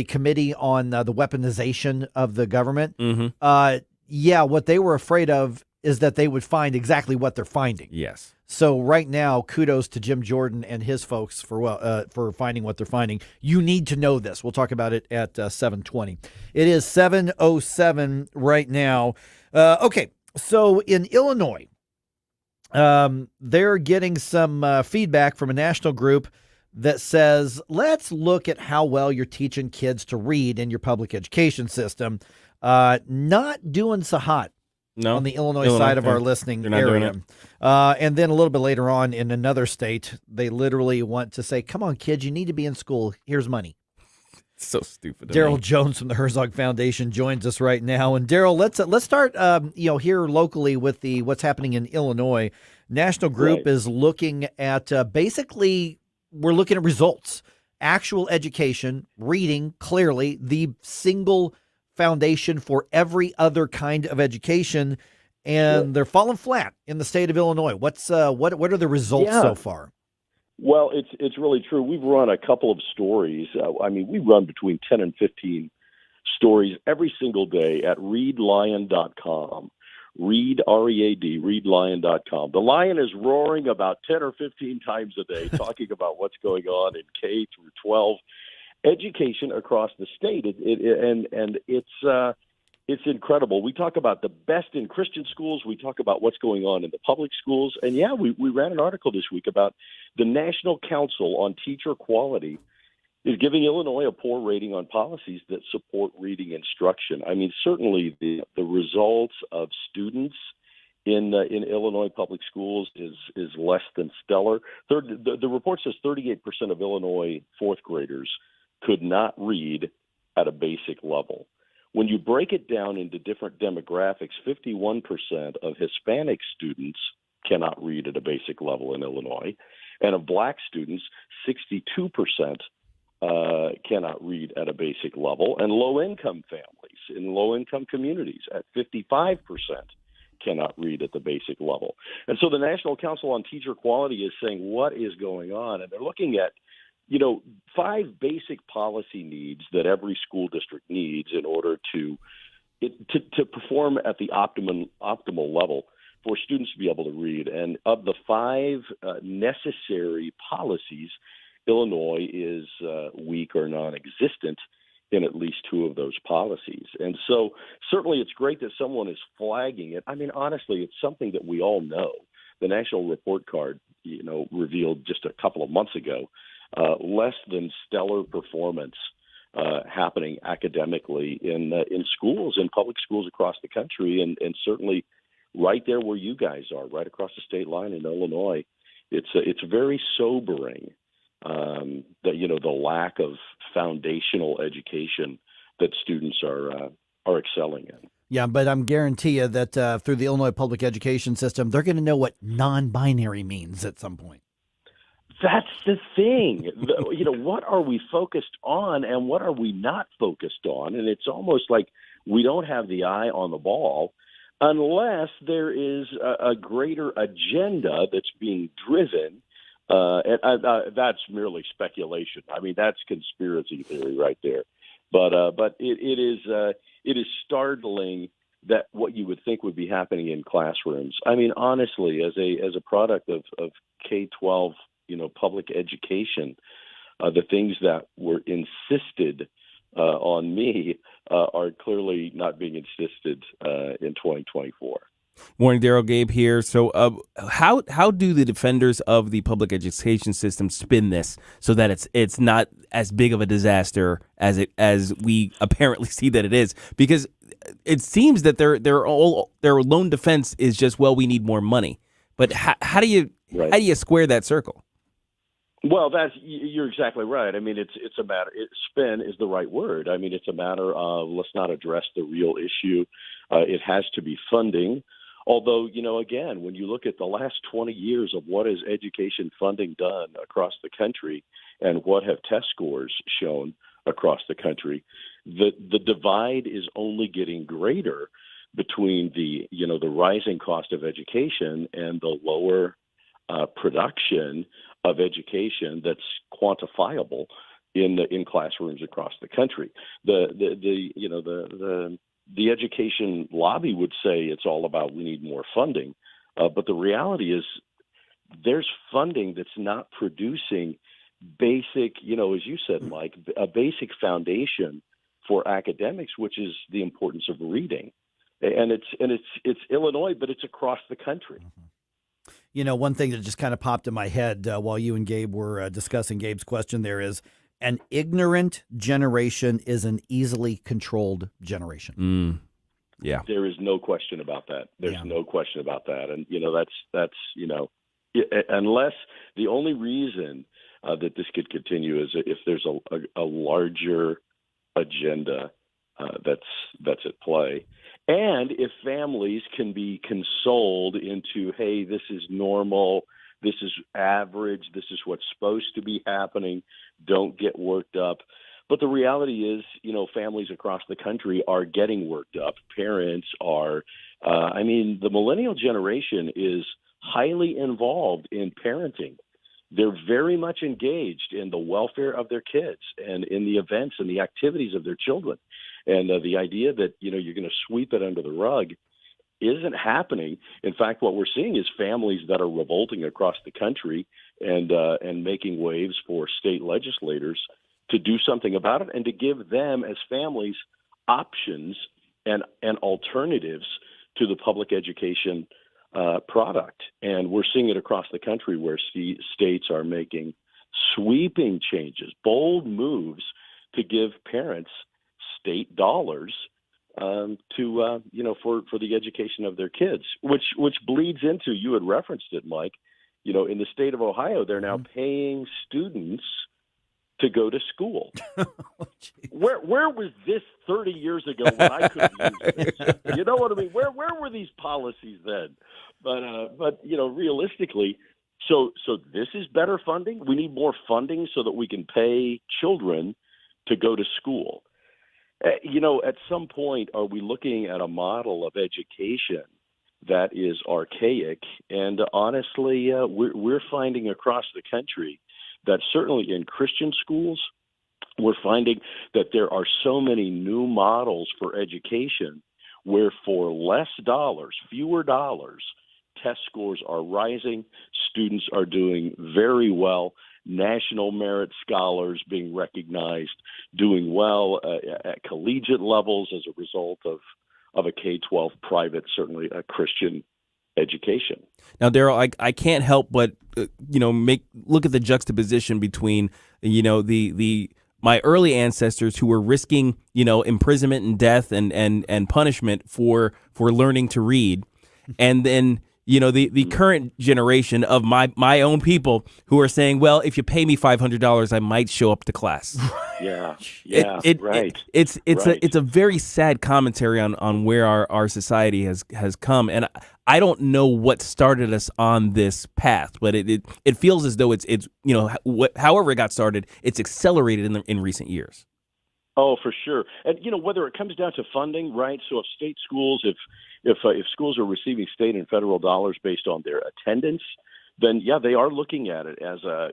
committee on the weaponization of the government? Mm-hmm. What they were afraid of is that they would find exactly what they're finding. Yes. So right now, kudos to Jim Jordan and his folks for finding what they're finding. You need to know this. We'll talk about it at 7:20. It is 7:07 right now. Okay, so in Illinois, they're getting some feedback from a national group that says, let's look at how well you're teaching kids to read in your public education system. Not doing so hot. No, on the Illinois side of our listening area. And then a little bit later on in another state, they literally want to say, come on, kids, you need to be in school. Here's money. So stupid. Daryl Jones from the Herzog Foundation joins us right now. And Daryl, let's start here locally with what's happening in Illinois. National group is looking at basically we're looking at results, actual education, reading, clearly the single foundation for every other kind of education, and they're falling flat in the state of Illinois. What are the results so far? Well, it's really true. We've run a couple of stories. We run between 10 and 15 stories every single day at readlion.com. Read, R-E-A-D, readlion.com. The Lion is roaring about 10 or 15 times a day, talking about what's going on in K through 12 education across the state. It's incredible. We talk about the best in Christian schools. We talk about what's going on in the public schools. And we ran an article this week about the National Council on Teacher Quality is giving Illinois a poor rating on policies that support reading instruction. Certainly the results of students in Illinois public schools is less than stellar. The report says 38% of Illinois fourth graders could not read at a basic level. When you break it down into different demographics, 51% of Hispanic students cannot read at a basic level in Illinois, and of black students, 62% cannot read at a basic level, and low-income families in low-income communities at 55% cannot read at the basic level. And so the National Council on Teacher Quality is saying, what is going on? And they're looking at 5 basic policy needs that every school district needs in order to perform at the optimal level for students to be able to read. And of the 5 necessary policies, Illinois is weak or non-existent in at least 2 of those policies. And so certainly it's great that someone is flagging it. Honestly, it's something that we all know. The National Report Card, revealed just a couple of months ago, less than stellar performance happening academically in schools, in public schools across the country, and certainly right there where you guys are, right across the state line in Illinois. it's very sobering that the lack of foundational education that students are excelling in. Yeah, but I'm guarantee you that through the Illinois public education system, they're going to know what non-binary means at some point. That's the thing. What are we focused on and what are we not focused on? And it's almost like we don't have the eye on the ball unless there is a greater agenda that's being driven. That's merely speculation. I mean, that's conspiracy theory right there. But it is startling that what you would think would be happening in classrooms. I mean, honestly, as a product of K-12, public education, the things that were insisted on me are clearly not being insisted in 2024. Morning, Daryl. Gabe here. So how do the defenders of the public education system spin this so that it's not as big of a disaster as we apparently see that it is? Because it seems that their lone defense is just, well, we need more money. But how do you square that circle? Well, you're exactly right. I mean, it's a matter. Spin is the right word. I mean, it's a matter of let's not address the real issue. It has to be funding. Although, again, when you look at the last 20 years of what has education funding done across the country and what have test scores shown across the country, the divide is only getting greater between the rising cost of education and the lower production of education that's quantifiable in classrooms across the country. The education lobby would say it's all about we need more funding, but the reality is there's funding that's not producing basic, as you said, Mike, a basic foundation for academics, which is the importance of reading, and it's Illinois, but it's across the country. One thing that just kind of popped in my head while you and Gabe were discussing Gabe's question there is, an ignorant generation is an easily controlled generation. Yeah. There is no question about that. There's no question about that. And, that's unless the only reason that this could continue is if there's a larger agenda that's at play. And if families can be consoled into, hey, this is normal, this is average, this is what's supposed to be happening, don't get worked up. But the reality is, families across the country are getting worked up. Parents are, the millennial generation is highly involved in parenting. They're very much engaged in the welfare of their kids and in the events and the activities of their children. And the idea that, you're going to sweep it under the rug isn't happening. In fact, what we're seeing is families that are revolting across the country and making waves for state legislators to do something about it and to give them as families options and alternatives to the public education product. And we're seeing it across the country where states are making sweeping changes, bold moves to give parents state dollars for the education of their kids, which bleeds into, you had referenced it, Mike, in the state of Ohio, they're now paying students to go to school. Where was this 30 years ago when I couldn't use this? You know what I mean? Where were these policies then? But realistically, so this is better funding. We need more funding so that we can pay children to go to school. At some point, are we looking at a model of education that is archaic? And honestly, we're finding across the country that certainly in Christian schools, we're finding that there are so many new models for education where for less dollars, fewer dollars, test scores are rising, students are doing very well, national merit scholars being recognized, doing well at collegiate levels as a result of a K-12 private, certainly a Christian education. Now, Daryl, I can't help but look at the juxtaposition between my early ancestors who were risking imprisonment and death and punishment for learning to read, and then the current generation of my own people who are saying, well, if you pay me $500, I might show up to class. Yeah, right. It's right. a very sad commentary on where our society has come, and I don't know what started us on this path, but it feels as though it's however it got started, it's accelerated in recent years. Oh, for sure. And, whether it comes down to funding, right? So if state schools, if schools are receiving state and federal dollars based on their attendance, then, yeah, they are looking at it as a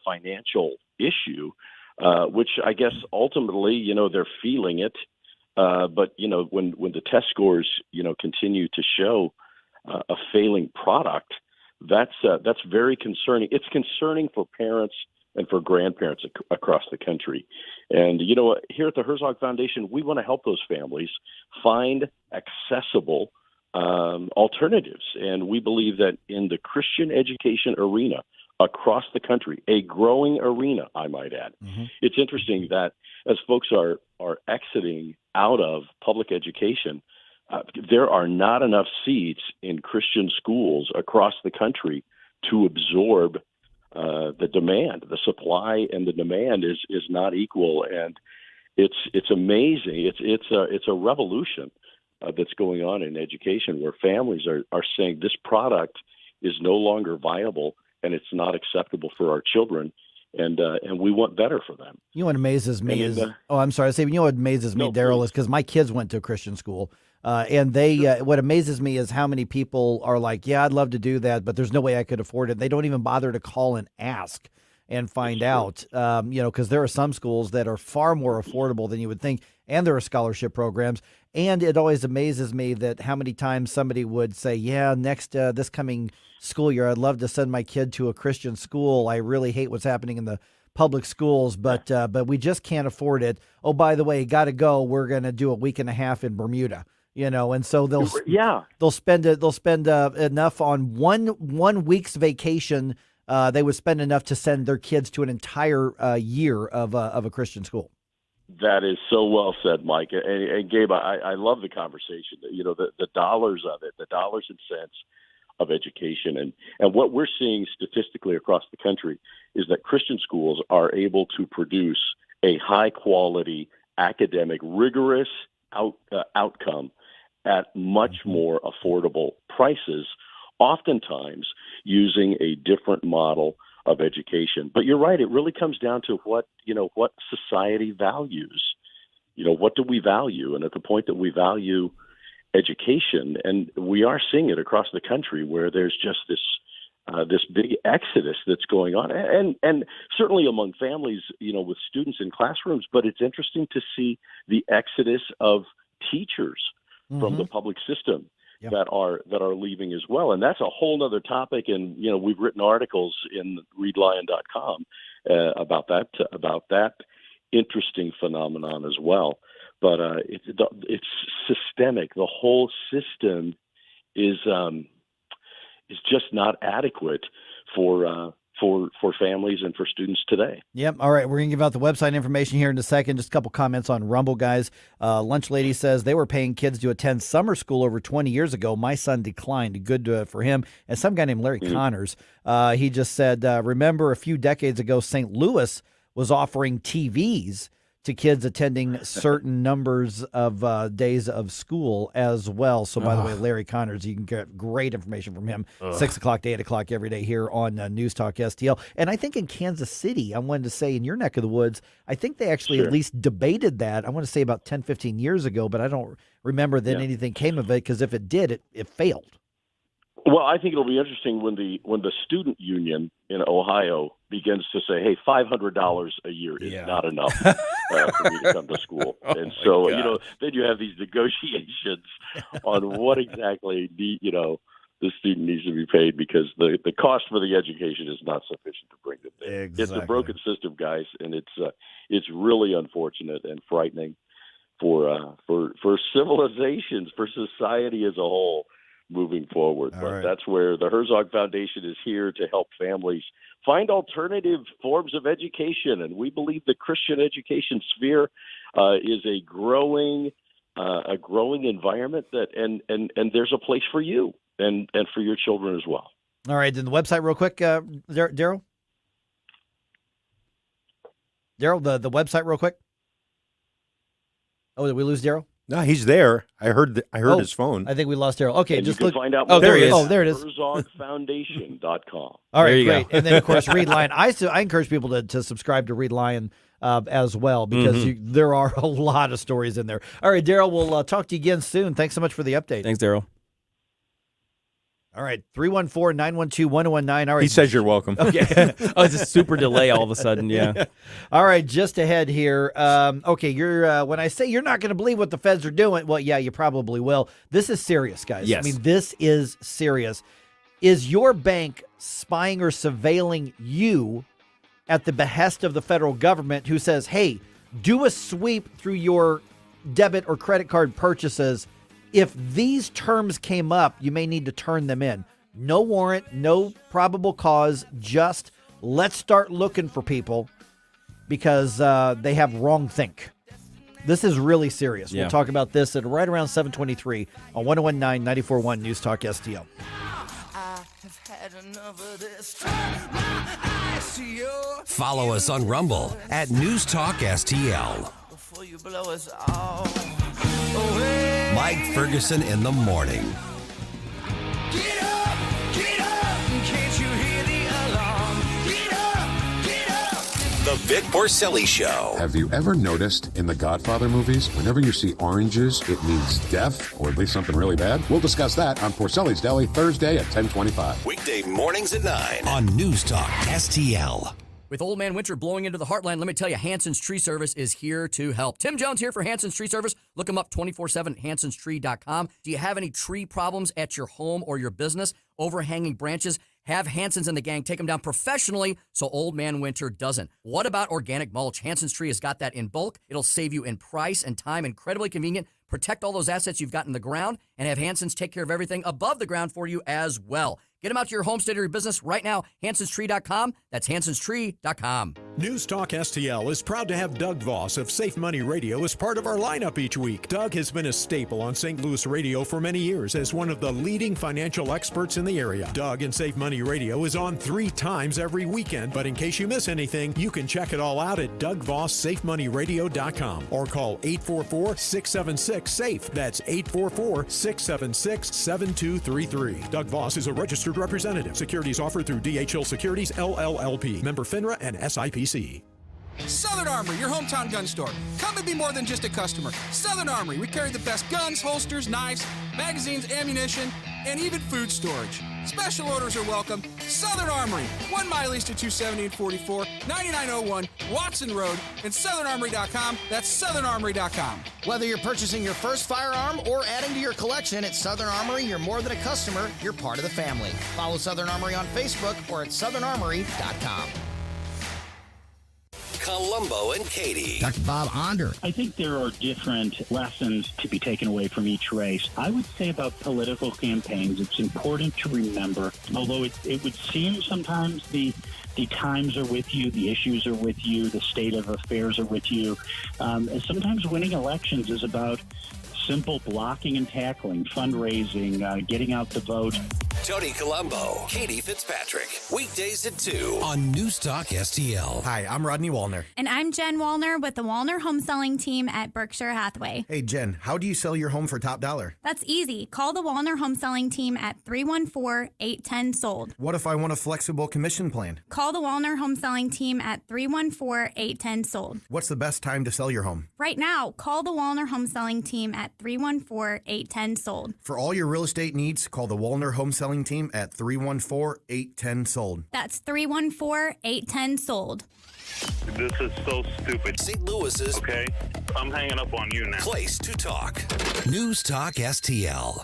financial issue, which I guess ultimately, they're feeling it. But, when the test scores, continue to show a failing product, that's very concerning. It's concerning for parents and for grandparents across the country. And, here at the Herzog Foundation, we want to help those families find accessible alternatives. And we believe that in the Christian education arena across the country, a growing arena, I might add, it's interesting that as folks are exiting out of public education, there are not enough seats in Christian schools across the country to absorb the demand. The supply and the demand is not equal, and it's amazing. It's a revolution that's going on in education, where families are saying this product is no longer viable and it's not acceptable for our children, and we want better for them. You know what amazes me I'm sorry. I say, what amazes me, Daryl, is because my kids went to a Christian school. And they, what amazes me is how many people are like, yeah, I'd love to do that, but there's no way I could afford it. They don't even bother to call and ask and find out, because there are some schools that are far more affordable than you would think. And there are scholarship programs. And it always amazes me that how many times somebody would say, yeah, next, this coming school year, I'd love to send my kid to a Christian school. I really hate what's happening in the public schools, but we just can't afford it. Oh, by the way, got to go. We're going to do a week and a half in Bermuda. And so they'll spend enough on one week's vacation. They would spend enough to send their kids to an entire year of a Christian school. That is so well said, Mike. And Gabe, I love the conversation. The dollars of it, the dollars and cents of education, and what we're seeing statistically across the country is that Christian schools are able to produce a high quality, academic, rigorous outcome at much more affordable prices, oftentimes using a different model of education. But you're right, it really comes down to what society values. What do we value? And at the point that we value education, and we are seeing it across the country, where there's just this big exodus that's going on, and certainly among families, with students in classrooms. But it's interesting to see the exodus of teachers from the public system that are leaving as well. And that's a whole other topic. And, we've written articles in readlion.com about that interesting phenomenon as well. But it's systemic. The whole system is just not adequate for families and for students today. Yep. All right. We're going to give out the website information here in a second. Just a couple comments on Rumble, guys. Lunch Lady says they were paying kids to attend summer school over 20 years ago. My son declined. Good for him. And some guy named Larry Connors, he just said, remember a few decades ago, St. Louis was offering TVs to kids attending certain numbers of days of school as well. So, by the way, Larry Connors, you can get great information from him, 6 o'clock to 8 o'clock every day here on News Talk STL. And I think in Kansas City, I wanted to say in your neck of the woods, I think they actually at least debated that, I want to say about 10, 15 years ago, but I don't remember that anything came of it, because if it did, it failed. Well, I think it'll be interesting when the student union in Ohio begins to say, "Hey, $500 a year is not enough for me to come to school." And so, then you have these negotiations on what exactly the student needs to be paid, because the cost for the education is not sufficient to bring them there. Exactly. It's a broken system, guys, and it's really unfortunate and frightening for civilizations, for society as a whole, moving forward. But that's where the Herzog Foundation is here to help families find alternative forms of education. And we believe the Christian education sphere is a growing environment and there's a place for you. and for your children as well. All right, then the website real quick, Daryl. Daryl, the website real quick. Oh, did we lose Daryl? No, he's there. I heard his phone. I think we lost Daryl. Okay, and just you can look. find out more. There he is. Oh, there it is. HerzogFoundation.com. All right, There you great. go. And then, of course, Read Lion. I encourage people to subscribe to Read Lion as well, because there are a lot of stories in there. All right, Daryl, we'll talk to you again soon. Thanks so much for the update. Thanks, Daryl. All right, 314-912-1019. All right. He says you're welcome. Okay. Oh, it's a super delay all of a sudden, yeah. All right, just ahead here. Okay, you're when I say you're not going to believe what the feds are doing, well, yeah, you probably will. This is serious, guys. Yes. I mean, this is serious. Is your bank spying or surveilling you at the behest of the federal government, who says, hey, do a sweep through your debit or credit card purchases? If these terms came up, you may need to turn them in. No warrant, no probable cause, just let's start looking for people because they have wrong think. This is really serious. Yeah. We'll talk about this at right around 7:23 on 101.9 94.1 News Talk STL. Follow us on Rumble at News Talk STL. Mike Ferguson in the morning. Get up, can't you hear the alarm? Get up. The Vic Porcelli Show. Have you ever noticed in the Godfather movies, whenever you see oranges, it means death, or at least something really bad? We'll discuss that on Porcelli's Deli Thursday at 10:25. Weekday mornings at 9 on News Talk STL. With Old Man Winter blowing into the heartland, let me tell you, Hanson's Tree Service is here to help. Tim Jones here for Hanson's Tree Service. Look them up 24/7 at hansonstree.com. Do you have any tree problems at your home or your business? Overhanging branches? Have Hanson's and the gang take them down professionally so Old Man Winter doesn't. What about organic mulch? Hanson's Tree has got that in bulk. It'll save you in price and time. Incredibly convenient. Protect all those assets you've got in the ground and have Hanson's take care of everything above the ground for you as well. Get them out to your homestead or your business right now. hansonstree.com. That's hansonstree.com. News Talk STL is proud to have Doug Voss of Safe Money Radio as part of our lineup each week. Doug has been a staple on St. Louis radio for many years as one of the leading financial experts in the area. Doug and Safe Money Radio is on 3 times every weekend, but in case you miss anything, you can check it all out at DougVossSafeMoneyRadio.com or call 844-676-SAFE. That's 844-676-7233. Doug Voss is a registered representative. Securities offered through DHL Securities, LLLP. Member FINRA and SIPC. Southern Armory, your hometown gun store. Come and be more than just a customer. Southern Armory, we carry the best guns, holsters, knives, magazines, ammunition, and even food storage. Special orders are welcome. Southern Armory, 1 mile east of 270 and 44, 9901 Watson Road, and SouthernArmory.com. That's SouthernArmory.com. Whether you're purchasing your first firearm or adding to your collection at Southern Armory, you're more than a customer, you're part of the family. Follow Southern Armory on Facebook or at SouthernArmory.com. Columbo and Katie. Dr. Bob Onder. I think there are different lessons to be taken away from each race. I would say about political campaigns, it's important to remember, although it would seem sometimes the times are with you, the issues are with you, the state of affairs are with you. Sometimes winning elections is about simple blocking and tackling, fundraising, getting out the vote. Tony Columbo, Katie Fitzpatrick. Weekdays at 2 on News Talk STL. Hi, I'm Rodney Wallner. And I'm Jen Wallner with the Wallner Home Selling Team at Berkshire Hathaway. Hey, Jen, how do you sell your home for top dollar? That's easy. Call the Wallner Home Selling Team at 314-810-SOLD. What if I want a flexible commission plan? Call the Wallner Home Selling Team at 314-810-SOLD. What's the best time to sell your home? Right now, call the Wallner Home Selling Team at 314-810-SOLD. For all your real estate needs, call the Wallner Home Selling Team at 314-810-SOLD. That's 314-810-SOLD. This is so stupid. St. Louis's. Okay, I'm hanging up on you now. Place to talk. News Talk STL.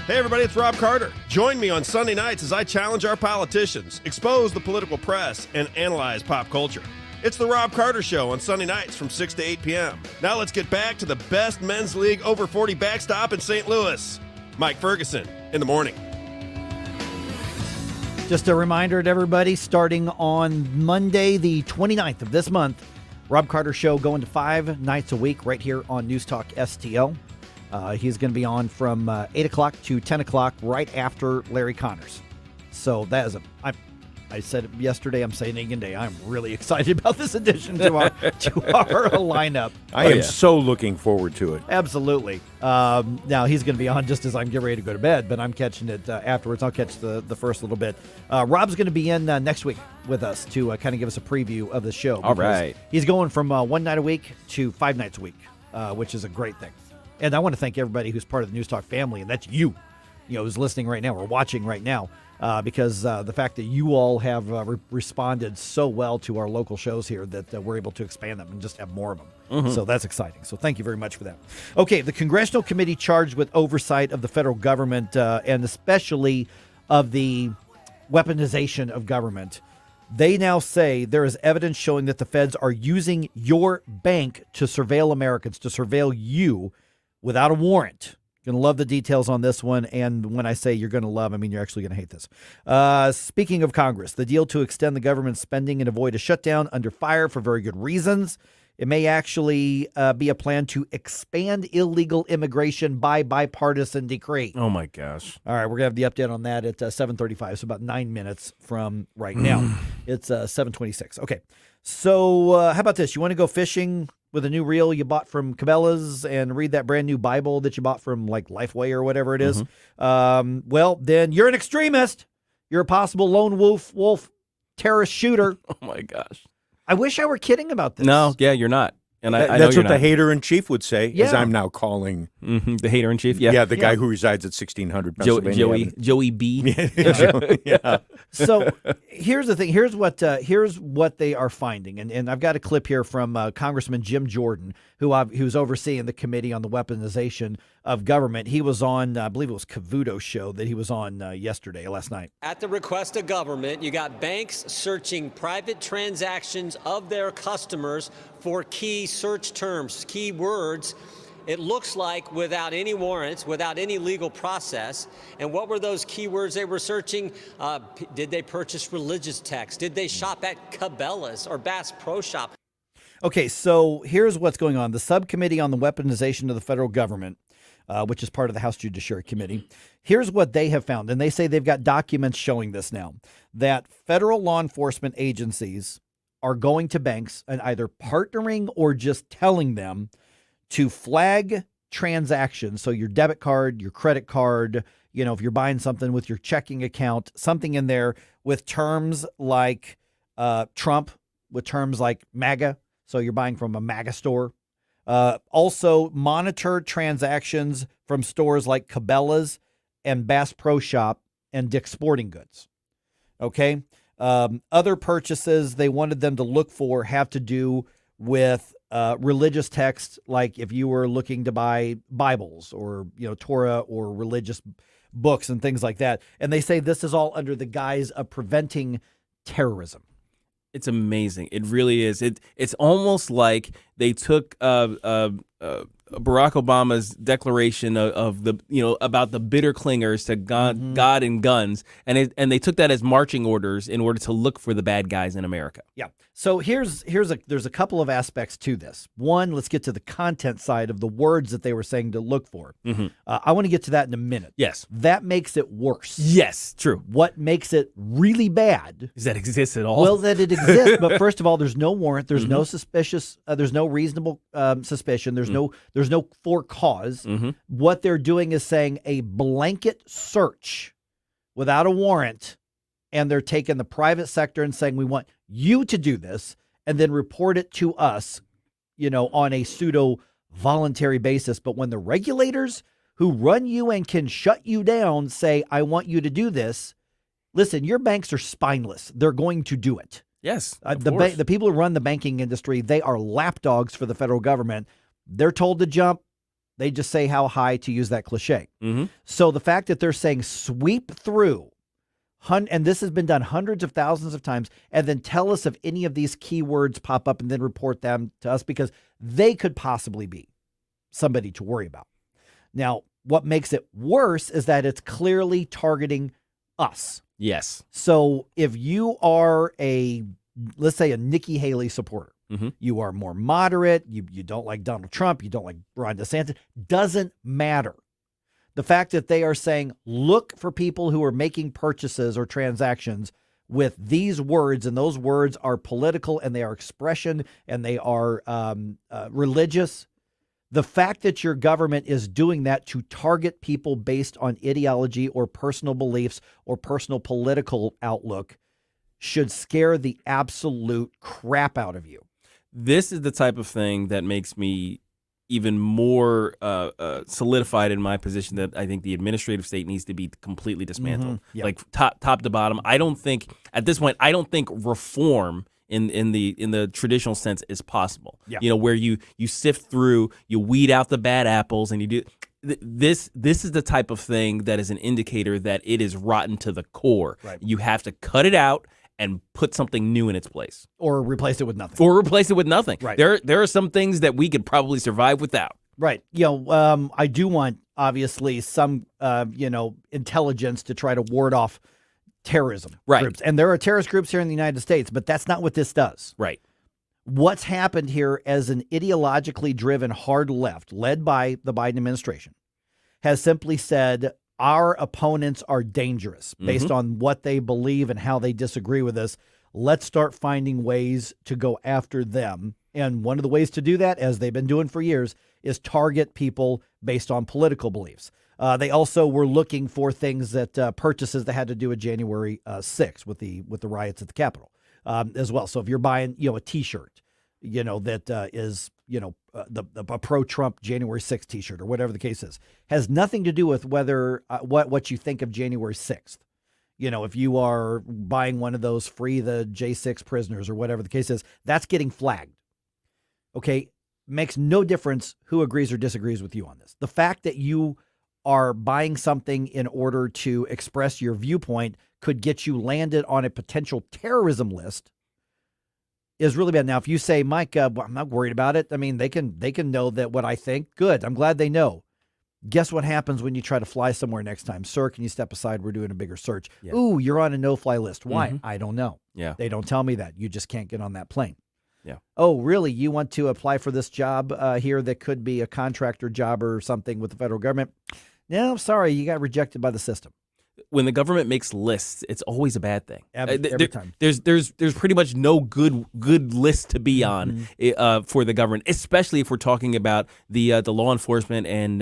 Hey everybody, it's Rob Carter. Join me on Sunday nights as I challenge our politicians, expose the political press, and analyze pop culture. It's the Rob Carter Show on Sunday nights from 6 to 8 p.m. Now let's get back to the best men's league over 40 backstop in St. Louis. Mike Ferguson in the morning. Just a reminder to everybody, starting on Monday, the 29th of this month, Rob Carter Show going to 5 nights a week right here on News Talk STL. He's going to be on from 8 o'clock to 10 o'clock right after Larry Connors. So that is I said it yesterday, I'm saying it again today. I'm really excited about this addition to our lineup. I am so looking forward to it. Absolutely. Now, he's going to be on just as I'm getting ready to go to bed, but I'm catching it afterwards. I'll catch the first little bit. Rob's going to be in next week with us to kind of give us a preview of the show. All right. He's going from 1 night a week to 5 nights a week, which is a great thing. And I want to thank everybody who's part of the News Talk family, and that's you, who's listening right now or watching right now. Because the fact that you all have responded so well to our local shows here that we're able to expand them and just have more of them. Mm-hmm. So that's exciting. So thank you very much for that. Okay, the Congressional Committee charged with oversight of the federal government and especially of the weaponization of government. They now say there is evidence showing that the feds are using your bank to surveil Americans, to surveil you without a warrant. Going to love the details on this one, and when I say you're going to love, I mean you're actually going to hate this. Speaking of Congress, the deal to extend the government spending and avoid a shutdown under fire for very good reasons. It may actually be a plan to expand illegal immigration by bipartisan decree. Oh, my gosh. All right, we're going to have the update on that at 7:35, so about 9 minutes from right now. It's 7:26. Okay, so how about this? You want to go fishing with a new reel you bought from Cabela's and read that brand new Bible that you bought from like Lifeway or whatever it is? Well, then you're an extremist. You're a possible lone wolf terrorist shooter. Oh, my gosh. I wish I were kidding about this. No, yeah, you're not. And I know that's you're what not. the hater-in-chief would say, Yeah. as I'm now calling. The hater-in-chief, yeah. Yeah, the guy who resides at 1600 Pennsylvania. Joey B. Yeah. So here's the thing. Here's what they are finding, and I've got a clip here from Congressman Jim Jordan, who's overseeing the committee on the weaponization of government. He was on, I believe it was Cavuto's show that he was on last night. At the request of government, you got banks searching private transactions of their customers for key search terms, key words. It looks like without any warrants, without any legal process. And what were those keywords they were searching? Did they purchase religious texts? Did they shop at Cabela's or Bass Pro Shop? Okay, so here's what's going on. The subcommittee on the weaponization of the federal government, which is part of the House Judiciary Committee, here's what they have found. And they say they've got documents showing this now, that federal law enforcement agencies are going to banks and either partnering or just telling them to flag transactions. So your debit card, your credit card, if you're buying something with your checking account, something in there with terms like Trump, with terms like MAGA. So you're buying from a MAGA store. Also monitor transactions from stores like Cabela's and Bass Pro Shop and Dick's Sporting Goods. Okay. Other purchases they wanted them to look for have to do with religious texts, like if you were looking to buy Bibles or Torah or religious books and things like that. And they say this is all under the guise of preventing terrorism. It's amazing. It really is. It's almost like they took Barack Obama's declaration of the about the bitter clingers to God and guns, and they took that as marching orders in order to look for the bad guys in America. Yeah. So there's a couple of aspects to this. One, let's get to the content side of the words that they were saying to look for. I want to get to that in a minute. Yes. That makes it worse. Yes, true. What makes it really bad is that it exists at all. Well, that it exists, but first of all, there's no warrant. There's no suspicious. There's no reasonable suspicion. There's no for cause. What they're doing is saying a blanket search without a warrant, and they're taking the private sector and saying, we want you to do this and then report it to us, on a pseudo voluntary basis. But when the regulators who run you and can shut you down say, I want you to do this, listen, your banks are spineless. They're going to do it. Yes. The people who run the banking industry, they are lapdogs for the federal government. They're told to jump. They just say how high, to use that cliche. So the fact that they're saying sweep through, and this has been done hundreds of thousands of times, and then tell us if any of these keywords pop up and then report them to us, because they could possibly be somebody to worry about. Now, what makes it worse is that it's clearly targeting us. Yes. So if you are a let's say, a Nikki Haley supporter. Mm-hmm. You are more moderate. You don't like Donald Trump. You don't like Ron DeSantis. Doesn't matter. The fact that they are saying, look for people who are making purchases or transactions with these words, and those words are political and they are expression and they are religious. The fact that your government is doing that to target people based on ideology or personal beliefs or personal political outlook should scare the absolute crap out of you. This is the type of thing that makes me even more solidified in my position that I think the administrative state needs to be completely dismantled, Yep. like top to bottom. I don't think at this point, reform in the traditional sense is possible. Yeah. You know, where you sift through, you weed out the bad apples, and you do this. This is the type of thing that is an indicator that it is rotten to the core. Right. You have to cut it out and put something new in its place. Or replace it with nothing. Right. There are some things that we could probably survive without. Right. I do want, obviously, some, intelligence to try to ward off terrorism groups. And there are terrorist groups here in the United States, but that's not what this does. Right. What's happened here as an ideologically driven hard left, led by the Biden administration, has simply said, our opponents are dangerous based on what they believe and how they disagree with us. Let's start finding ways to go after them. And one of the ways to do that, as they've been doing for years, is target people based on political beliefs. They also were looking for things that purchases that had to do with January 6th with the riots at the Capitol as well. So if you're buying, a T-shirt, that is, a pro-Trump January 6th T-shirt or whatever the case is, has nothing to do with whether what you think of January 6th. If you are buying one of those free the J6 prisoners or whatever the case is, that's getting flagged. Okay, makes no difference who agrees or disagrees with you on this. The fact that you are buying something in order to express your viewpoint could get you landed on a potential terrorism list is really bad. Now, if you say, Mike, well, I'm not worried about it. I mean, they can know that what I think. Good. I'm glad they know. Guess what happens when you try to fly somewhere next time? Sir, can you step aside? We're doing a bigger search. Yeah. Ooh, you're on a no-fly list. Why? I don't know. Yeah. They don't tell me that. You just can't get on that plane. Yeah. Oh, really? You want to apply for this job here that could be a contractor job or something with the federal government? No, sorry. You got rejected by the system. When the government makes lists, it's always a bad thing. Every time. There's pretty much no good list to be on for the government, especially if we're talking about the law enforcement and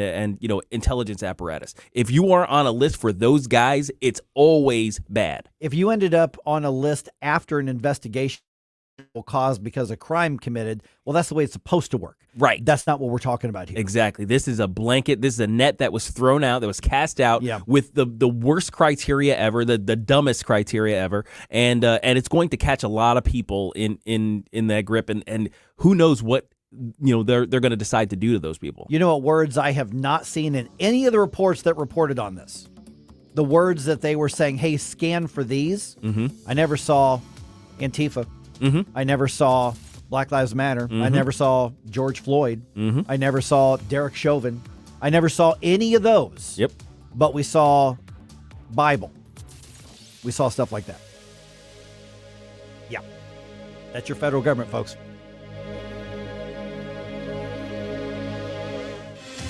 intelligence apparatus. If you are on a list for those guys, it's always bad. If you ended up on a list after an investigation caused because of crime committed, well, that's the way it's supposed to work. Right. That's not what we're talking about here. Exactly. This is a blanket. This is a net that was thrown out, that was cast out with the worst criteria ever, the dumbest criteria ever, and it's going to catch a lot of people in that grip, and who knows what they're going to decide to do to those people. You know what words I have not seen in any of the reports that reported on this? The words that they were saying, hey, scan for these. I never saw Antifa. I never saw Black Lives Matter. I never saw George Floyd. I never saw Derek Chauvin. I never saw any of those. Yep. But we saw Bible. We saw stuff like that. Yeah. That's your federal government, folks.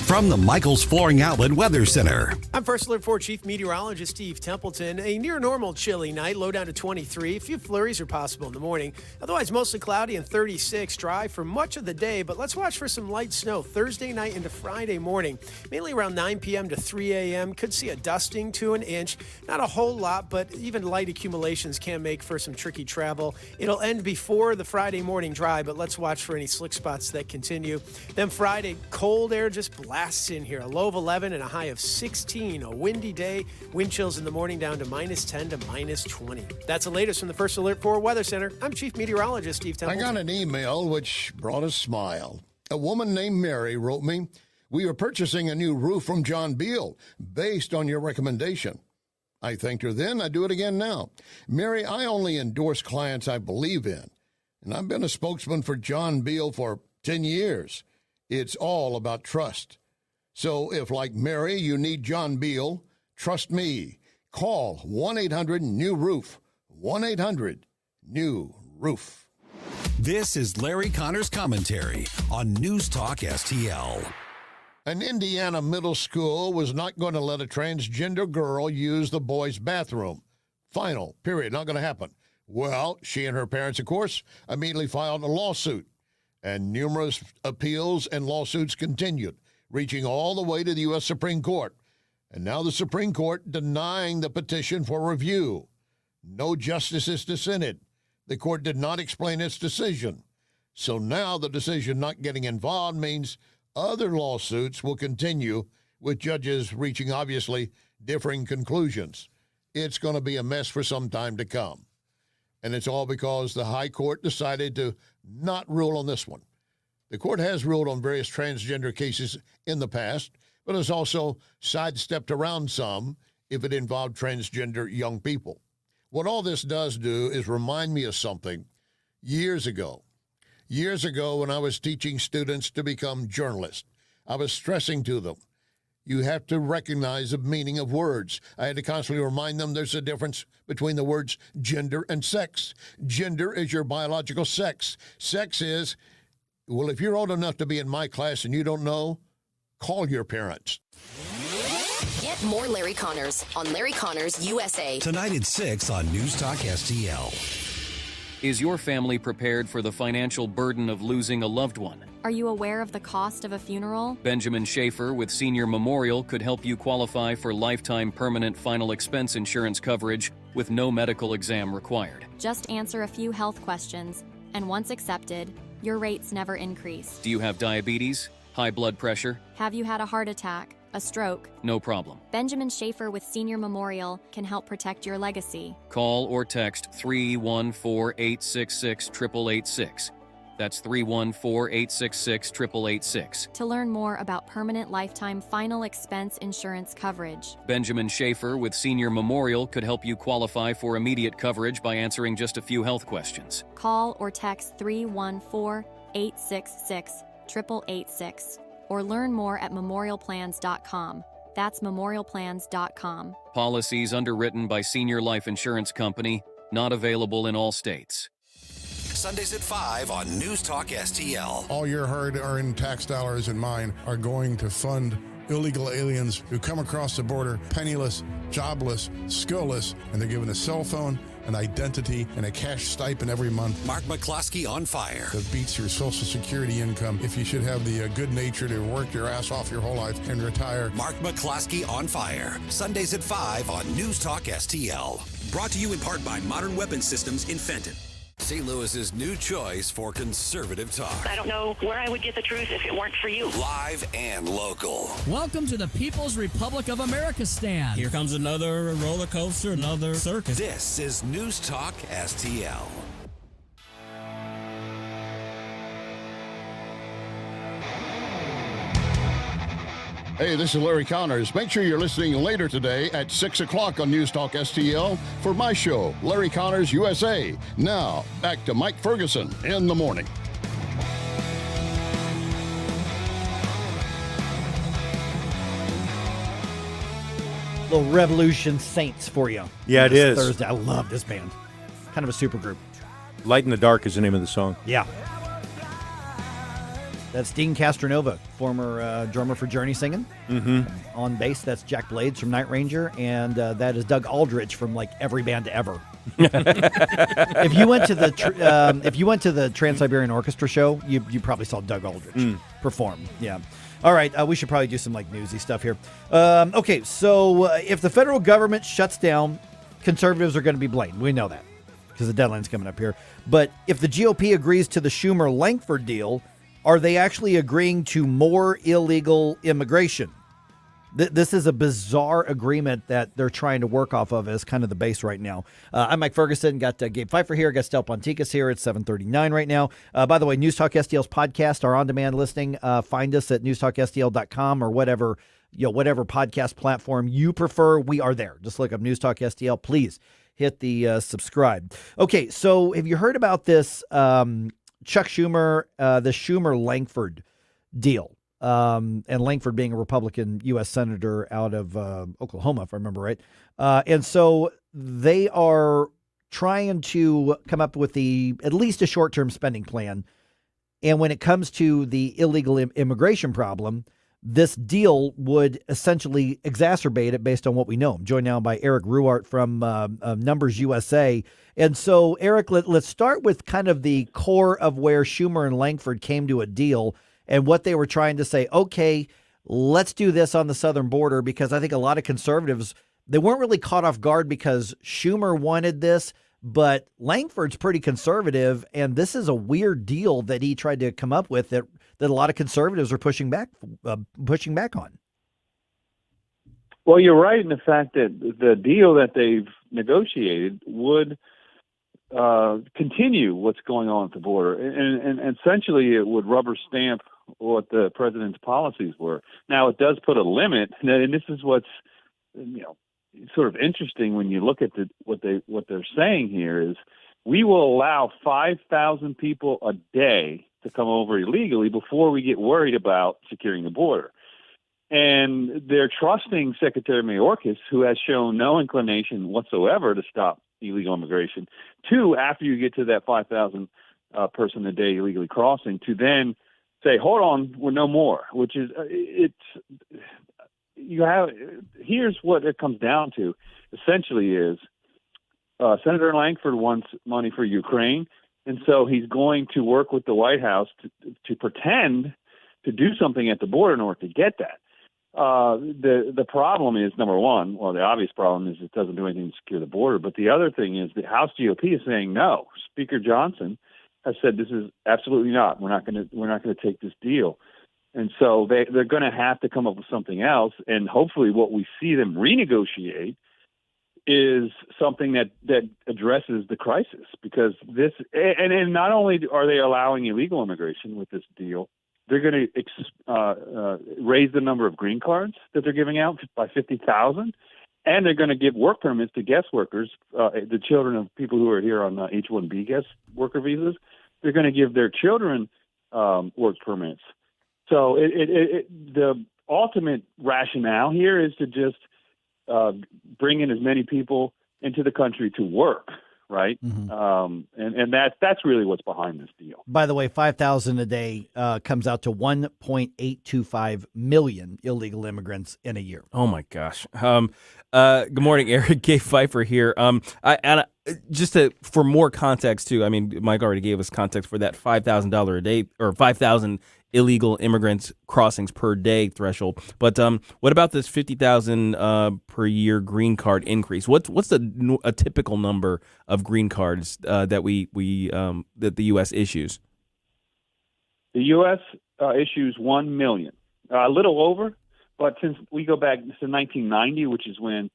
From the Michaels Flooring Outlet Weather Center. I'm First Alert 4 Chief Meteorologist Steve Templeton. A near normal chilly night, low down to 23. A few flurries are possible in the morning. Otherwise, mostly cloudy and 36. Dry for much of the day, but let's watch for some light snow Thursday night into Friday morning. Mainly around 9 p.m. to 3 a.m. Could see a dusting to an inch. Not a whole lot, but even light accumulations can make for some tricky travel. It'll end before the Friday morning dry, but let's watch for any slick spots that continue. Then Friday, cold air just blasts in here. A low of 11 and a high of 16. A windy day. Wind chills in the morning down to -10 to -20. That's the latest from the First Alert 4 Weather Center. I'm Chief Meteorologist Steve Templeton. I got an email which brought a smile. A woman named Mary wrote me, "We are purchasing a new roof from John Beal based on your recommendation." I thanked her then. I do it again now. Mary, I only endorse clients I believe in, and I've been a spokesman for John Beal for 10 years. It's all about trust. So if, like Mary, you need John Beal, trust me. Call 1-800-NEW-ROOF, 1-800-NEW-ROOF. roof. This is Larry Connor's commentary on News Talk STL. An Indiana middle school was not going to let a transgender girl use the boys' bathroom. Final, period, not going to happen. Well, she and her parents, of course, immediately filed a lawsuit, and numerous appeals and lawsuits continued, reaching all the way to the U.S. Supreme Court. And now the Supreme Court denying the petition for review. No justices dissented. The court did not explain its decision. So now the decision not getting involved means other lawsuits will continue, with judges reaching obviously differing conclusions. It's going to be a mess for some time to come. And it's all because the high court decided to not rule on this one. The court has ruled on various transgender cases in the past, but has also sidestepped around some if it involved transgender young people. What all this does do is remind me of something years ago. Years ago, when I was teaching students to become journalists, I was stressing to them, you have to recognize the meaning of words. I had to constantly remind them there's a difference between the words gender and sex. Gender is your biological sex. Sex is, well, if you're old enough to be in my class and you don't know, call your parents. Get more Larry Connors on Larry Connors USA. Tonight at 6 on News Talk STL. Is your family prepared for the financial burden of losing a loved one? Are you aware of the cost of a funeral? Benjamin Schaefer with Senior Memorial could help you qualify for lifetime permanent final expense insurance coverage with no medical exam required. Just answer a few health questions, and once accepted, your rates never increase. Do you have diabetes? High blood pressure? Have you had a heart attack? A stroke? No problem. Benjamin Schaefer with Senior Memorial can help protect your legacy. Call or text 314-866-8886. That's 314-866-8886. To learn more about permanent lifetime final expense insurance coverage. Benjamin Schaefer with Senior Memorial could help you qualify for immediate coverage by answering just a few health questions. Call or text 314-866-8886. Or learn more at memorialplans.com. That's memorialplans.com. Policies underwritten by Senior Life Insurance Company, not available in all states. Sundays at 5 on News Talk STL. All your hard-earned tax dollars and mine are going to fund illegal aliens who come across the border penniless, jobless, skillless, and they're given a cell phone, an identity, and a cash stipend every month. Mark McCloskey on fire. That beats your Social Security income if you should have the good nature to work your ass off your whole life and retire. Mark McCloskey on fire. Sundays at 5 on News Talk STL. Brought to you in part by Modern Weapon Systems in Fenton. St. Louis's new choice for conservative talk. I don't know where I would get the truth if it weren't for you. Live and local. Welcome to the People's Republic of America stand. Here comes another roller coaster, another circus. This is News Talk STL. Hey, this is Larry Connors. Make sure you're listening later today at 6 o'clock on News Talk STL for my show, Larry Connors USA. Now, back to Mike Ferguson in the morning. Little Revolution Saints for you. Yeah, it is. Thursday. I love this band. Kind of a super group. Light in the Dark is the name of the song. Yeah. That's Dean Castronova, former drummer for Journey singing. Mm-hmm. On bass, that's Jack Blades from Night Ranger, and that is Doug Aldrich from like every band ever. If you went to the Trans-Siberian Orchestra show, you probably saw Doug Aldrich perform. Yeah. All right, we should probably do some like newsy stuff here. Okay, so if the federal government shuts down, conservatives are going to be blamed. We know that because the deadline's coming up here. But if the GOP agrees to the Schumer-Lankford deal, are they actually agreeing to more illegal immigration? This is a bizarre agreement that they're trying to work off of as kind of the base right now. I'm Mike Ferguson. Got Gabe Pfeiffer here. Got Stel Ponticus here. It's 7:39 right now. By the way, News Talk STL's podcast, our on-demand listening. Find us at newstalkstl.com or whatever podcast platform you prefer. We are there. Just look up News Talk STL. Please hit the subscribe. Okay, so have you heard about this Chuck Schumer, the Schumer-Lankford deal? And Lankford being a Republican U.S. Senator out of Oklahoma, if I remember right. And so they are trying to come up with at least a short-term spending plan. And when it comes to the illegal immigration problem, this deal would essentially exacerbate it based on what we know. I'm joined now by Eric Ruart from Numbers USA. And so, Eric, let's start with kind of the core of where Schumer and Langford came to a deal and what they were trying to say, okay, let's do this on the southern border, because I think a lot of conservatives, they weren't really caught off guard because Schumer wanted this, but Langford's pretty conservative, and this is a weird deal that he tried to come up with that a lot of conservatives are pushing back on. Well, you're right in the fact that the deal that they've negotiated would continue what's going on at the border, and essentially it would rubber stamp what the president's policies were. Now, it does put a limit, and this is what's sort of interesting when you look at what they're saying here is we will allow 5,000 people a day to come over illegally before we get worried about securing the border. And they're trusting Secretary Mayorkas, who has shown no inclination whatsoever to stop illegal immigration, to, after you get to that 5,000 person a day illegally crossing, to then say, hold on, we're no more, which is, here's what it comes down to, essentially is Senator Langford wants money for Ukraine, and so he's going to work with the White House to pretend to do something at the border in order to get that. The problem is, number one, well, the obvious problem is it doesn't do anything to secure the border. But the other thing is the House GOP is saying no. Speaker Johnson has said this is absolutely not. We're not going to take this deal. And so they're going to have to come up with something else. And hopefully what we see them renegotiate is something that addresses the crisis, because this, and not only are they allowing illegal immigration with this deal, they're going to raise the number of green cards that they're giving out by 50,000, and they're going to give work permits to guest workers, the children of people who are here on H-1B guest worker visas. They're going to give their children work permits. So the ultimate rationale here is to just bring in as many people into the country to work, right? Mm-hmm. And that's really what's behind this deal. By the way, 5,000 a day comes out to 1.825 million illegal immigrants in a year. Oh my gosh. Good morning, Eric. Gay Pfeiffer here. For more context too. I mean, Mike already gave us context for that $5,000 a day or 5,000 illegal immigrants crossings per day threshold. But what about this 50,000 per year green card increase? What's a typical number of green cards that that the U.S. issues? The U.S. Issues 1 million, a little over. But since we go back to 1990, which is when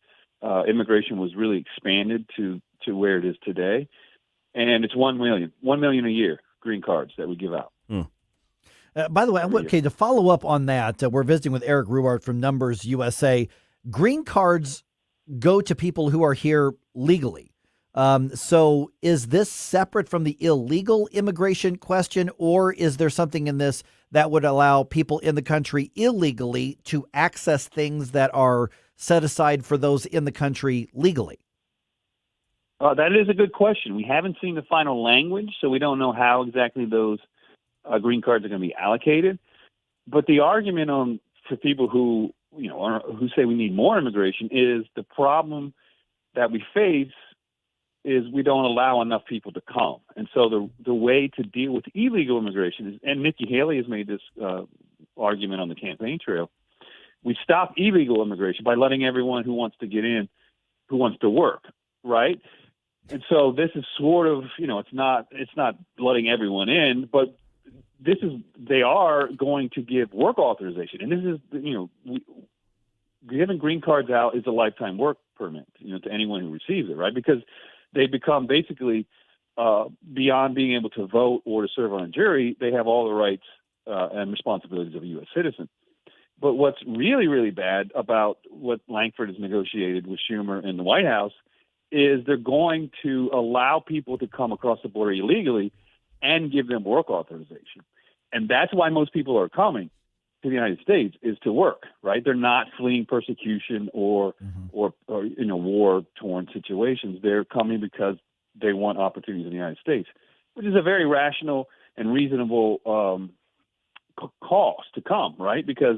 immigration was really expanded to where it is today, and it's 1 million a year green cards that we give out. By the way, okay, to follow up on that, we're visiting with Eric Ruart from Numbers USA. Green cards go to people who are here legally. So is this separate from the illegal immigration question, or is there something in this that would allow people in the country illegally to access things that are set aside for those in the country legally? That is a good question. We haven't seen the final language, so we don't know how exactly those green cards are going to be allocated. But the argument for people who say we need more immigration is the problem that we face is we don't allow enough people to come. And so the way to deal with illegal immigration is, and Nikki Haley has made this argument on the campaign trail, we stop illegal immigration by letting everyone who wants to get in, who wants to work, right? And so this is sort of, it's not letting everyone in, but they are going to give work authorization. And this is, giving green cards out is a lifetime work permit, to anyone who receives it, right? Because they become basically, beyond being able to vote or to serve on a jury, they have all the rights and responsibilities of a U.S. citizen. But what's really, really bad about what Langford has negotiated with Schumer in the White House is they're going to allow people to come across the border illegally and give them work authorization. And that's why most people are coming to the United States, is to work, right? They're not fleeing persecution or war-torn situations. They're coming because they want opportunities in the United States, which is a very rational and reasonable cost to come, right? Because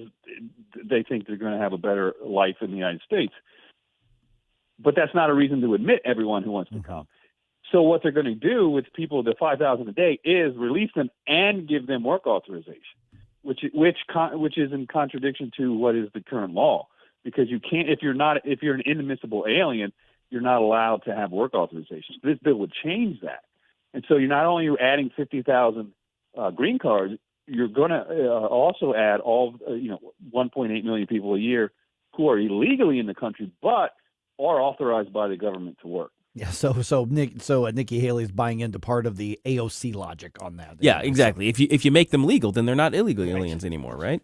they think they're going to have a better life in the United States. But that's not a reason to admit everyone who wants to come. So what they're going to do with people, the 5,000 a day, is release them and give them work authorization, which is in contradiction to what is the current law. Because you can't, if you're an inadmissible alien, you're not allowed to have work authorization. This bill would change that. And so you're not only adding 50,000 green cards, you're going to also add 1.8 million people a year who are illegally in the country, but are authorized by the government to work. Yeah, so Nikki Haley's buying into part of the AOC logic on that. Yeah, exactly. If you make them legal, then they're not illegal aliens anymore, right?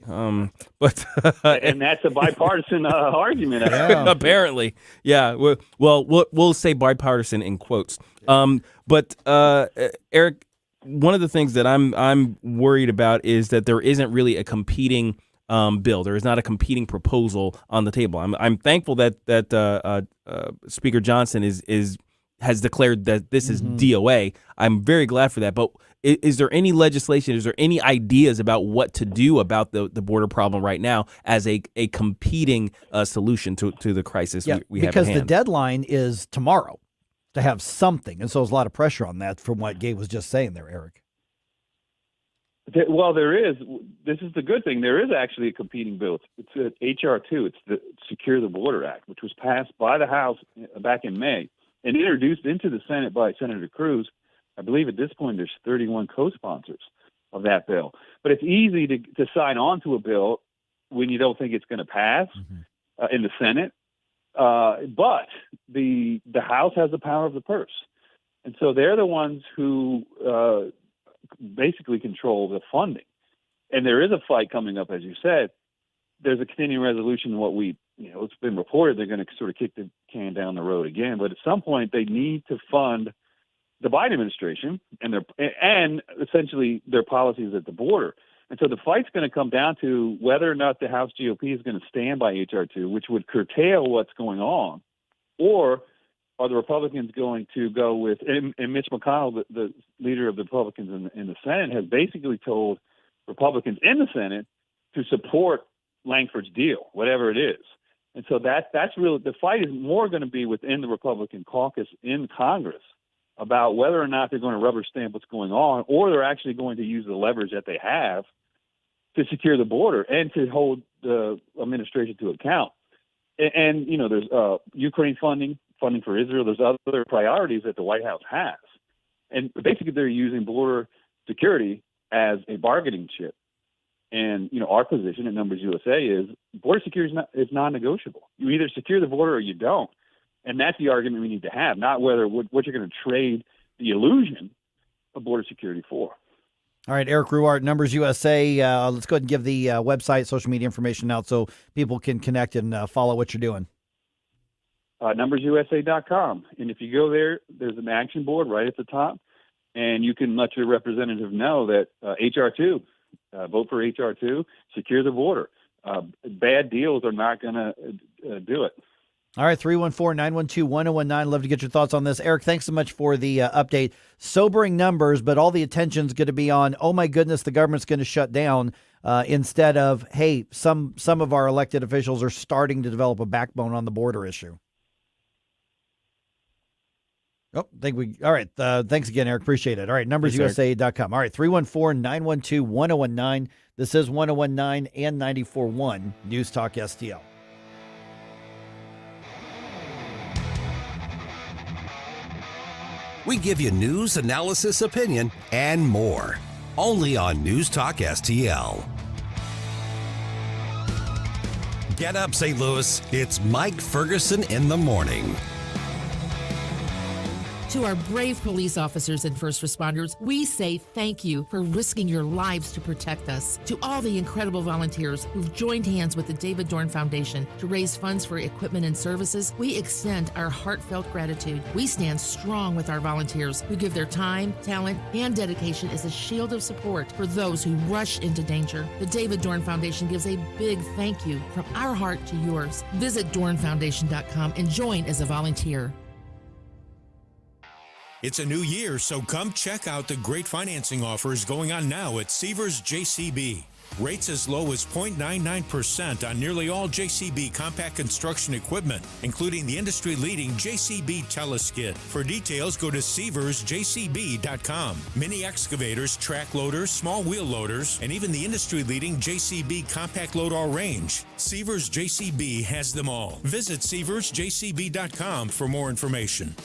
But and that's a bipartisan argument. Apparently, yeah. Well, we'll say bipartisan in quotes. But Eric, one of the things that I'm worried about is that there isn't really a competing bill. There is not a competing proposal on the table. I'm thankful that Speaker Johnson has declared that this is DOA. I'm very glad for that. But is there any legislation? Is there any ideas about what to do about the border problem right now as a competing solution to the crisis we have at hand? Because the deadline is tomorrow to have something, and so there's a lot of pressure on that from what Gabe was just saying there, Eric. Well, there is. This is the good thing. There is actually a competing bill. It's H.R. 2. It's the Secure the Border Act, which was passed by the House back in May and introduced into the Senate by Senator Cruz. I believe at this point there's 31 co-sponsors of that bill. But it's easy to sign on to a bill when you don't think it's going to pass in the Senate. But the House has the power of the purse. And so they're the ones who basically control the funding. And there is a fight coming up, as you said. There's a continuing resolution. It's been reported they're going to sort of kick the can down the road again. But at some point, they need to fund the Biden administration and essentially their policies at the border. And so the fight's going to come down to whether or not the House GOP is going to stand by H.R. 2, which would curtail what's going on, or are the Republicans going to go with, and Mitch McConnell, the leader of the Republicans in the Senate, has basically told Republicans in the Senate to support Langford's deal, whatever it is. And so that's really, the fight is more going to be within the Republican caucus in Congress about whether or not they're going to rubber stamp what's going on, or they're actually going to use the leverage that they have to secure the border and to hold the administration to account. And there's Ukraine funding for Israel. There's other priorities that the White House has. And basically they're using border security as a bargaining chip. And, our position at Numbers USA is border security is non-negotiable. You either secure the border or you don't. And that's the argument we need to have, not what you're going to trade the illusion of border security for. All right, Eric Ruart, Numbers USA. Let's go ahead and give the website, social media information out so people can connect and follow what you're doing. NumbersUSA.com. And if you go there, there's an action board right at the top, and you can let your representative know that H.R. 2, vote for H.R. 2, secure the border. Bad deals are not going to do it. All right, 314-912-1019. Love to get your thoughts on this. Eric, thanks so much for the update. Sobering numbers, but all the attention's going to be on, oh my goodness, the government's going to shut down, instead of, hey, some of our elected officials are starting to develop a backbone on the border issue. Oh, all right. Thanks again, Eric. Appreciate it. All right, numbersusa.com. All right, 314-912-1019. This is 1019 and 94.1 News Talk STL. We give you news, analysis, opinion, and more. Only on News Talk STL. Get up, St. Louis. It's Mike Ferguson in the morning. To our brave police officers and first responders, we say thank you for risking your lives to protect us. To all the incredible volunteers who've joined hands with the David Dorn Foundation to raise funds for equipment and services, we extend our heartfelt gratitude. We stand strong with our volunteers who give their time, talent, and dedication as a shield of support for those who rush into danger. The David Dorn Foundation gives a big thank you from our heart to yours. Visit dornfoundation.com and join as a volunteer. It's a new year, so come check out the great financing offers going on now at Seavers JCB. Rates as low as 0.99% on nearly all JCB compact construction equipment, including the industry-leading JCB Teleskid. For details, go to SeaversJCB.com. Mini excavators, track loaders, small wheel loaders, and even the industry-leading JCB compact load all range. Seavers JCB has them all. Visit SeaversJCB.com for more information.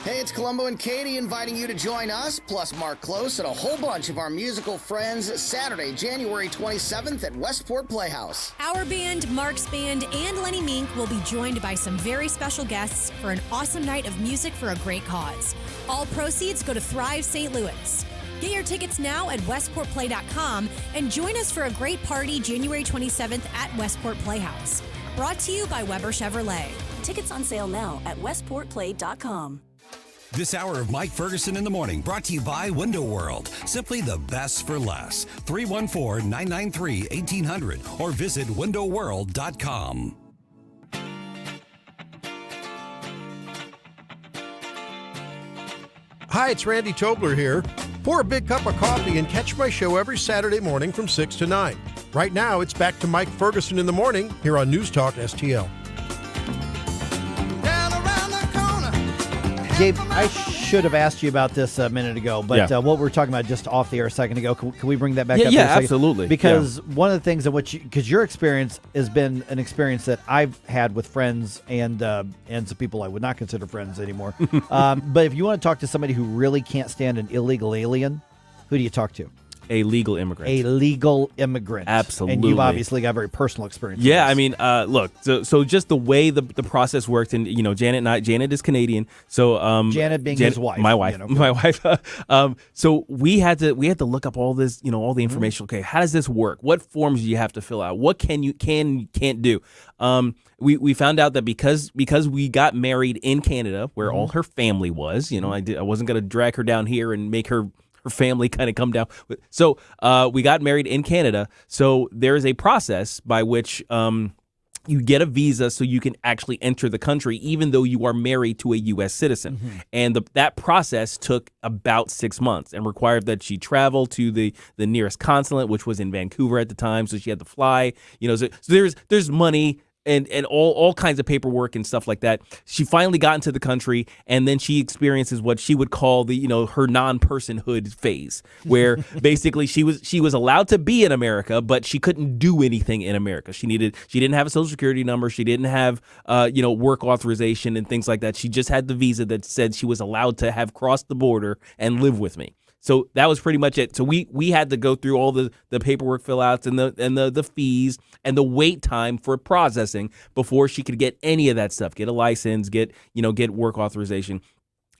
Hey, it's Columbo and Katie inviting you to join us, plus Mark Close and a whole bunch of our musical friends Saturday, January 27th at Westport Playhouse. Our band, Mark's band, and Lenny Mink will be joined by some very special guests for an awesome night of music for a great cause. All proceeds go to Thrive St. Louis. Get your tickets now at westportplay.com and join us for a great party January 27th at Westport Playhouse. Brought to you by Weber Chevrolet. Tickets on sale now at westportplay.com. This hour of Mike Ferguson in the Morning brought to you by Window World. Simply the best for less. 314-993-1800 or visit windowworld.com. Hi, it's Randy Tobler here. Pour a big cup of coffee and catch my show every Saturday morning from 6 to 9. Right now, it's back to Mike Ferguson in the Morning here on News Talk STL. Gabe, I should have asked you about this a minute ago, but what we were talking about just off the air a second ago, can we bring that back up? Yeah, absolutely. Because one of the things in which, because your experience has been an experience that I've had with friends and some people I would not consider friends anymore. But if you want to talk to somebody who really can't stand an illegal alien, who do you talk to? A legal immigrant. A legal immigrant. Absolutely. And you've obviously got very personal experience. Yeah, I mean, look, so just the way the process worked, and, you know, Janet is Canadian. So Janet being his wife. My wife. You know. My wife. So we had to look up all this, you know, all the information. Okay, how does this work? What forms do you have to fill out? What can't do? We found out that because we got married in Canada, where all her family was, you know, I wasn't going to drag her down here and make her family kind of come down. So we got married in Canada. So there's a process by which you get a visa so you can actually enter the country, even though you are married to a U.S. citizen. And that process took about 6 months and required that she travel to the nearest consulate, which was in Vancouver at the time. So she had to fly. You know, so there's money and all kinds of paperwork and stuff like that. She finally got into the country, and then she experiences what she would call her non-personhood phase, where basically she was allowed to be in America, but she couldn't do anything in America. She didn't have a social security number. She didn't have work authorization and things like that. She just had the visa that said she was allowed to have crossed the border and live with me. So that was pretty much it. So we had to go through all the paperwork fill outs and the fees and the wait time for processing before she could get any of that stuff, get a license, get work authorization.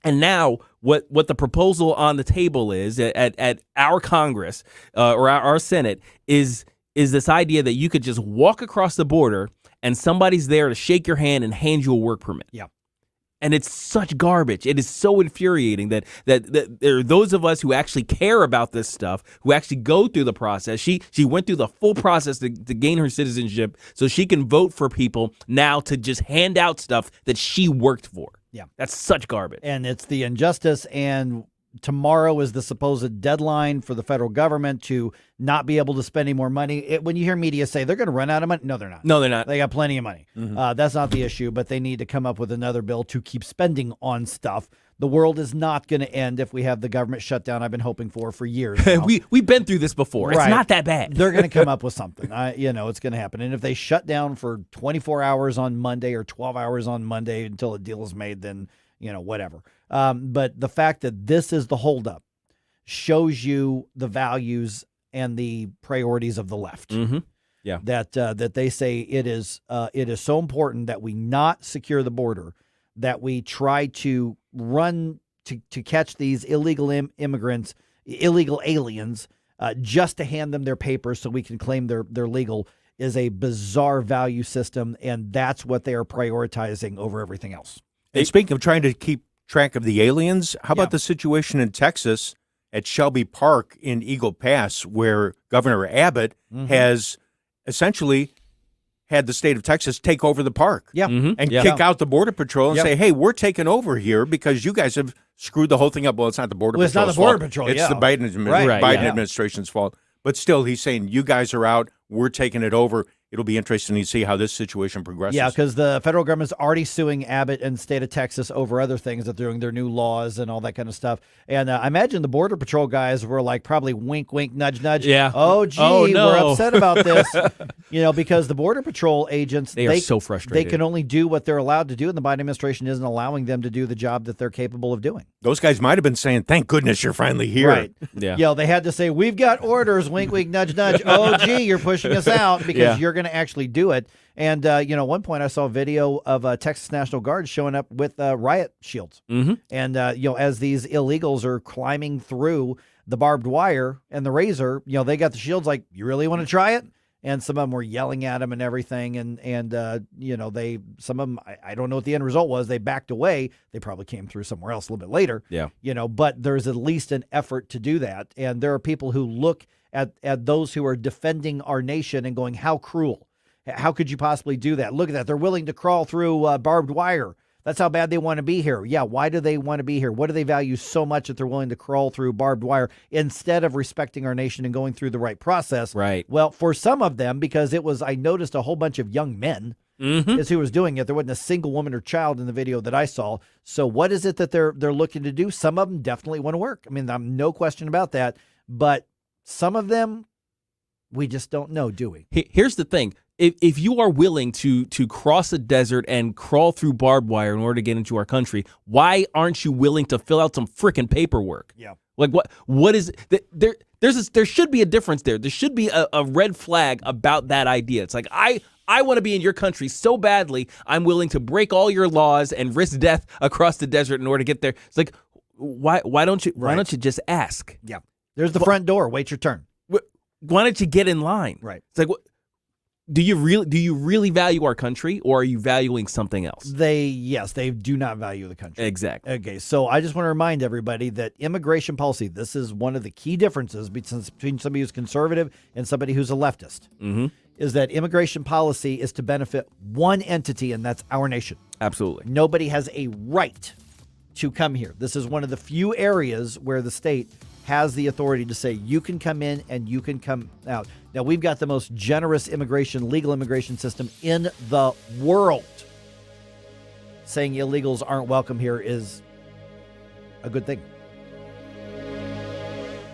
And now what the proposal on the table is at our Congress or our Senate is this idea that you could just walk across the border and somebody's there to shake your hand and hand you a work permit. Yeah. And it's such garbage. It is so infuriating that there are those of us who actually care about this stuff, who actually go through the process. She went through the full process to gain her citizenship so she can vote for people now to just hand out stuff that she worked for. Yeah. That's such garbage. And it's the injustice, and tomorrow is the supposed deadline for the federal government to not be able to spend any more money. When you hear media say they're going to run out of money, no, they're not. No, they're not. They got plenty of money. That's not the issue, but they need to come up with another bill to keep spending on stuff. The world is not going to end if we have the government shutdown I've been hoping for years now. We've been through this before. Right. It's not that bad. They're going to come up with something. It's going to happen. And if they shut down for 24 hours on Monday or 12 hours on Monday until a deal is made, then, whatever. But the fact that this is the holdup shows you the values and the priorities of the left. Yeah. That they say it is so important that we not secure the border, that we try to run to catch these illegal immigrants, illegal aliens, just to hand them their papers so we can claim they're legal, is a bizarre value system, and that's what they are prioritizing over everything else. And speaking of trying to keep track of the aliens, how about the situation in Texas at Shelby Park in Eagle Pass, where Governor Abbott has essentially had the state of Texas take over the park. Yeah. And kick out the Border Patrol and say, hey, we're taking over here because you guys have screwed the whole thing up. Well, it's not the Border Patrol's fault. It's not the Border Patrol, It's the Biden, administration's fault. But still, he's saying, you guys are out. We're taking it over. It'll be interesting to see how this situation progresses. Yeah, because the federal government's already suing Abbott and the state of Texas over other things that they're doing, their new laws and all that kind of stuff. And I imagine the Border Patrol guys were like probably wink, wink, nudge, nudge. Yeah. Oh, gee, we're upset about this. Because the Border Patrol agents, they are so frustrated. They can only do what they're allowed to do, and the Biden administration isn't allowing them to do the job that they're capable of doing. Those guys might have been saying, thank goodness you're finally here. Right. Yeah. They had to say, we've got orders, wink, wink, nudge, nudge. Oh, gee, you're pushing us out because you're going to actually do it. And, at one point I saw a video of Texas National Guard showing up with riot shields. Mm-hmm. And, as these illegals are climbing through the barbed wire and the razor, they got the shields like, you really want to try it? And some of them were yelling at him and everything. And some of them, I don't know what the end result was. They backed away. They probably came through somewhere else a little bit later. Yeah. But there's at least an effort to do that. And there are people who look at those who are defending our nation and going, how cruel. How could you possibly do that? Look at that. They're willing to crawl through barbed wire. That's how bad they want to be here. Yeah, why do they want to be here? What do they value so much that they're willing to crawl through barbed wire instead of respecting our nation and going through the right process? Right. Well, for some of them, because I noticed a whole bunch of young men is who was doing it. There wasn't a single woman or child in the video that I saw. So what is it that they're looking to do? Some of them definitely want to work. I mean, I'm no question about that. But some of them, we just don't know, do we? Here's the thing. If you are willing to cross a desert and crawl through barbed wire in order to get into our country, why aren't you willing to fill out some freaking paperwork? Yeah. Like what is there should be a difference there. There should be a red flag about that idea. It's like I want to be in your country so badly, I'm willing to break all your laws and risk death across the desert in order to get there. It's like why don't you just ask? Yeah. There's the front door. Wait your turn. Why don't you get in line? Right. It's like do you really value our country, or are you valuing something else? They do not value the country. Exactly. Okay, so I just want to remind everybody that immigration policy, this is one of the key differences between somebody who's conservative and somebody who's a leftist, is that immigration policy is to benefit one entity, and that's our nation. Absolutely. Nobody has a right to come here. This is one of the few areas where the state has the authority to say you can come in and you can come out. Now, we've got the most generous legal immigration system in the world. Saying illegals aren't welcome here is a good thing.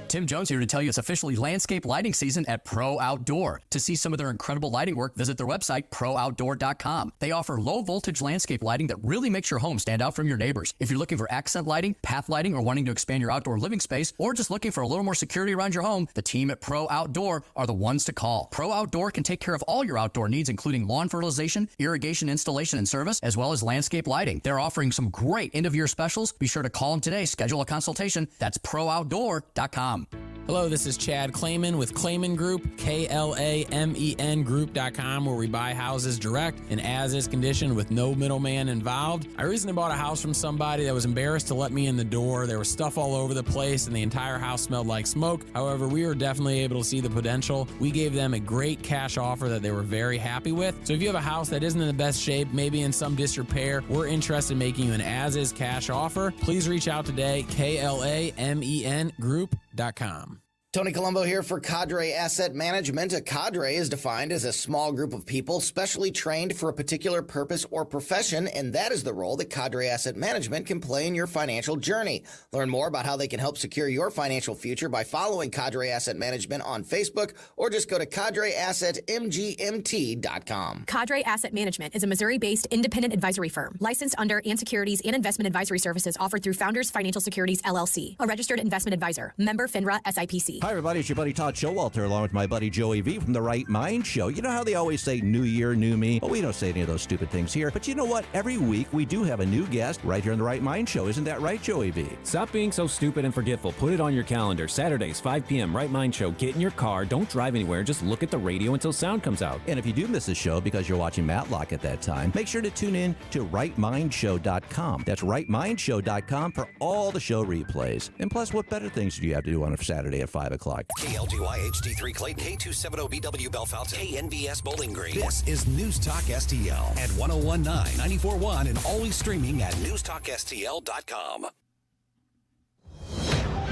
Tim Jones here to tell you it's officially landscape lighting season at Pro Outdoor. To see some of their incredible lighting work, visit their website, prooutdoor.com. They offer low voltage landscape lighting that really makes your home stand out from your neighbors. If you're looking for accent lighting, path lighting, or wanting to expand your outdoor living space, or just looking for a little more security around your home, the team at Pro Outdoor are the ones to call. Pro Outdoor can take care of all your outdoor needs, including lawn fertilization, irrigation installation and service, as well as landscape lighting. They're offering some great end-of-year specials. Be sure to call them today. Schedule a consultation. That's prooutdoor.com. Hello, this is Chad Clayman with Clayman Group, KLAMEN Group.com, where we buy houses direct and as-is condition with no middleman involved. I recently bought a house from somebody that was embarrassed to let me in the door. There was stuff all over the place, and the entire house smelled like smoke. However, we were definitely able to see the potential. We gave them a great cash offer that they were very happy with. So if you have a house that isn't in the best shape, maybe in some disrepair, we're interested in making you an as-is cash offer. Please reach out today, KLAMEN Group.com. Tony Colombo here for Cadre Asset Management. A cadre is defined as a small group of people specially trained for a particular purpose or profession, and that is the role that Cadre Asset Management can play in your financial journey. Learn more about how they can help secure your financial future by following Cadre Asset Management on Facebook, or just go to cadreassetmgmt.com. Cadre Asset Management is a Missouri-based independent advisory firm licensed under and securities and investment advisory services offered through Founders Financial Securities, LLC, a registered investment advisor. Member FINRA SIPC. Hi, everybody. It's your buddy Todd Showalter, along with my buddy Joey V from The Right Mind Show. You know how they always say, new year, new me? Well, we don't say any of those stupid things here. But you know what? Every week, we do have a new guest right here on The Right Mind Show. Isn't that right, Joey V? Stop being so stupid and forgetful. Put it on your calendar. Saturdays, 5 p.m., Right Mind Show. Get in your car. Don't drive anywhere. Just look at the radio until sound comes out. And if you do miss the show because you're watching Matlock at that time, make sure to tune in to rightmindshow.com. That's rightmindshow.com for all the show replays. And plus, what better things do you have to do on a Saturday at 5 o'clock. KLGY HD3 Clayton, K270BW Bellefonte, KNBS Bowling Green. This is News Talk STL at 1019, 94.1, and always streaming at newstalkstl.com.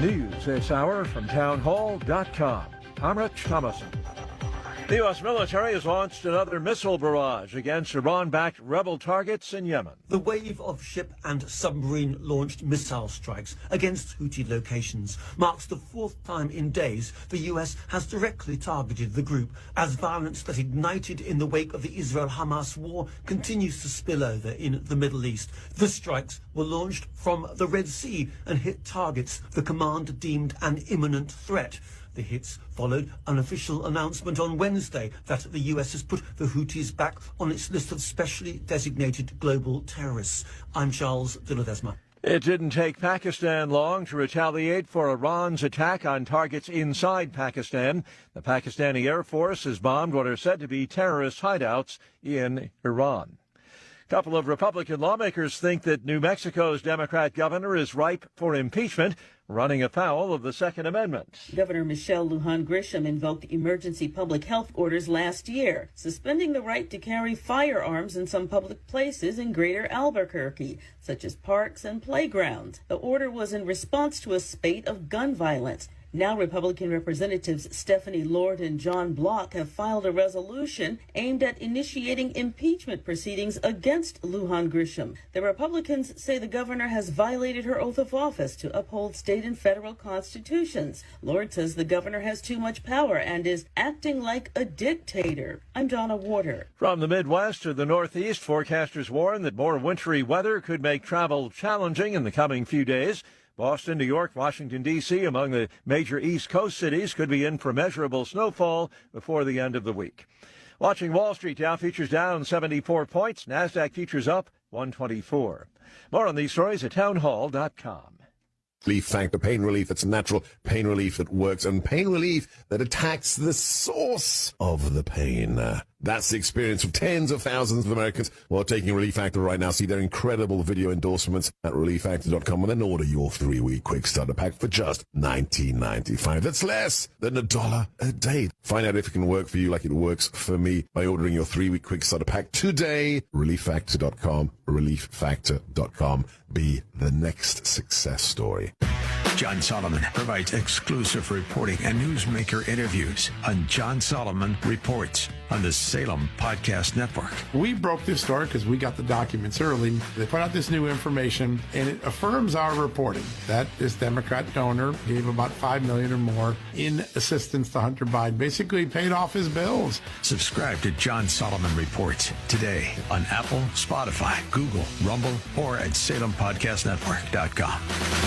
News this hour from townhall.com. I'm Rich Thomason. The U.S. military has launched another missile barrage against Iran-backed rebel targets in Yemen. The wave of ship and submarine-launched missile strikes against Houthi locations marks the fourth time in days the U.S. has directly targeted the group as violence that ignited in the wake of the Israel-Hamas war continues to spill over in the Middle East. The strikes were launched from the Red Sea and hit targets the command deemed an imminent threat. The hits followed an official announcement on Wednesday that the U.S. has put the Houthis back on its list of specially designated global terrorists. I'm Charles de Ledesma. It didn't take Pakistan long to retaliate for Iran's attack on targets inside Pakistan. The Pakistani Air Force has bombed what are said to be terrorist hideouts in Iran. A couple of Republican lawmakers think that New Mexico's Democrat governor is ripe for impeachment, running afoul of the Second Amendment. Governor Michelle Lujan Grisham invoked emergency public health orders last year, suspending the right to carry firearms in some public places in greater Albuquerque, such as parks and playgrounds. The order was in response to a spate of gun violence. Now Republican Representatives Stephanie Lord and John Block have filed a resolution aimed at initiating impeachment proceedings against Lujan Grisham. The Republicans say the governor has violated her oath of office to uphold state and federal constitutions. Lord says the governor has too much power and is acting like a dictator. I'm Donna Warder. From the Midwest to the Northeast, forecasters warn that more wintry weather could make travel challenging in the coming few days. Boston, New York, Washington, D.C., among the major East Coast cities, could be in for measurable snowfall before the end of the week. Watching Wall Street, Dow futures down 74 points. NASDAQ futures up 124. More on these stories at townhall.com. Relief Factor, pain relief that's natural, pain relief that works, and pain relief that attacks the source of the pain. That's the experience of tens of thousands of Americans who are taking Relief Factor right now. See their incredible video endorsements at relieffactor.com and then order your 3-week quick starter pack for just $19.95. That's less than $1 a day. Find out if it can work for you like it works for me by ordering your 3-week quick starter pack today. Relieffactor.com, relieffactor.com. Be the next success story. John Solomon provides exclusive reporting and newsmaker interviews on John Solomon Reports on the Salem Podcast Network. We broke this story because we got the documents early. They put out this new information, and it affirms our reporting that this Democrat donor gave about $5 million or more in assistance to Hunter Biden. Basically paid off his bills. Subscribe to John Solomon Reports today on Apple, Spotify, Google, Rumble, or at SalemPodcastNetwork.com.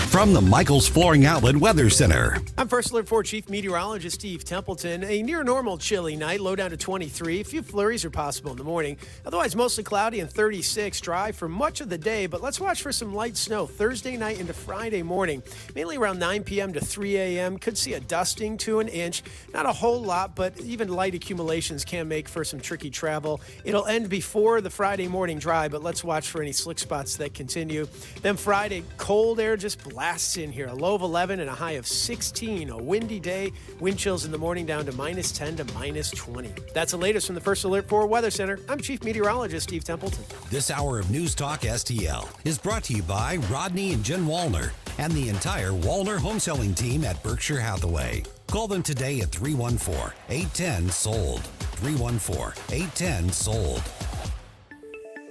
From the Michaels Flooring Outlet Weather Center. I'm First Alert 4 Chief Meteorologist Steve Templeton. A near normal chilly night, low down to 23. A few flurries are possible in the morning. Otherwise, mostly cloudy and 36. Dry for much of the day, but let's watch for some light snow Thursday night into Friday morning. Mainly around 9 p.m. to 3 a.m. Could see a dusting to an inch. Not a whole lot, but even light accumulations can make for some tricky travel. It'll end before the Friday morning dry, but let's watch for any slick spots that continue. Then Friday, cold air just blasts in here. A low of 11 and a high of 16. A windy day. Wind chills in the morning down to minus 10 to minus 20. That's the latest from the First Alert 4 Weather Center. I'm Chief Meteorologist Steve Templeton. This hour of News Talk STL is brought to you by Rodney and Jen Wallner and the entire Wallner home selling team at Berkshire Hathaway. Call them today at 314-810-SOLD. 314-810-SOLD.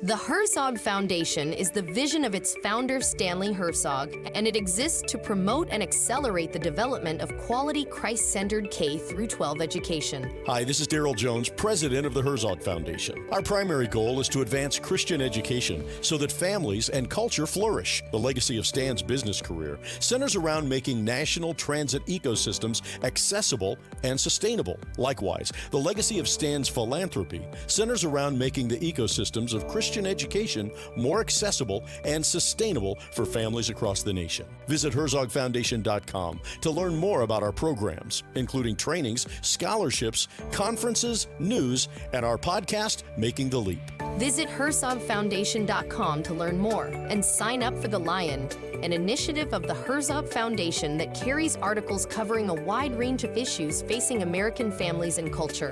The Herzog Foundation is the vision of its founder, Stanley Herzog, and it exists to promote and accelerate the development of quality Christ-centered K-12 education. Hi, this is Daryl Jones, president of the Herzog Foundation. Our primary goal is to advance Christian education so that families and culture flourish. The legacy of Stan's business career centers around making national transit ecosystems accessible and sustainable. Likewise, the legacy of Stan's philanthropy centers around making the ecosystems of Christian Christian education more accessible and sustainable for families across the nation. Visit HerzogFoundation.com to learn more about our programs, including trainings, scholarships, conferences, news, and our podcast, Making the Leap. Visit HerzogFoundation.com to learn more and sign up for The Lion, an initiative of the Herzog Foundation that carries articles covering a wide range of issues facing American families and culture.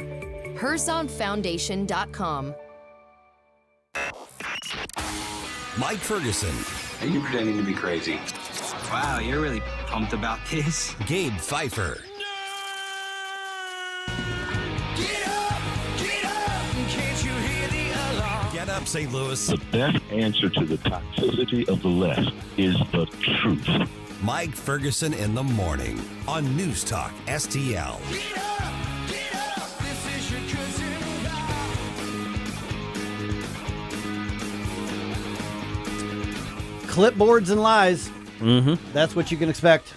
HerzogFoundation.com. Mike Ferguson. Are you pretending to be crazy? Wow, you're really pumped about this. Gabe Pfeiffer. Get up, St. Louis. The best answer to the toxicity of the left is the truth. Mike Ferguson in the morning on News Talk STL. Clipboards and lies. Mm-hmm. That's what you can expect.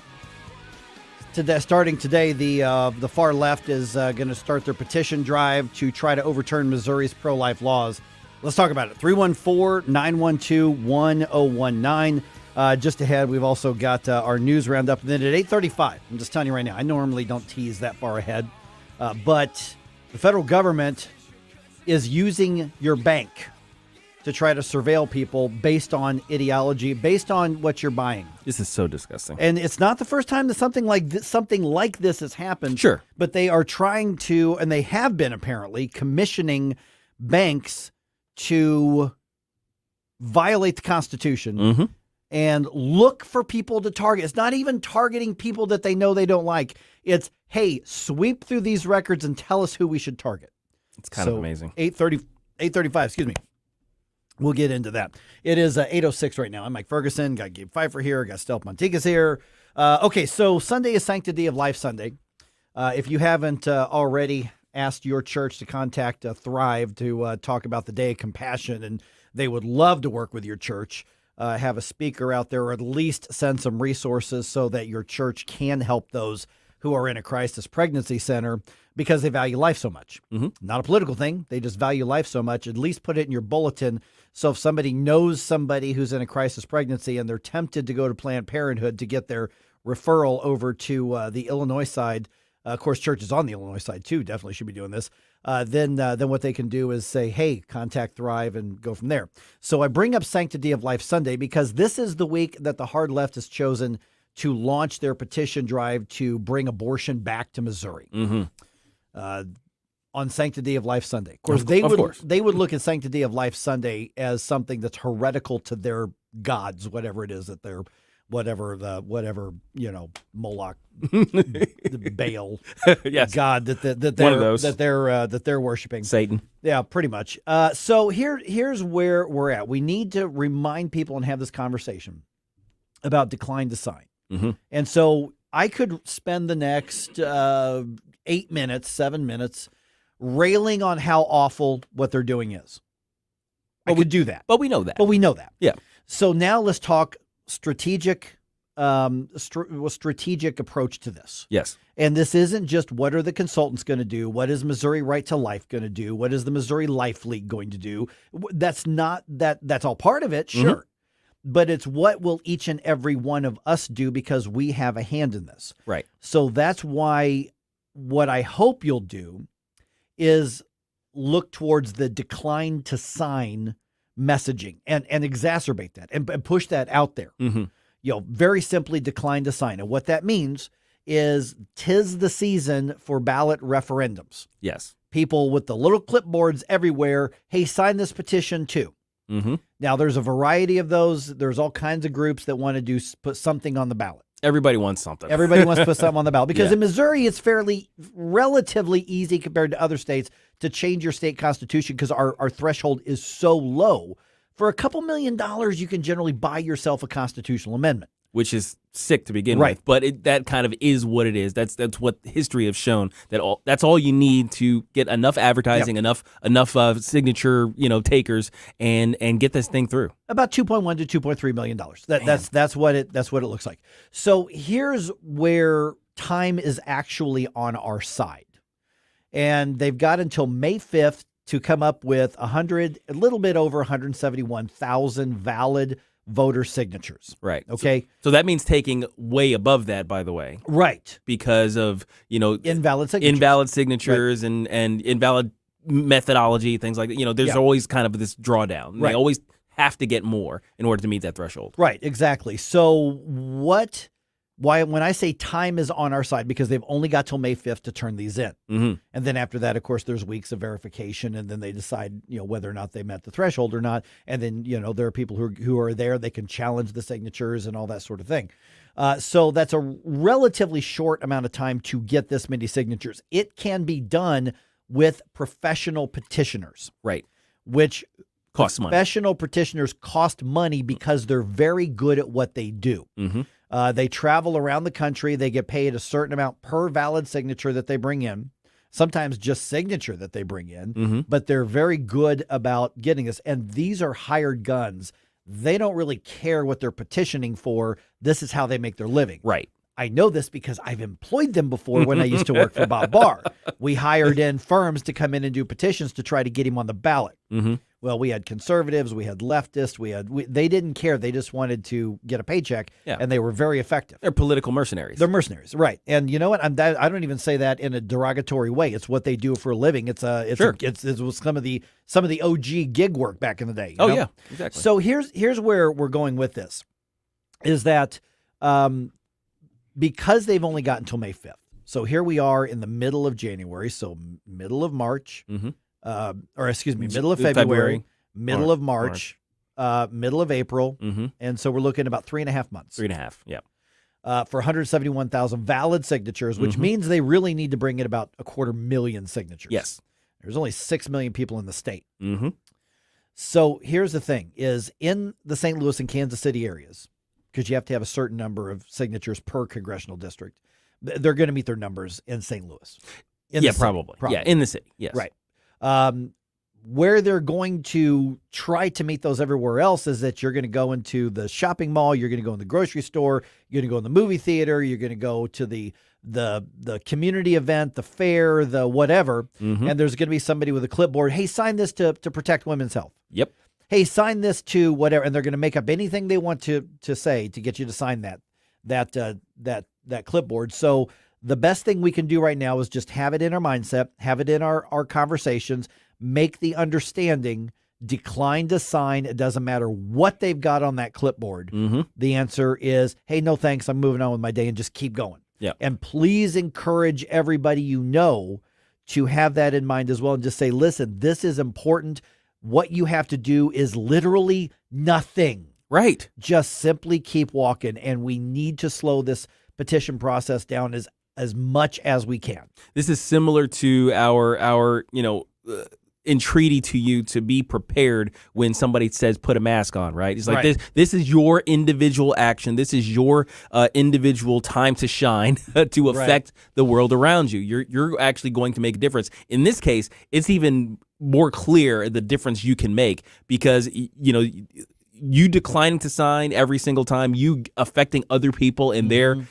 Starting today, the far left is going to start their petition drive to try to overturn Missouri's pro-life laws. Let's talk about it. 314-912-1019. Just ahead, we've also got our news roundup. And then at 8:35, I'm just telling you right now, I normally don't tease that far ahead, but the federal government is using your bank to try to surveil people based on ideology, based on what you're buying. This is so disgusting. And it's not the first time that something like this has happened. Sure. But they are trying to, and they have been apparently, commissioning banks to violate the Constitution and look for people to target. It's not even targeting people that they know they don't like. It's, hey, sweep through these records and tell us who we should target. It's kind of amazing. 8:35, excuse me. We'll get into that. It is 8:06 right now. I'm Mike Ferguson. Got Gabe Pfeiffer here. Got Stealth Montigas here. Okay, so Sunday is Sanctity of Life Sunday. If you haven't already asked your church to contact Thrive to talk about the Day of Compassion, and they would love to work with your church, have a speaker out there, or at least send some resources so that your church can help those who are in a crisis pregnancy center because they value life so much. Not a political thing. They just value life so much. At least put it in your bulletin. So if somebody knows somebody who's in a crisis pregnancy and they're tempted to go to Planned Parenthood to get their referral over to the Illinois side, of course, churches on the Illinois side too definitely should be doing this. Then what they can do is say, hey, contact Thrive and go from there. So I bring up Sanctity of Life Sunday because this is the week that the hard left has chosen to launch their petition drive to bring abortion back to Missouri. On Sanctity of Life Sunday. Of course, they would look at Sanctity of Life Sunday as something that's heretical to their gods, whatever it is that they're, whatever Moloch, the Baal, yes, god that they're worshiping, Satan. Yeah, pretty much. So here's where we're at. We need to remind people and have this conversation about decline to sign. And so I could spend the next 7 minutes railing on how awful what they're doing is. I could do that. But we know that. Yeah. So now let's talk strategic approach to this. Yes. And this isn't just what are the consultants going to do? What is Missouri Right to Life going to do? What is the Missouri Life League going to do? That's not that. That's all part of it, sure. But it's what will each and every one of us do because we have a hand in this. Right. So that's why what I hope you'll do is look towards the decline to sign messaging and exacerbate that and push that out there. Very simply decline to sign. And what that means is 'tis the season for ballot referendums. Yes. People with the little clipboards everywhere. Hey, sign this petition too. Now, there's a variety of those. There's all kinds of groups that want to put something on the ballot. Everybody wants something. Everybody wants to put something on the ballot because in Missouri, it's relatively easy compared to other states to change your state constitution because our threshold is so low. For a couple $1 million, you can generally buy yourself a constitutional amendment. Which is sick to begin with, but that kind of is what it is. That's what history has shown. That's all you need to get enough advertising, enough signature takers, and get this thing through. About $2.1 to $2.3 million. That's what it looks like. So here's where time is actually on our side, and they've got until May 5th to come up with a little bit over 171,000 valid voter signatures. Right. Okay. So that means taking way above that, by the way. Right. Because of, invalid signatures and invalid methodology, things like that. There's always kind of this drawdown. Right. They always have to get more in order to meet that threshold. Right, exactly. So why when I say time is on our side, because they've only got till May 5th to turn these in. Mm-hmm. And then after that, of course, there's weeks of verification, and then they decide, whether or not they met the threshold or not. And then, there are people who are there, they can challenge the signatures and all that sort of thing. So that's a relatively short amount of time to get this many signatures. It can be done with professional petitioners. Right. Which costs money. Professional petitioners cost money because they're very good at what they do. Mm-hmm. They travel around the country. They get paid a certain amount per valid signature that they bring in, sometimes just signature that they bring in, but they're very good about getting this. And these are hired guns. They don't really care what they're petitioning for. This is how they make their living. Right. I know this because I've employed them before when I used to work for Bob Barr. We hired in firms to come in and do petitions to try to get him on the ballot. Mm-hmm. Well, we had conservatives, we had leftists, they didn't care. They just wanted to get a paycheck, and they were very effective. They're political mercenaries. They're mercenaries, right? And you know what? I don't even say that in a derogatory way. It's what they do for a living. It's some of the OG gig work back in the day. You know? Yeah, exactly. So here's where we're going with this, is that because they've only got until May 5th. So here we are in the middle of January, so middle of March. Mm-hmm. Middle of February, middle of March, middle of April. Mm-hmm. And so we're looking at about 3.5 months. 3.5, yeah. For 171,000 valid signatures, which means they really need to bring in about 250,000 signatures. Yes. There's only 6 million people in the state. Mm-hmm. So here's the thing, is in the St. Louis and Kansas City areas, because you have to have a certain number of signatures per congressional district, they're going to meet their numbers in St. Louis. Probably. Yeah, in the city, yes. Right. Where they're going to try to meet those everywhere else is that you're going to go into the shopping mall, you're going to go in the grocery store, you're going to go in the movie theater, you're going to go to the community event, the fair, the whatever, and there's going to be somebody with a clipboard. Hey, sign this to protect women's health. Yep. Hey, sign this to whatever, and they're going to make up anything they want to say to get you to sign that clipboard. So the best thing we can do right now is just have it in our mindset, have it in our conversations, make the understanding, decline to sign. It doesn't matter what they've got on that clipboard. Mm-hmm. The answer is, hey, no thanks, I'm moving on with my day, and just keep going. Yeah. And please encourage everybody to have that in mind as well, and just say, listen, this is important. What you have to do is literally nothing. Right. Just simply keep walking, and we need to slow this petition process down as much as we can. This is similar to our entreaty to you to be prepared when somebody says put a mask on, right? It's like this is your individual action. This is your individual time to shine to affect the world around you. You're actually going to make a difference. In this case, it's even more clear the difference you can make because you declining to sign every single time, you affecting other people in their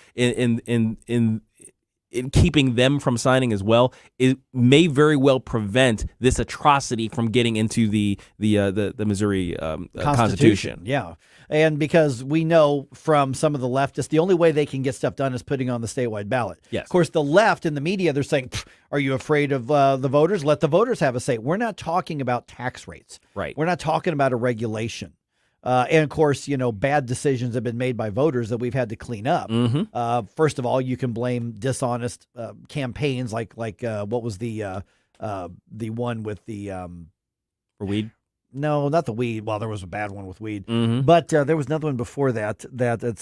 in keeping them from signing as well, it may very well prevent this atrocity from getting into the Missouri Constitution. Yeah. And because we know from some of the leftists, the only way they can get stuff done is putting on the statewide ballot. Yes. Of course, the left in the media, they're saying, are you afraid of the voters? Let the voters have a say. We're not talking about tax rates. Right. We're not talking about a regulation. And of course, bad decisions have been made by voters that we've had to clean up. Mm-hmm. First of all, you can blame dishonest campaigns, like what was the one with the for weed? No, not the weed. Well, there was a bad one with weed, mm-hmm. but there was another one before that's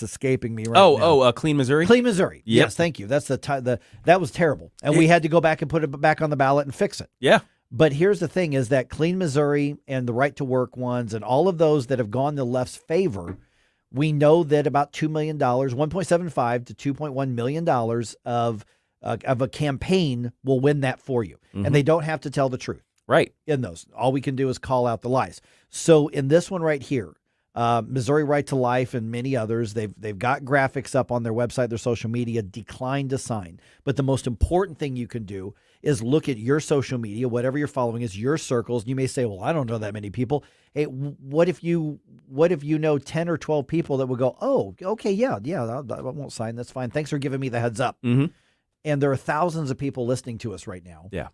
escaping me right now. Clean Missouri. Clean Missouri. Yep. Yes, thank you. That's that was terrible, and we had to go back and put it back on the ballot and fix it. Yeah. But here's the thing is that Clean Missouri and the Right to Work ones and all of those that have gone the left's favor, we know that about $2 million, $1.75 to $2.1 million of a campaign will win that for you. Mm-hmm. And they don't have to tell the truth. Right. In those. All we can do is call out the lies. So in this one right here, Missouri Right to Life and many others, they've got graphics up on their website, their social media, decline to sign. But the most important thing you can do is look at your social media, whatever you're following is your circles. And you may say, well, I don't know that many people. Hey, what if you know 10 or 12 people that would go, oh, okay, yeah, I won't sign. That's fine. Thanks for giving me the heads up. Mm-hmm. And there are thousands of people listening to us right now. Yeah.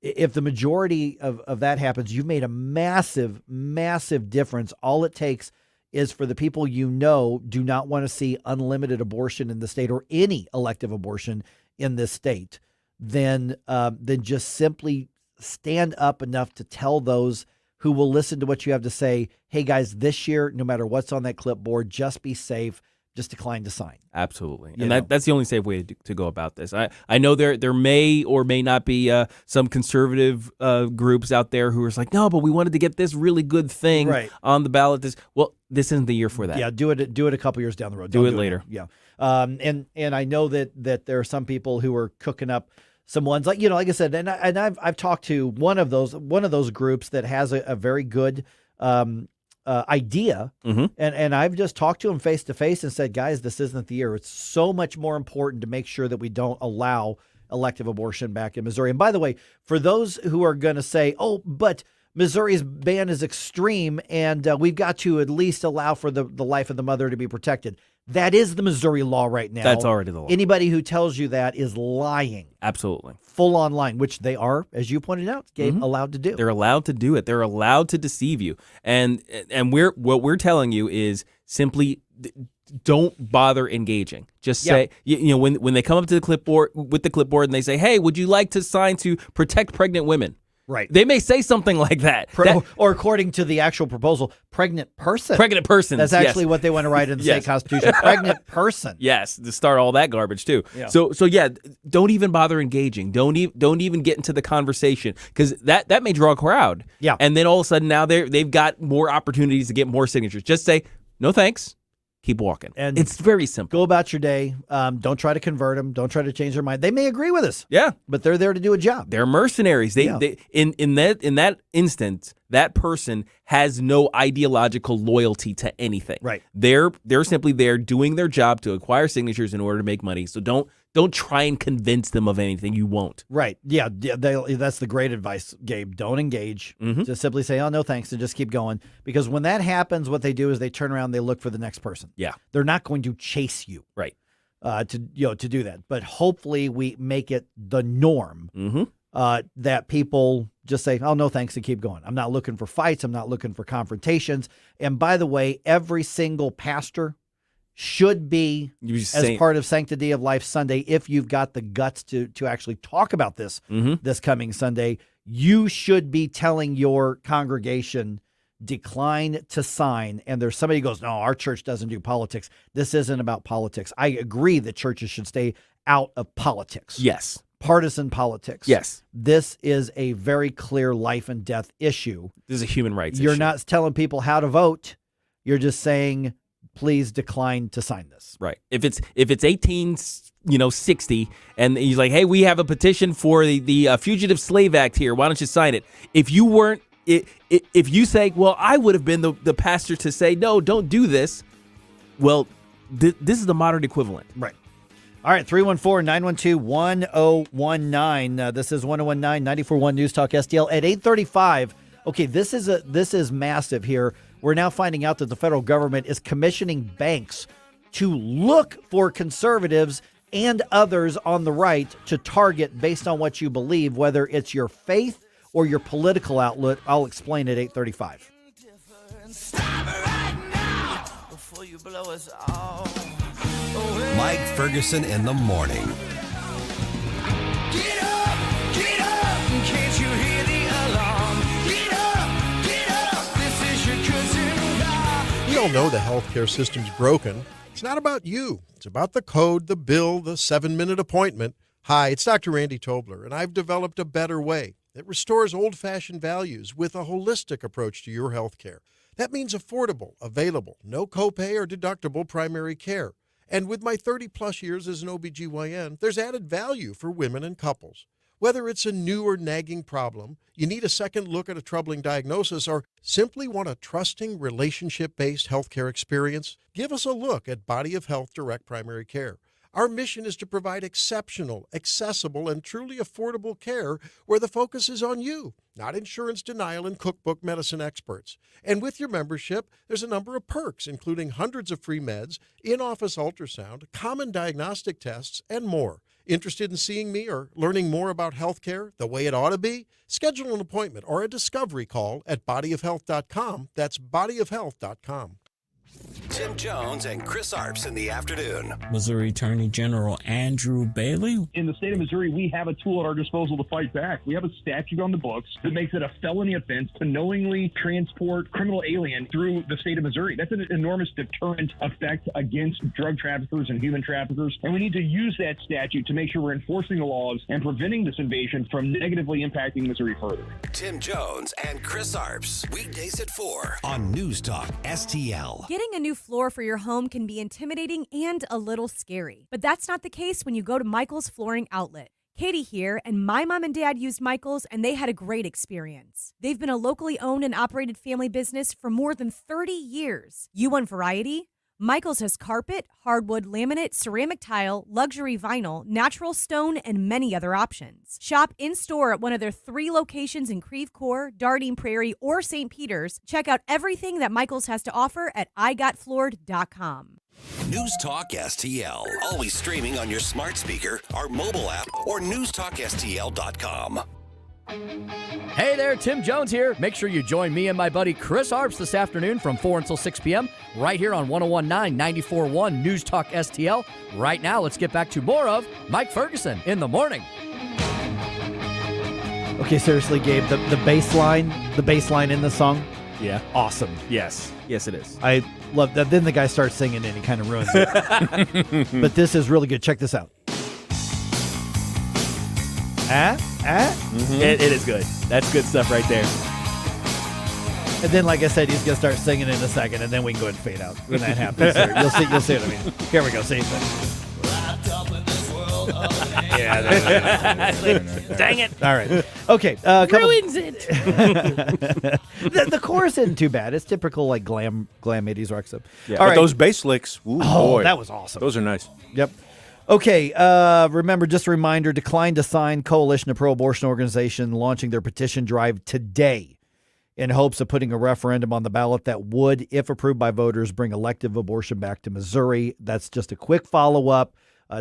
If the majority of that happens, you've made a massive, massive difference. All it takes is for the people do not want to see unlimited abortion in the state or any elective abortion in this state, then just simply stand up enough to tell those who will listen to what you have to say, hey, guys, this year, no matter what's on that clipboard, just be safe. Just decline to sign. Absolutely. And that's the only safe way to go about this. I know there may or may not be some conservative groups out there who are like, no, but we wanted to get this really good thing on the ballot. This isn't the year for that. Yeah, do it a couple years down the road. Do it later. Yeah. And I know that there are some people who are cooking up some ones like I said, and I've talked to one of those groups that has a very good idea. Mm-hmm. And I've just talked to him face to face and said, guys, this isn't the year. It's so much more important to make sure that we don't allow elective abortion back in Missouri. And by the way, for those who are going to say, oh, but Missouri's ban is extreme and we've got to at least allow for the life of the mother to be protected. That is the Missouri law right now. That's already the law. Anybody who tells you that is lying. Absolutely. Full on lying, which they are, as you pointed out, Gabe, allowed to do. They're allowed to do it. They're allowed to deceive you. And what we're telling you is simply don't bother engaging. Just say, when they come up to the clipboard and they say, hey, would you like to sign to protect pregnant women? Right. They may say something like that. Or according to the actual proposal, pregnant person. Pregnant persons. That's actually what they want to write in the state constitution. Pregnant person. Yes, to start all that garbage too. Yeah. So don't even bother engaging. Don't even get into the conversation because that may draw a crowd. Yeah. And then all of a sudden now they've got more opportunities to get more signatures. Just say no thanks. Keep walking. And it's very simple. Go about your day. Don't try to convert them. Don't try to change their mind. They may agree with us. Yeah. But they're there to do a job. They're mercenaries. They in that instance, that person has no ideological loyalty to anything. Right. They're simply there doing their job to acquire signatures in order to make money. So don't try and convince them of anything. You won't. Right. Yeah. That's the great advice, Gabe. Don't engage. Mm-hmm. Just simply say, oh, no, thanks, and just keep going. Because when that happens, what they do is they turn around, they look for the next person. Yeah. They're not going to chase you. Right. To do that. But hopefully we make it the norm that people just say, oh, no, thanks, and keep going. I'm not looking for fights. I'm not looking for confrontations. And by the way, every single pastor should be as part of Sanctity of Life Sunday. If you've got the guts to actually talk about this this coming Sunday, you should be telling your congregation, decline to sign. And there's somebody who goes, no, our church doesn't do politics. This isn't about politics. I agree that churches should stay out of politics. Yes. Partisan politics. Yes. This is a very clear life and death issue. This is a human rights You're issue. not telling people how to vote. You're just saying, please decline to sign this. Right. If it's 1860 and he's like, hey, we have a petition for the Fugitive Slave Act here. Why don't you sign it? If you weren't, if you say, well, I would have been the pastor to say, no, don't do this. Well, this is the modern equivalent. Right. All right, 314-912-1019. This is 1019 94.1 News Talk STL at 8:35. Okay, this is massive here. We're now finding out that the federal government is commissioning banks to look for conservatives and others on the right to target based on what you believe, whether it's your faith or your political outlet. I'll explain at 8:35. Mike Ferguson in the morning. Get up, can't you hear the alarm? Get up, this is your cousin Bob. We all know the healthcare system's broken. It's not about you. It's about the code, the bill, the 7-minute appointment. Hi, it's Dr. Randy Tobler, and I've developed a better way that restores old-fashioned values with a holistic approach to your healthcare. That means affordable, available, no copay or deductible primary care. And with my 30-plus years as an OBGYN, there's added value for women and couples. Whether it's a new or nagging problem, you need a second look at a troubling diagnosis, or simply want a trusting, relationship-based healthcare experience, give us a look at Body of Health Direct Primary Care. Our mission is to provide exceptional, accessible, and truly affordable care where the focus is on you, not insurance denial and cookbook medicine experts. And with your membership, there's a number of perks, including hundreds of free meds, in-office ultrasound, common diagnostic tests, and more. Interested in seeing me or learning more about healthcare the way it ought to be? Schedule an appointment or a discovery call at bodyofhealth.com. That's bodyofhealth.com. Tim Jones and Chris Arps in the afternoon. Missouri Attorney General Andrew Bailey. In the state of Missouri, we have a tool at our disposal to fight back. We have a statute on the books that makes it a felony offense to knowingly transport criminal alien through the state of Missouri. That's an enormous deterrent effect against drug traffickers and human traffickers. And we need to use that statute to make sure we're enforcing the laws and preventing this invasion from negatively impacting Missouri further. Tim Jones and Chris Arps. Weekdays at 4 on News Talk STL. Getting a new floor for your home can be intimidating and a little scary. But that's not the case when you go to Michael's Flooring Outlet. Katie here, and my mom and dad used Michael's, and they had a great experience. They've been a locally owned and operated family business for more than 30 years. You want variety? Michael's has carpet, hardwood, laminate, ceramic tile, luxury vinyl, natural stone, and many other options. Shop in-store at one of their 3 locations in Creve Coeur, Dardine Prairie, or St. Peters. Check out everything that Michael's has to offer at igotfloored.com. News Talk STL. Always streaming on your smart speaker, our mobile app, or newstalkstl.com. Hey there, Tim Jones here. Make sure you join me and my buddy Chris Arps this afternoon from 4 until 6 p.m. right here on 101.9 94.1 News Talk STL. Right now, let's get back to more of Mike Ferguson in the morning. Okay, seriously, Gabe, the bass line in the song, Yeah. awesome. Yes. Yes, it is. I love that. Then the guy starts singing and he kind of ruins it. But this is really good. Check this out. It is good. That's good stuff right there. And then, like I said, he's going to start singing in a second, and then we can go ahead and fade out when that happens. You'll see what I mean. Here we go. See? Dang it. All right. Okay. Ruins it. The chorus isn't too bad. It's typical, like, glam 80s rock stuff. Yeah, All but right. those bass licks, ooh, boy. That was awesome. Those are nice. Yep. Okay, remember, just a reminder, Decline to Sign coalition of pro-abortion organization launching their petition drive today in hopes of putting a referendum on the ballot that would, if approved by voters, bring elective abortion back to Missouri. That's just a quick follow-up.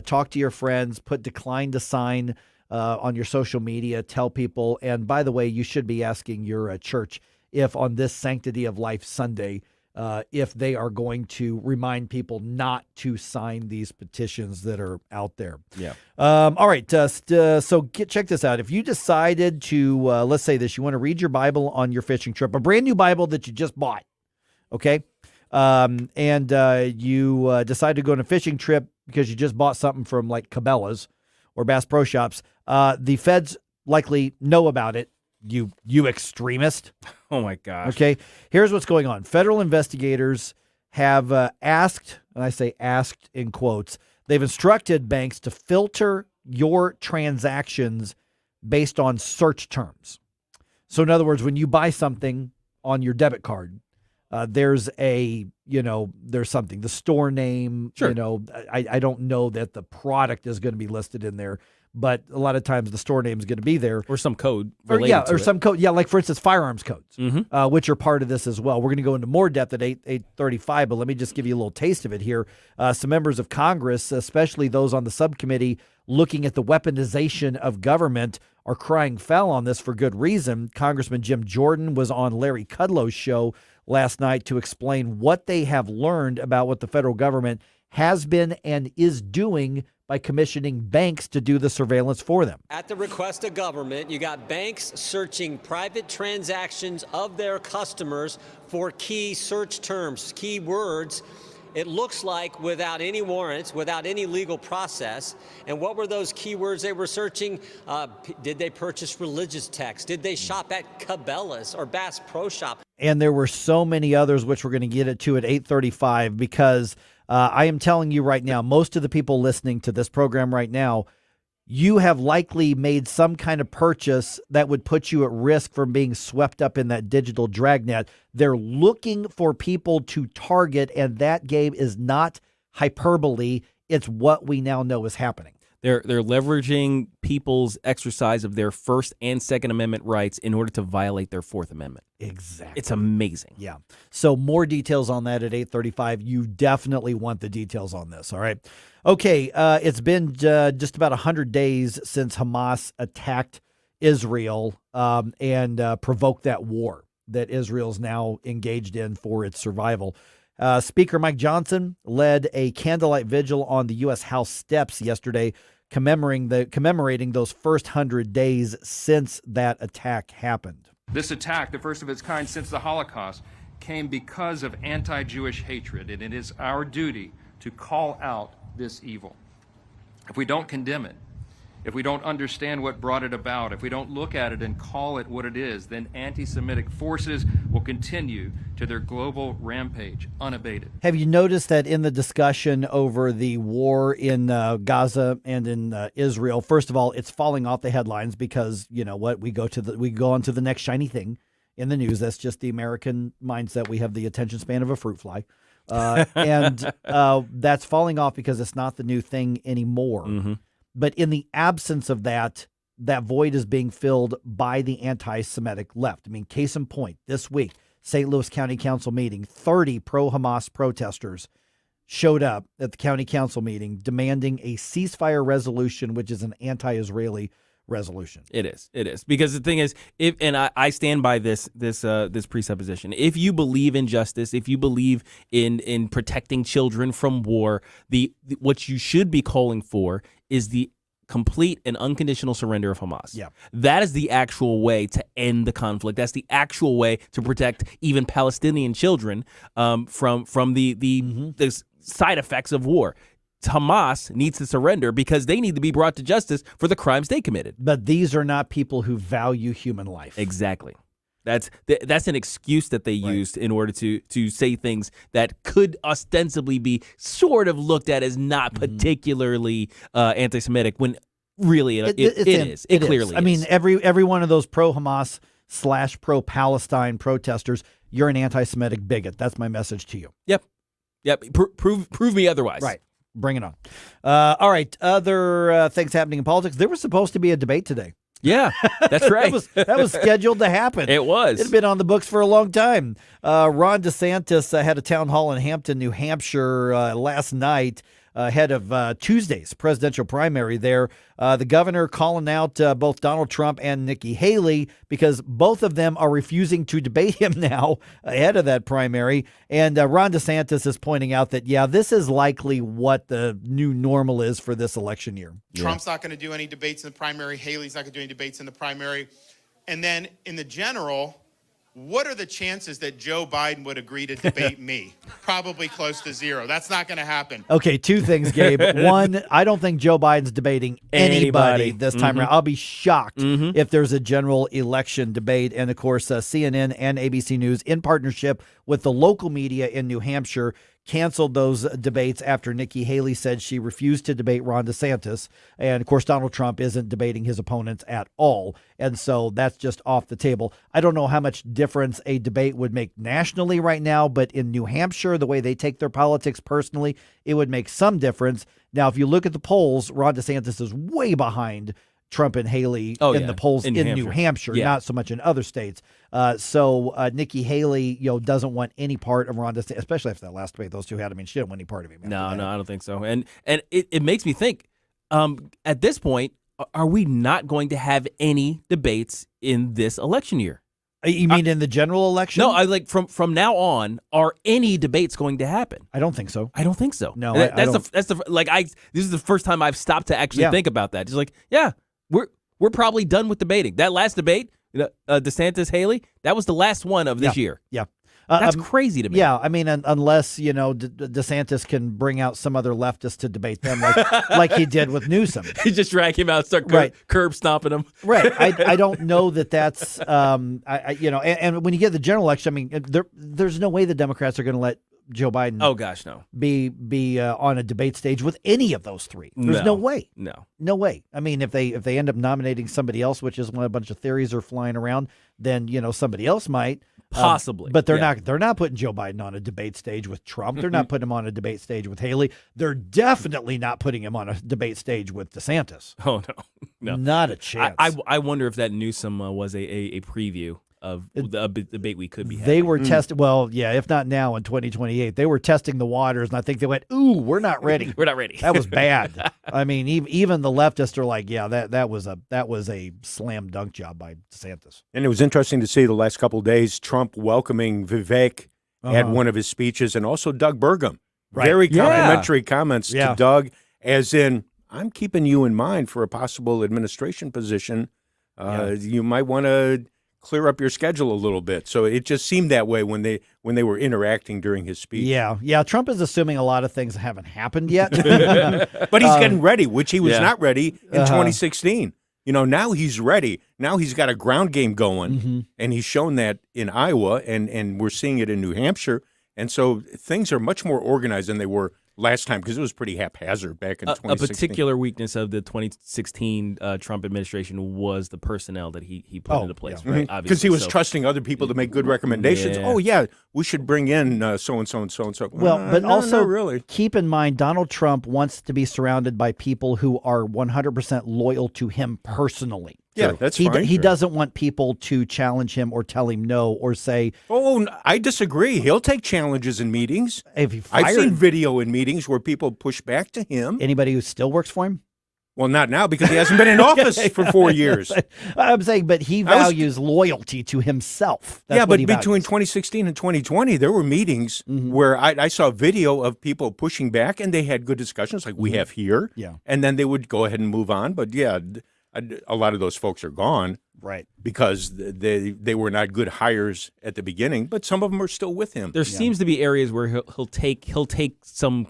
Talk to your friends, put Decline to Sign on your social media, tell people. And by the way, you should be asking your church if on this Sanctity of Life Sunday, if they are going to remind people not to sign these petitions that are out there. Yeah. All right. So check this out. If you decided to, let's say this, you want to read your Bible on your fishing trip, a brand new Bible that you just bought, okay? And you decide to go on a fishing trip because you just bought something from like Cabela's or Bass Pro Shops. The feds likely know about it. You extremist. Oh, my gosh. Okay, here's what's going on. Federal investigators have asked, and I say asked in quotes, they've instructed banks to filter your transactions based on search terms. So in other words, when you buy something on your debit card, there's something, the store name, Sure. I don't know that the product is going to be listed in there, but a lot of times the store name is going to be there. Or some code. Some code. Yeah, like for instance, firearms codes, which are part of this as well. We're going to go into more depth at 8:35, but let me just give you a little taste of it here. Some members of Congress, especially those on the subcommittee looking at the weaponization of government, are crying foul on this for good reason. Congressman Jim Jordan was on Larry Kudlow's show last night to explain what they have learned about what the federal government has been and is doing by commissioning banks to do the surveillance for them. At the request of government, you got banks searching private transactions of their customers for key search terms, key words. It looks like without any warrants, without any legal process. And what were those keywords they were searching? Did they purchase religious texts? Did they shop at Cabela's or Bass Pro Shop? And there were so many others, which we're going to get into at 8:35, because I am telling you right now, most of the people listening to this program right now, you have likely made some kind of purchase that would put you at risk from being swept up in that digital dragnet. They're looking for people to target, and that, Gabe, is not hyperbole. It's what we now know is happening. They're leveraging people's exercise of their First and Second Amendment rights in order to violate their Fourth Amendment. Exactly. It's amazing. Yeah. So more details on that at 8:35. You definitely want the details on this. All right. Okay. It's been just about 100 days since Hamas attacked Israel and provoked that war that Israel's now engaged in for its survival. Speaker Mike Johnson led a candlelight vigil on the U.S. House steps yesterday, commemorating those first 100 days since that attack happened. This attack, the first of its kind since the Holocaust, came because of anti-Jewish hatred, and it is our duty to call out this evil. If we don't condemn it, if we don't understand what brought it about, if we don't look at it and call it what it is, then anti-Semitic forces will continue to their global rampage unabated. Have you noticed that in the discussion over the war in Gaza and in Israel, first of all, it's falling off the headlines because, you know what, we go on to the next shiny thing in the news. That's just the American mindset. We have the attention span of a fruit fly. And that's falling off because it's not the new thing anymore. Mm-hmm. But in the absence of that, that void is being filled by the anti-Semitic left. I mean, case in point, this week, St. Louis County Council meeting, 30 pro-Hamas protesters showed up at the county council meeting demanding a ceasefire resolution, which is an anti-Israeli resolution. It is. Because the thing is, I stand by this presupposition. If you believe in justice, if you believe in protecting children from war, what you should be calling for is the complete and unconditional surrender of Hamas. Yeah. That is the actual way to end the conflict. That's the actual way to protect even Palestinian children from the side effects of war. Hamas needs to surrender because they need to be brought to justice for the crimes they committed. But these are not people who value human life. Exactly. That's an excuse that they used in order to say things that could ostensibly be sort of looked at as not particularly anti-Semitic when really it is. It clearly is. I mean, every one of those pro-Hamas / pro-Palestine protesters, you're an anti-Semitic bigot. That's my message to you. Yep. Prove me otherwise. Right. Bring it on. All right. Other things happening in politics. There was supposed to be a debate today. Yeah, that's right. that was scheduled to happen. It was. It had been on the books for a long time. Ron DeSantis had a town hall in Hampton, New Hampshire last night ahead of Tuesday's presidential primary there. The governor calling out both Donald Trump and Nikki Haley because both of them are refusing to debate him now ahead of that primary. And Ron DeSantis is pointing out that, this is likely what the new normal is for this election year. Trump's not going to do any debates in the primary. Haley's not going to do any debates in the primary. And then in the general, what are the chances that Joe Biden would agree to debate me? Probably close to zero. That's not going to happen. Okay, two things, Gabe. One, I don't think Joe Biden's debating anybody this time around. I'll be shocked if there's a general election debate. And, of course, CNN and ABC News, in partnership with the local media in New Hampshire, canceled those debates after Nikki Haley said she refused to debate Ron DeSantis. And, of course, Donald Trump isn't debating his opponents at all. And so that's just off the table. I don't know how much difference a debate would make nationally right now, but in New Hampshire, the way they take their politics personally, it would make some difference. Now, if you look at the polls, Ron DeSantis is way behind Trump and Haley in the polls in New Hampshire, not so much in other states. So Nikki Haley, doesn't want any part of Ron DeSantis, especially after that last debate those two had. I mean, she didn't want any part of him. No, I don't think so. And it makes me think, at this point, are we not going to have any debates in this election year? You mean in the general election? No, I like from now on, are any debates going to happen? I don't think so. I don't think so. No, this is the first time I've stopped to actually think about that. It's like, we're probably done with debating. That last debate, DeSantis Haley, that was the last one of this year. Yeah. That's crazy to me. Yeah, I mean, unless, DeSantis can bring out some other leftist to debate them like he did with Newsom. He just drag him out, start curb stomping him. Right. I don't know that's, and when you get the general election, I mean, there's no way the Democrats are going to let Joe Biden. Oh gosh, no. Be on a debate stage with any of those three. There's no way. No way. I mean, if they end up nominating somebody else, which is when a bunch of theories are flying around, then somebody else might possibly. But they're not putting Joe Biden on a debate stage with Trump. They're not putting him on a debate stage with Haley. They're definitely not putting him on a debate stage with DeSantis. Oh no, not a chance. I wonder if that Newsom was a preview of the debate we could be having. They were testing, well, yeah, if not now in 2028, they were testing the waters, and I think they went, ooh, we're not ready. We're not ready. That was bad. I mean, even the leftists are like, yeah, that was a slam dunk job by DeSantis. And it was interesting to see the last couple of days, Trump welcoming Vivek at one of his speeches, and also Doug Burgum. Right. Very complimentary comments to Doug, as in, I'm keeping you in mind for a possible administration position. You might want to clear up your schedule a little bit. So it just seemed that way when they were interacting during his speech. Yeah. Trump is assuming a lot of things haven't happened yet. But he's getting ready, which he was not ready in 2016. Now he's ready. Now he's got a ground game going, and he's shown that in Iowa, and we're seeing it in New Hampshire. And so things are much more organized than they were last time, because it was pretty haphazard back in 2016. A particular weakness of the 2016 Trump administration was the personnel that he put into place, right? Because he was trusting other people to make good recommendations. Yeah. Oh, yeah, we should bring in so-and-so and so-and-so. Well, but also not really. keep in mind, Donald Trump wants to be surrounded by people who are 100% loyal to him personally. Yeah, that's fine. He doesn't want people to challenge him or tell him no or say, "Oh, I disagree." He'll take challenges in meetings. If he I've seen video in meetings where people push back to him. Anybody who still works for him? Well, not now, because he hasn't been in office for 4 years. I'm saying, but he values loyalty to himself. That's yeah, what but he between values. 2016 and 2020, there were meetings where I saw video of people pushing back, and they had good discussions like we have here. Yeah. And then they would go ahead and move on. But yeah, a lot of those folks are gone. Right. Because they were not good hires at the beginning, but some of them are still with him. There seems to be areas where he'll take some,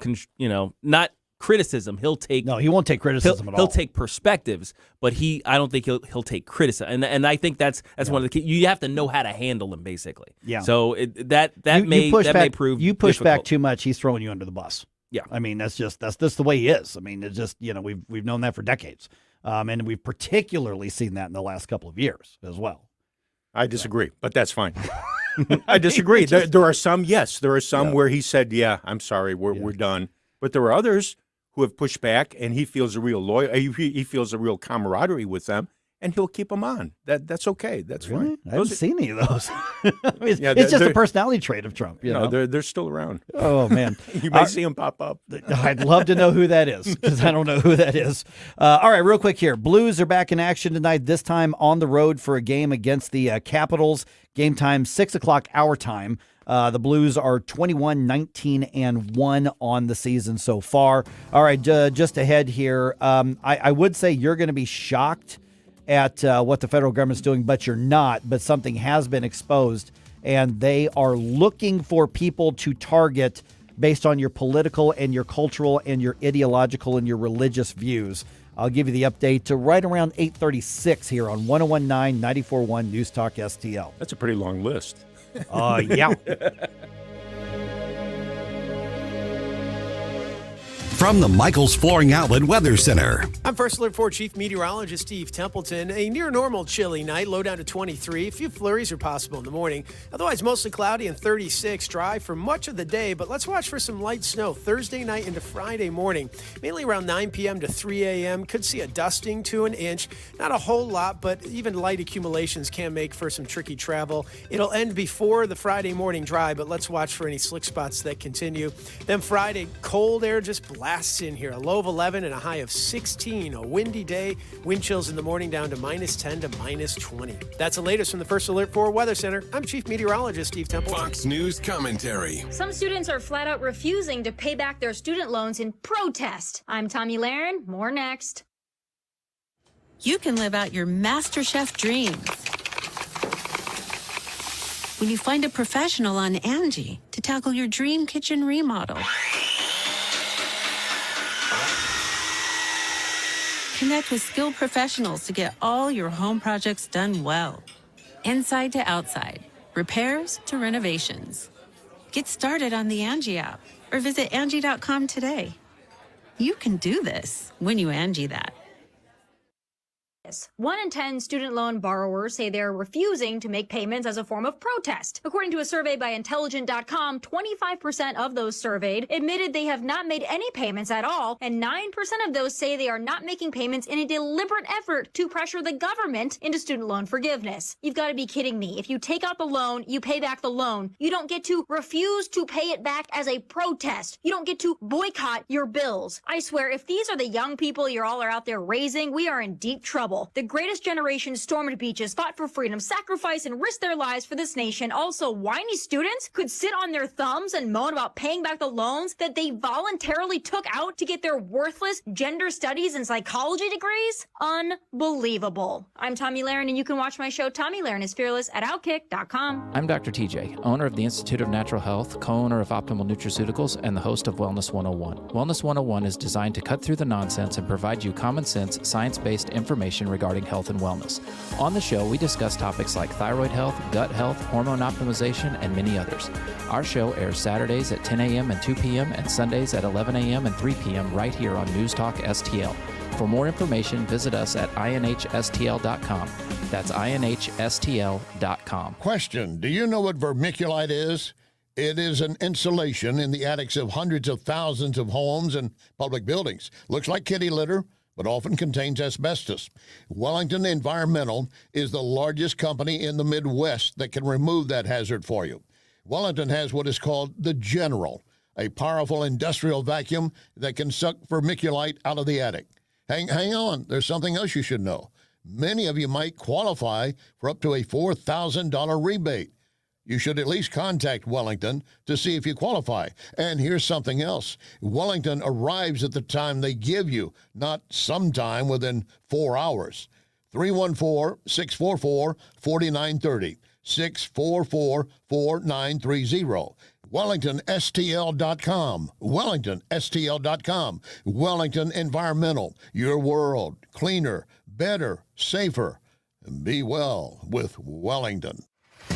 not criticism. He'll take he won't take criticism at all. He'll take perspectives, but I don't think he'll take criticism. And I think that's one of the key. You have to know how to handle him, basically. Yeah. So that may prove you push difficult. back too much, he's throwing you under the bus. Yeah. I mean, that's the way he is. I mean, it's just we've known that for decades. And we've particularly seen that in the last couple of years as well. I disagree, but that's fine. I disagree. There are some, where he said, "Yeah, I'm sorry, we're done." But there are others who have pushed back, and he feels a real he feels a real camaraderie with them, and he'll keep them on. That's okay. That's fine. I haven't seen any of those. It's just a personality trait of Trump. You know, they're still around. Oh man, you may see them pop up. I'd love to know who that is, because I don't know who that is. All right, real quick here. Blues are back in action tonight. This time on the road for a game against the Capitals. Game time 6:00 our time. The Blues are 21-19-1 on the season so far. All right, just ahead here. I would say you're going to be shocked at what the federal government's doing, but you're not. But something has been exposed, and they are looking for people to target based on your political and your cultural and your ideological and your religious views. I'll give you the update to right around 8:36 here on 101.9 94.1 News Talk STL. That's a pretty long list. Yeah. From the Michaels Flooring Outlet Weather Center. I'm First Alert 4 Chief Meteorologist Steve Templeton. A near normal chilly night, low down to 23. A few flurries are possible in the morning. Otherwise, mostly cloudy and 36. Dry for much of the day, but let's watch for some light snow Thursday night into Friday morning. Mainly around 9 p.m. to 3 a.m. Could see a dusting to an inch. Not a whole lot, but even light accumulations can make for some tricky travel. It'll end before the Friday morning dry, but let's watch for any slick spots that continue. Then Friday, cold air just blasts in here. A low of 11 and a high of 16. A windy day. Wind chills in the morning down to -10 to -20. That's the latest from the First Alert 4 Weather Center. I'm Chief Meteorologist Steve Temple. Fox News commentary. Some students are flat out refusing to pay back their student loans in protest. I'm Tommy Laren. More next. You can live out your MasterChef dreams when you find a professional on Angie to tackle your dream kitchen remodel. Connect with skilled professionals to get all your home projects done well. Inside to outside, repairs to renovations. Get started on the Angie app or visit Angie.com today. You can do this when you Angie that. 1 in 10 student loan borrowers say they're refusing to make payments as a form of protest. According to a survey by Intelligent.com, 25% of those surveyed admitted they have not made any payments at all, and 9% of those say they are not making payments in a deliberate effort to pressure the government into student loan forgiveness. You've got to be kidding me. If you take out the loan, you pay back the loan. You don't get to refuse to pay it back as a protest. You don't get to boycott your bills. I swear, if these are the young people you all are out there raising, we are in deep trouble. The greatest generation stormed beaches, fought for freedom, sacrificed, and risked their lives for this nation. Also, whiny students could sit on their thumbs and moan about paying back the loans that they voluntarily took out to get their worthless gender studies and psychology degrees? Unbelievable. I'm Tommy Lahren, and you can watch my show, Tommy Lahren is Fearless, at Outkick.com. I'm Dr. TJ, owner of the Institute of Natural Health, co-owner of Optimal Nutraceuticals, and the host of Wellness 101. Wellness 101 is designed to cut through the nonsense and provide you common sense, science-based information regarding health and wellness. On the show, we discuss topics like thyroid health, gut health, hormone optimization, and many others. Our show airs Saturdays at 10 a.m. and 2 p.m. and Sundays at 11 a.m. and 3 p.m. right here on News Talk STL. For more information, visit us at inhstl.com. That's inhstl.com. Question: do you know what vermiculite is? It is an insulation in the attics of hundreds of thousands of homes and public buildings. Looks like kitty litter, but often contains asbestos. Wellington Environmental is the largest company in the Midwest that can remove that hazard for you. Wellington has what is called the General, a powerful industrial vacuum that can suck vermiculite out of the attic. Hang on, there's something else you should know. Many of you might qualify for up to a $4,000 rebate. You should at least contact Wellington to see if you qualify. And here's something else. Wellington arrives at the time they give you, not sometime within 4 hours. 314-644-4930. 644-4930. WellingtonSTL.com. WellingtonSTL.com. Wellington Environmental. Your world. Cleaner, better, safer. Be well with Wellington.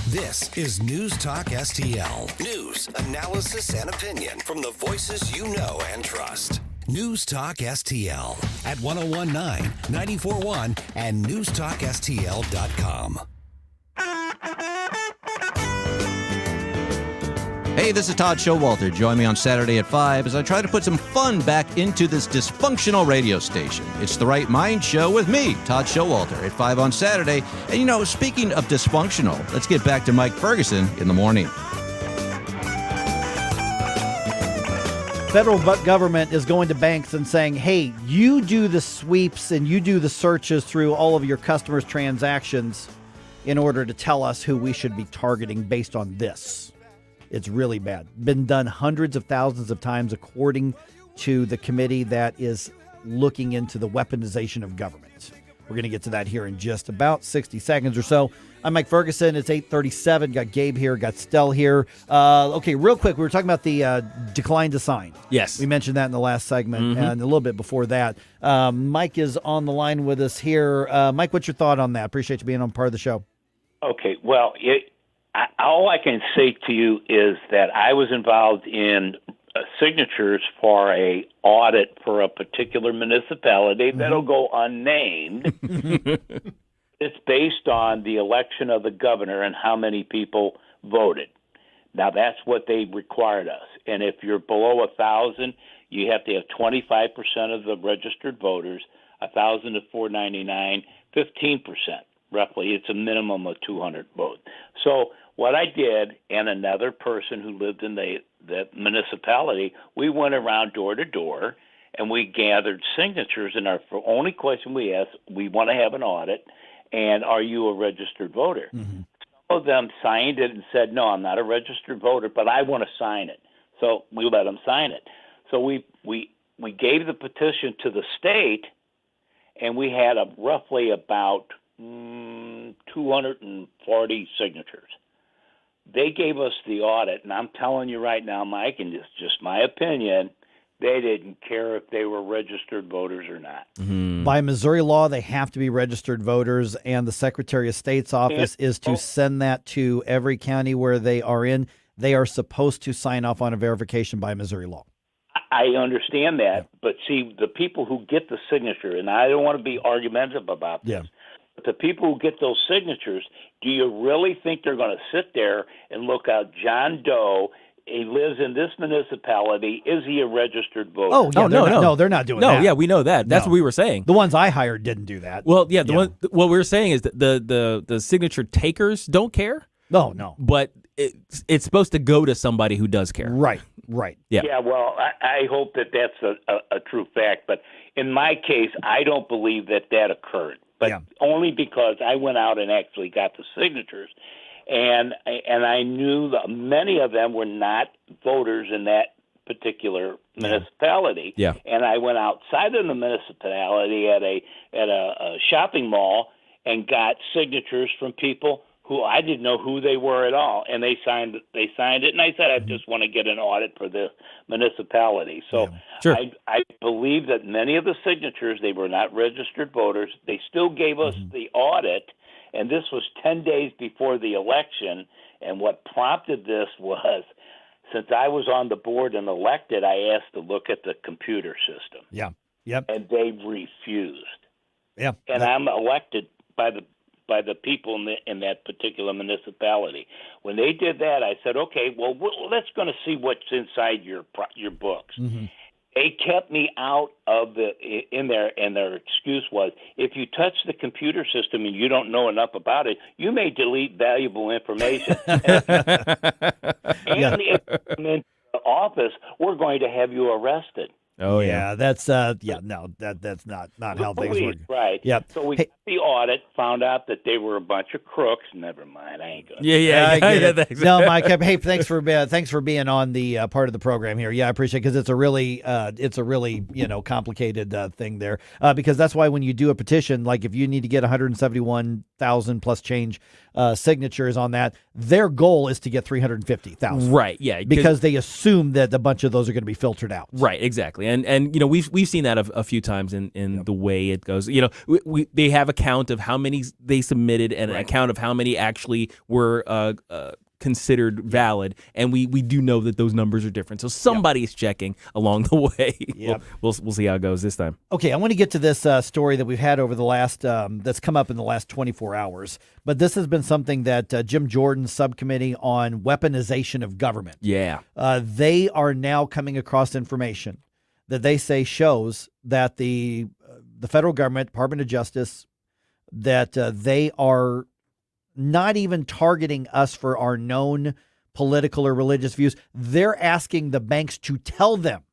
This is News Talk STL. News, analysis, and opinion from the voices you know and trust. News Talk STL at 1019, 94.1, and newstalkstl.com. Hey, this is Todd Showalter. Join me on Saturday at 5 as I try to put some fun back into this dysfunctional radio station. It's the Right Mind Show with me, Todd Showalter, at 5 on Saturday. And, you know, speaking of dysfunctional, let's get back to Mike Ferguson in the morning. Federal government is going to banks and saying, hey, you do the sweeps and you do the searches through all of your customers' transactions in order to tell us who we should be targeting based on this. It's really bad. Been done hundreds of thousands of times according to the committee that is looking into the weaponization of government. We're going to get to that here in just about 60 seconds or so. I'm Mike Ferguson. It's 8:37. Got Gabe here. Got Stell here. Okay, real quick. We were talking about the decline to sign. Yes. We mentioned that in the last segment and a little bit before that. Mike is on the line with us here. Mike, what's your thought on that? Appreciate you being on part of the show. Okay, well, all I can say to you is that I was involved in signatures for a audit for a particular municipality that'll go unnamed. It's based on the election of the governor and how many people voted. Now, that's what they required us. And if you're below 1,000, you have to have 25% of the registered voters, 1,000 to 499, 15%. Roughly, it's a minimum of 200 votes. So what I did, and another person who lived in the municipality, we went around door to door, and we gathered signatures. And our only question we asked, we want to have an audit, and are you a registered voter? Some of them signed it and said, no, I'm not a registered voter, but I want to sign it. So we let them sign it. So we gave the petition to the state, and we had roughly about 240 signatures. They gave us the audit, and I'm telling you right now, Mike, and it's just my opinion, they didn't care if they were registered voters or not. By Missouri law, they have to be registered voters, and the Secretary of State's office is to send that to every county where they are in. they are supposed to sign off on a verification by Missouri law. I understand that, but see, the people who get the signature, and I don't want to be argumentative about this, but the people who get those signatures, do you really think they're going to sit there and look out John Doe? He lives in this municipality. Is he a registered voter? Oh, yeah, no, they're not doing that. No, yeah, we know that. That's what we were saying. The ones I hired didn't do that. Well, yeah, what we were saying is that the signature takers don't care. No. But it's supposed to go to somebody who does care. Right. Yeah. Yeah, well, I hope that that's a true fact. But in my case, I don't believe that occurred. But only because I went out and actually got the signatures. And I knew that many of them were not voters in that particular municipality. Yeah. And I went outside of the municipality at a shopping mall and got signatures from people who I didn't know who they were at all, and they signed it. And I said, I just want to get an audit for the municipality. So Sure. I believe that many of the signatures, they were not registered voters. They still gave us the audit. And this was 10 days before the election. And what prompted this was, since I was on the board and elected, I asked to look at the computer system. Yeah. Yep. And they refused. Yeah. And I'm elected by the people in that particular municipality. When they did that, I said, okay, well, let's going to see what's inside your books. Mm-hmm. They kept me out of in there, and their excuse was, if you touch the computer system and you don't know enough about it, you may delete valuable information. And if you come into the office, we're going to have you arrested. Oh that's that's not how things work. Right. Yeah. So we got the audit, found out that they were a bunch of crooks. Never mind, I ain't gonna. I get it. No, Mike. Hey, thanks for being on the part of the program here. Yeah, I appreciate it because it's a really complicated thing there. Because that's why when you do a petition, like if you need to get 171,000 plus change signatures on that, their goal is to get 350,000. Right. Yeah. Because they assume that a bunch of those are going to be filtered out. Right. Exactly. And we've seen that a few times in the way it goes. They have a count of how many they submitted and an account of how many actually were considered valid, and we do know that those numbers are different. So somebody's checking along the way. Yep. We'll see how it goes this time. Okay, I want to get to this story that we've had over the last that's come up in the last 24 hours. But this has been something that Jim Jordan's subcommittee on weaponization of government. Yeah, they are now coming across information that they say shows that the federal government, Department of Justice, that they are not even targeting us for our known political or religious views. They're asking the banks to tell them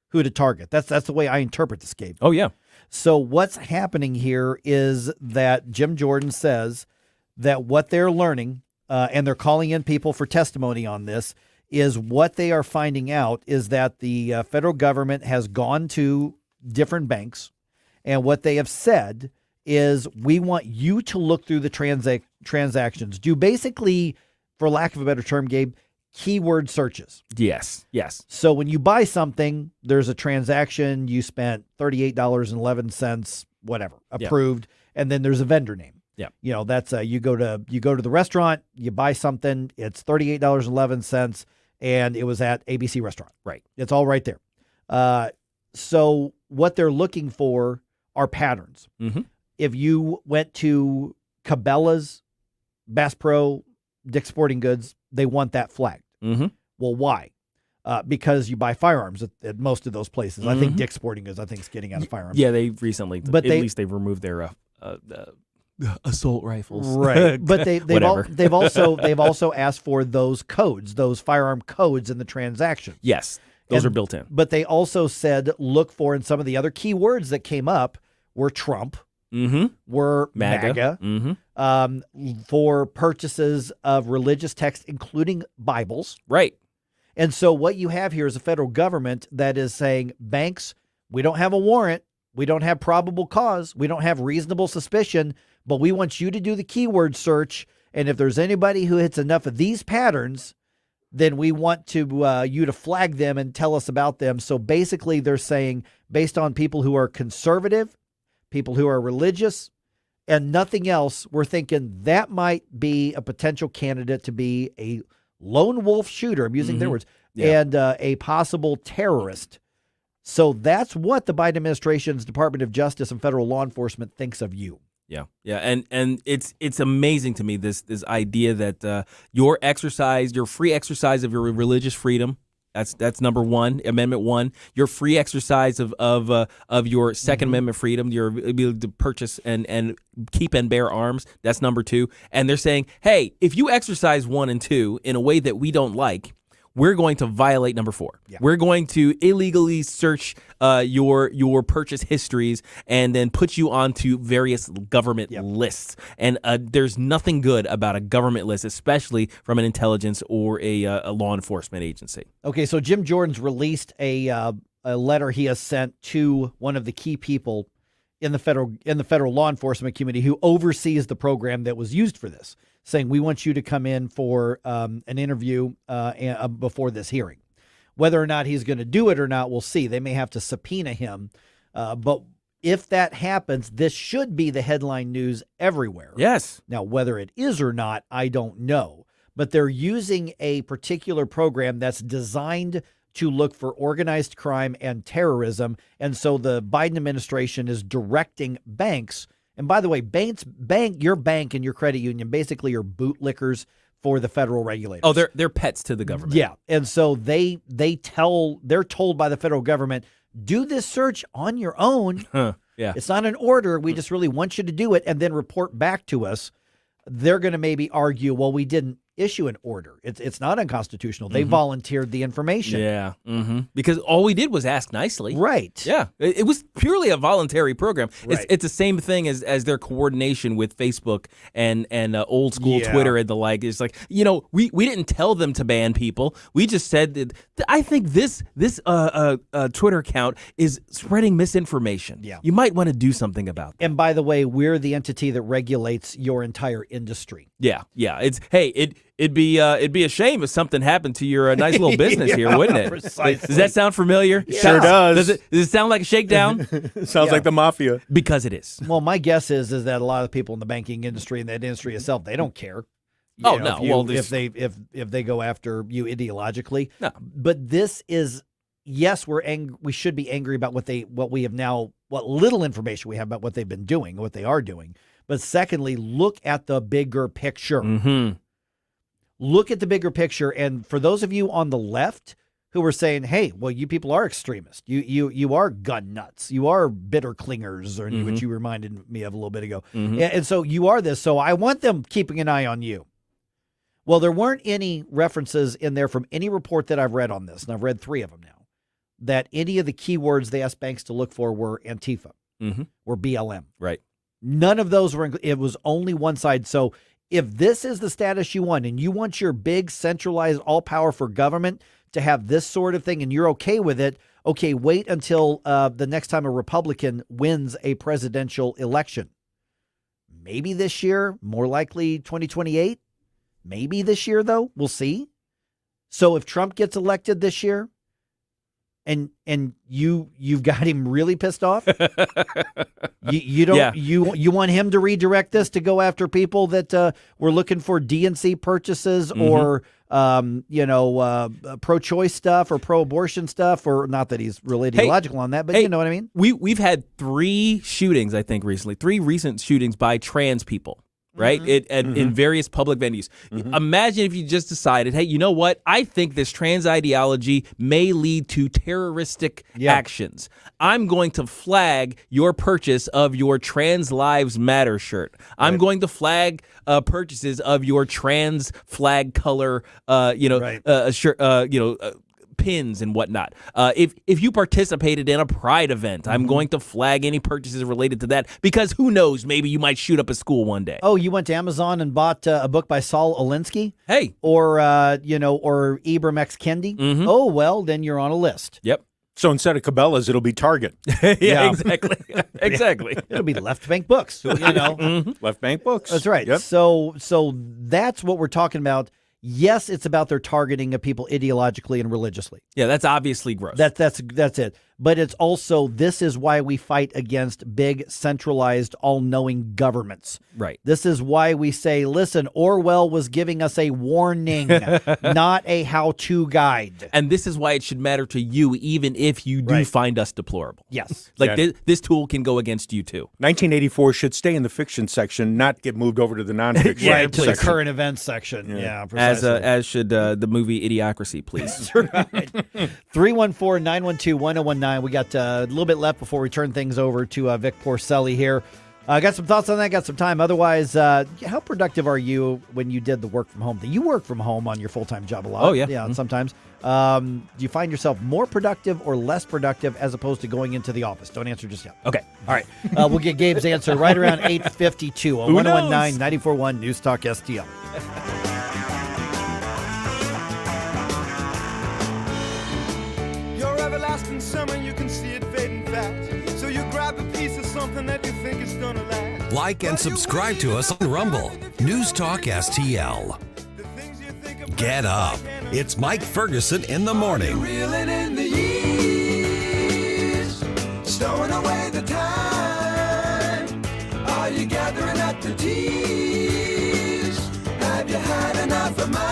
who to target. That's the way I interpret this, Gabe. Oh, yeah. So what's happening here is that Jim Jordan says that what they're learning, and they're calling in people for testimony on this, is what they are finding out is that the federal government has gone to different banks, and what they have said is, we want you to look through the transactions. Do basically, for lack of a better term, Gabe, keyword searches. Yes. So when you buy something, there's a transaction, you spent $38.11, whatever, approved, and then there's a vendor name. Yeah. That's you go to the restaurant, you buy something, it's $38.11, and it was at ABC Restaurant. Right. It's all right there. So what they're looking for are patterns. Mm-hmm. If you went to Cabela's, Bass Pro, Dick's Sporting Goods, they want that flagged. Mm-hmm. Well, why? Because you buy firearms at most of those places. Mm-hmm. I think Dick's Sporting Goods, is getting out of firearms. Yeah, they recently, at least they've removed their assault rifles. Right. But they've also asked for those codes, those firearm codes in the transaction. Yes, those are built in. But they also said look for, in some of the other keywords that came up were Trump. Mm-hmm. Were MAGA, for purchases of religious texts, including Bibles. Right. And so what you have here is a federal government that is saying, banks, we don't have a warrant, we don't have probable cause, we don't have reasonable suspicion, but we want you to do the keyword search, and if there's anybody who hits enough of these patterns, then we want to you to flag them and tell us about them. So basically they're saying, based on people who are conservative, people who are religious, and nothing else, we're thinking that might be a potential candidate to be a lone wolf shooter, I'm using their words, and a possible terrorist. So that's what the Biden administration's Department of Justice and federal law enforcement thinks of you. Yeah, and it's amazing to me this idea that your free exercise of your religious freedom. That's number one, Amendment 1. Your free exercise of your Second Amendment freedom, your ability to purchase and keep and bear arms. That's number 2. And they're saying, hey, if you exercise 1 and 2 in a way that we don't like, we're going to violate number 4. Yeah. We're going to illegally search your purchase histories and then put you onto various government lists. And there's nothing good about a government list, especially from an intelligence or a law enforcement agency. Okay, so Jim Jordan's released a letter he has sent to one of the key people in the federal law enforcement community who oversees the program that was used for this, saying we want you to come in for an interview before this hearing. Whether or not he's going to do it or not, we'll see. They may have to subpoena him. But if that happens, this should be the headline news everywhere. Yes. Now, whether it is or not, I don't know. But they're using a particular program that's designed to look for organized crime and terrorism. And so the Biden administration is directing banks. And by the way, your bank and your credit union basically are bootlickers for the federal regulators. Oh, they're pets to the government. Yeah, and so they're told by the federal government, do this search on your own. Yeah, it's not an order. We just really want you to do it, and then report back to us. They're going to maybe argue, well, we didn't issue an order. It's not unconstitutional. They volunteered the information. Yeah, because all we did was ask nicely. Right. Yeah, it was purely a voluntary program. Right. It's the same thing as their coordination with Facebook and old school Twitter and the like. It's like, we didn't tell them to ban people. We just said that I think this Twitter account is spreading misinformation. Yeah. You might want to do something about that. And by the way, we're the entity that regulates your entire industry. Yeah. It'd be a shame if something happened to your nice little business here, wouldn't it? Precisely. Does that sound familiar? Yeah. Sure does. Does it sound like a shakedown? Sounds like the mafia. Because it is. Well, my guess is that a lot of people in the banking industry and that industry itself, they don't care. If they go after you ideologically. No. But this is, yes, we should be angry about what little information we have about what they've been doing, what they are doing. But secondly, look at the bigger picture. Look at the bigger picture. And for those of you on the left who are saying, hey, well, you people are extremists. You are gun nuts. You are bitter clingers, which you reminded me of a little bit ago. And so you are this. So I want them keeping an eye on you. Well, there weren't any references in there from any report that I've read on this, and I've read 3 of them now, that any of the keywords they asked banks to look for were Antifa or BLM. Right. None of those were, it was only one side. So if this is the status you want and you want your big centralized all powerful government to have this sort of thing and you're okay with it, okay, wait until the next time a Republican wins a presidential election. Maybe this year, more likely 2028. Maybe this year, though. We'll see. So if Trump gets elected this year, and you've got him really pissed off, you want him to redirect this to go after people that were looking for DNC purchases or pro-choice stuff or pro-abortion stuff, or not that he's really ideological on that, but you know what I mean. We've had 3 shootings, I think, recently. 3 recent shootings by trans people. Right? In various public venues. Imagine if you just decided, hey, you know what? I think this trans ideology may lead to terroristic actions. I'm going to flag your purchase of your Trans Lives Matter shirt. I'm going to flag purchases of your trans flag color, shirt, pins and whatnot. If you participated in a pride event, I'm going to flag any purchases related to that, because who knows, maybe you might shoot up a school one day. Oh, you went to Amazon and bought a book by Saul Alinsky? Hey. Or Ibram X. Kendi? Oh, well, then you're on a list. Yep. So instead of Cabela's, it'll be Target. Yeah, exactly. Exactly. It'll be Left Bank Books, Left Bank Books. That's right. Yep. So that's what we're talking about. Yes, it's about their targeting of people ideologically and religiously. Yeah, that's obviously gross. That's it. but it's also, this is why we fight against big, centralized, all-knowing governments. Right. This is why we say, listen, Orwell was giving us a warning, not a how-to guide. And this is why it should matter to you, even if you do find us deplorable. Yes. Like this tool can go against you too. 1984 should stay in the fiction section, not get moved over to the nonfiction Right, to the section. current events section. Yeah, precisely. As should the movie Idiocracy, please. 314-912-1019. We got a little bit left before we turn things over to Vic Porcelli here. Got some thoughts on that, got some time. Otherwise, how productive are you when you did the work from home thing? You work from home on your full-time job a lot. Oh, yeah. Yeah, sometimes. Do you find yourself more productive or less productive as opposed to going into the office? Don't answer just yet. Okay. All right. We'll get Gabe's answer right around 8:52 on 1019-94.1 News Talk STL. Your everlasting summer, you can see it fading fast. So you grab a piece of something that you think is gonna last. Like and subscribe to us on Rumble. News Talk STL. Get up. It's Mike Ferguson in the morning. Reeling in the years, stowing away the time. Are you gathering up the tears? Have you had enough of mine?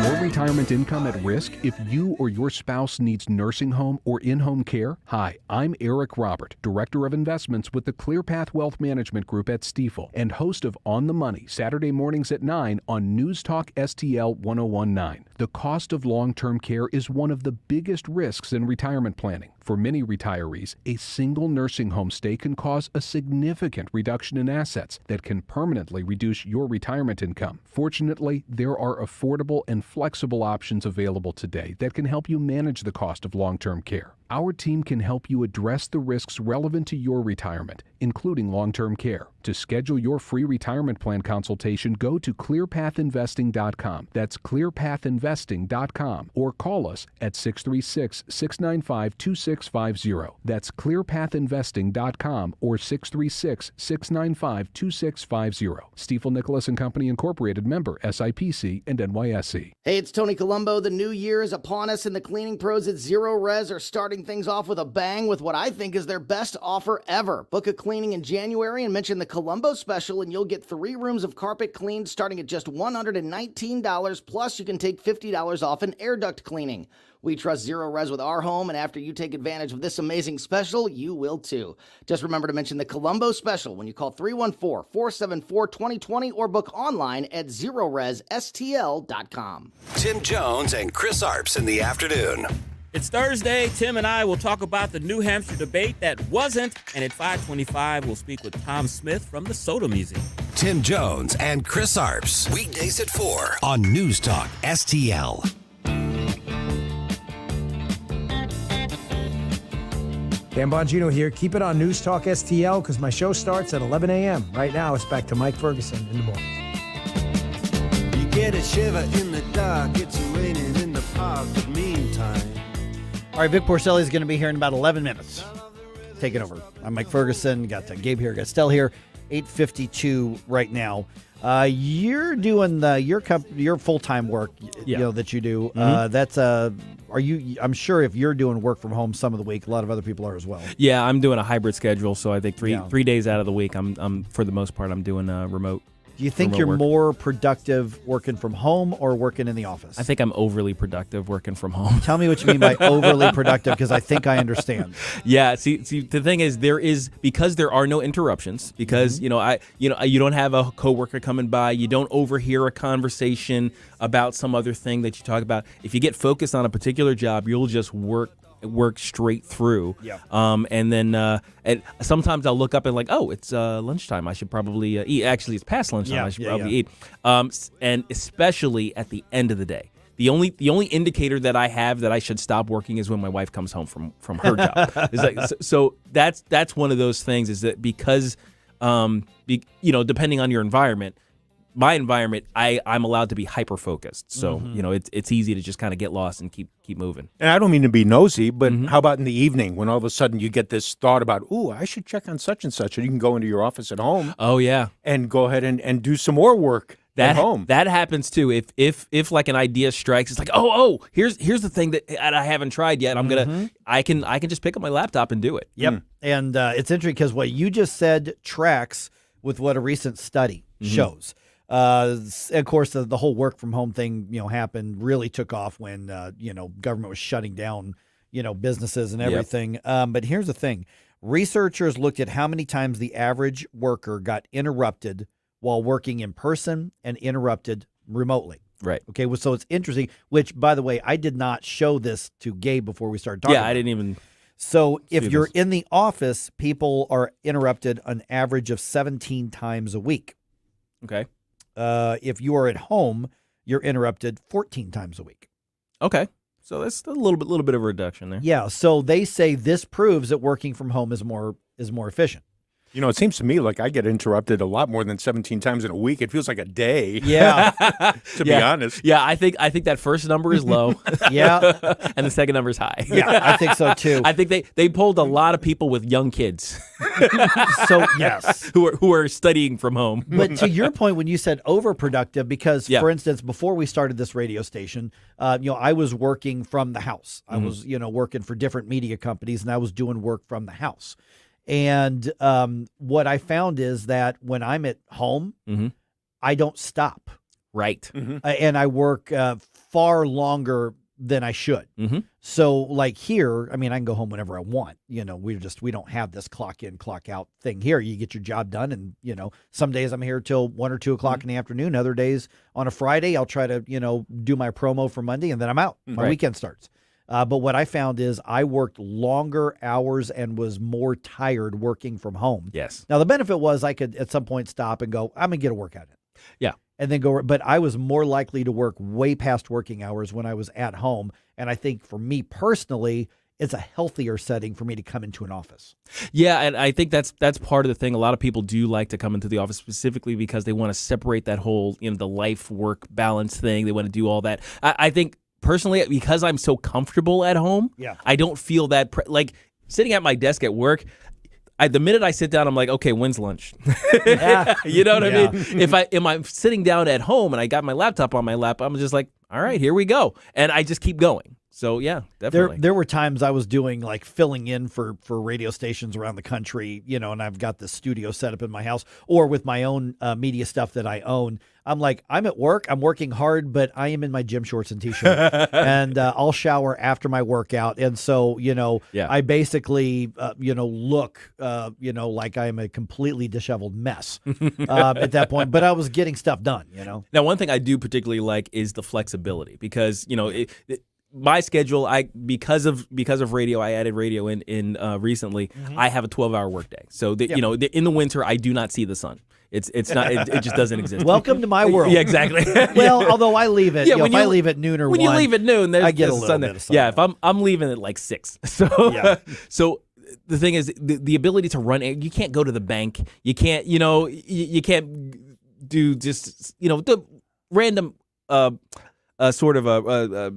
Is your retirement income at risk if you or your spouse needs nursing home or in-home care? Hi, I'm Eric Robert, Director of Investments with the ClearPath Wealth Management Group at Stifel and host of On the Money, Saturday mornings at 9 on News Talk STL 1019. The cost of long-term care is one of the biggest risks in retirement planning. For many retirees, a single nursing home stay can cause a significant reduction in assets that can permanently reduce your retirement income. Fortunately, there are affordable and flexible options available today that can help you manage the cost of long-term care. Our team can help you address the risks relevant to your retirement, including long-term care. To schedule your free retirement plan consultation, go to clearpathinvesting.com. That's clearpathinvesting.com, or call us at 636-695-2650. That's clearpathinvesting.com or 636-695-2650. Stifel Nicholas and Company Incorporated, member SIPC and NYSE. Hey, it's Tony Colombo. The new year is upon us, and the cleaning pros at Zero Res are starting things off with a bang with what I think is their best offer ever. Book a cleaning in January and mention the Colombo special, and you'll get 3 rooms of carpet cleaned starting at just $119. Plus, you can take $50 off an air duct cleaning. We trust Zero Res with our home, and after you take advantage of this amazing special, you will too. Just remember to mention the Colombo special when you call 314-474-2020 or book online at ZeroResSTL.com. Tim Jones and Chris Arps in the afternoon. It's Thursday. Tim and I will talk about the New Hampshire debate that wasn't. And at 5:25, we'll speak with Tom Smith from the Soda Museum. Tim Jones and Chris Arps. Weekdays at 4 on News Talk STL. Dan Bongino here. Keep it on News Talk STL because my show starts at 11 a.m. Right now, it's back to Mike Ferguson in the morning. You get a shiver in the dark, it's raining in the park, but meantime. All right, Vic Porcelli is going to be here in about 11 minutes. Taking over. I'm Mike Ferguson. Got Gabe here. Got Stell here. 8:52 right now. You're doing your full-time work, you know, that you do. That's are you? I'm sure if you're doing work from home some of the week, a lot of other people are as well. Yeah, I'm doing a hybrid schedule, so I think three days out of the week, I'm for the most part, I'm doing remote. Do you think you're more productive working from home or working in the office? I think I'm overly productive working from home. Tell me what you mean by overly productive, because I think I understand. Yeah. See, the thing is, because there are no interruptions. Because you don't have a coworker coming by. You don't overhear a conversation about some other thing that you talk about. If you get focused on a particular job, you'll just work straight through. Yeah. And then and sometimes I'll look up and it's lunchtime. I should probably eat. Actually, it's past lunchtime. I should probably eat. And especially at the end of the day. The only indicator that I have that I should stop working is when my wife comes home from her job. So that's one of those things, is that because depending on your environment, my environment, I'm allowed to be hyper focused. So it's easy to just kind of get lost and keep moving. And I don't mean to be nosy, but how about in the evening when all of a sudden you get this thought about, I should check on such and such, and you can go into your office at home. Oh yeah, and go ahead and do some more work That home. That happens too. If like an idea strikes, it's like, oh, here's the thing that I haven't tried yet. I can just pick up my laptop and do it. Yep. And it's interesting because what you just said tracks with what a recent study shows. Of course, the whole work from home thing, happened, really took off when, government was shutting down, businesses and everything. But here's the thing. Researchers looked at how many times the average worker got interrupted while working in person and interrupted remotely. Right. Okay. Well, so it's interesting, which, by the way, I did not show this to Gabe before we started talking. Yeah, I didn't even. So if you're in the office, people are interrupted an average of 17 times a week. Okay. If you are at home, you're interrupted 14 times a week. Okay. So that's a little bit of a reduction there. Yeah. So they say this proves that working from home is more efficient. It seems to me like I get interrupted a lot more than 17 times in a week. It feels like a day. Yeah. To be honest. Yeah, I think that first number is low. Yeah. And the second number is high. Yeah, I think so too. I think they polled a lot of people with young kids. So yes. who are studying from home. But to your point when you said overproductive, because for instance, before we started this radio station, I was working from the house. I was, working for different media companies, and I was doing work from the house. And what I found is that when I'm at home, I don't stop. Right. And I work far longer than I should. So like here, I mean, I can go home whenever I want. We don't have this clock in, clock out thing here. You get your job done. And, some days I'm here till 1 or 2 o'clock in the afternoon. Other days on a Friday, I'll try to, do my promo for Monday, and then I'm out. My weekend starts. But what I found is I worked longer hours and was more tired working from home. Yes. Now, the benefit was I could at some point stop and go, I'm going to get a workout in. Yeah. And then go. But I was more likely to work way past working hours when I was at home. And I think for me personally, it's a healthier setting for me to come into an office. Yeah, and I think that's part of the thing. A lot of people do like to come into the office specifically because they want to separate that whole, the life-work balance thing. They want to do all that. I think personally, because I'm so comfortable at home, I don't feel that like sitting at my desk at work. The minute I sit down, I'm like, okay, when's lunch? You know what I mean? If I'm sitting down at home and I got my laptop on my lap, I'm just like, all right, here we go, and I just keep going. So yeah, definitely. There were times I was doing like filling in for radio stations around the country, and I've got the studio set up in my house or with my own media stuff that I own. I'm like, I'm at work, I'm working hard, but I am in my gym shorts and t-shirt, and I'll shower after my workout. And so, I basically, look, like I'm a completely disheveled mess at that point, but I was getting stuff done, Now, one thing I do particularly like is the flexibility because, my schedule, because of radio, I added radio in recently. I have a 12-hour workday, so in the winter I do not see the sun. It's not. It just doesn't exist. Welcome to my world. Yeah, exactly. Well, although I leave it. If I leave at noon or when 1, you leave at noon, I get a little bit of sun. Yeah, if I'm leaving at like 6. So so the thing is the ability to run. You can't go to the bank. You can't. You can't do just the random sort of a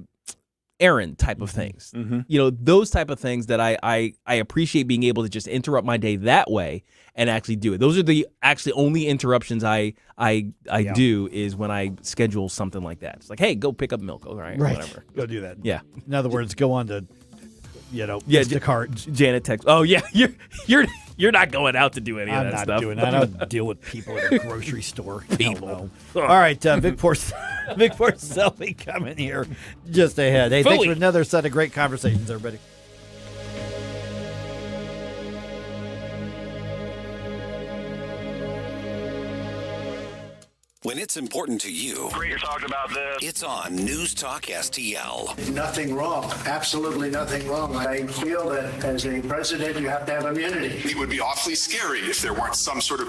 errand type of things. Those type of things that I appreciate being able to just interrupt my day that way and actually do it. Those are the actually only interruptions I do is when I schedule something like that. It's like, hey, go pick up milk. All right. Whatever. Go do that. Yeah. In other words, go on to Instacart. Janet texts. Oh yeah, you're not going out to do any of that stuff. I'm not doing that. I don't deal with people at a grocery store. People. All right, Vic Porcelli coming here just ahead. Hey, thanks for another set of great conversations, everybody. When it's important to you, You're talking about this. it's on News Talk STL. Nothing wrong. Absolutely nothing wrong. I feel that as a president, you have to have immunity. It would be awfully scary if there weren't some sort of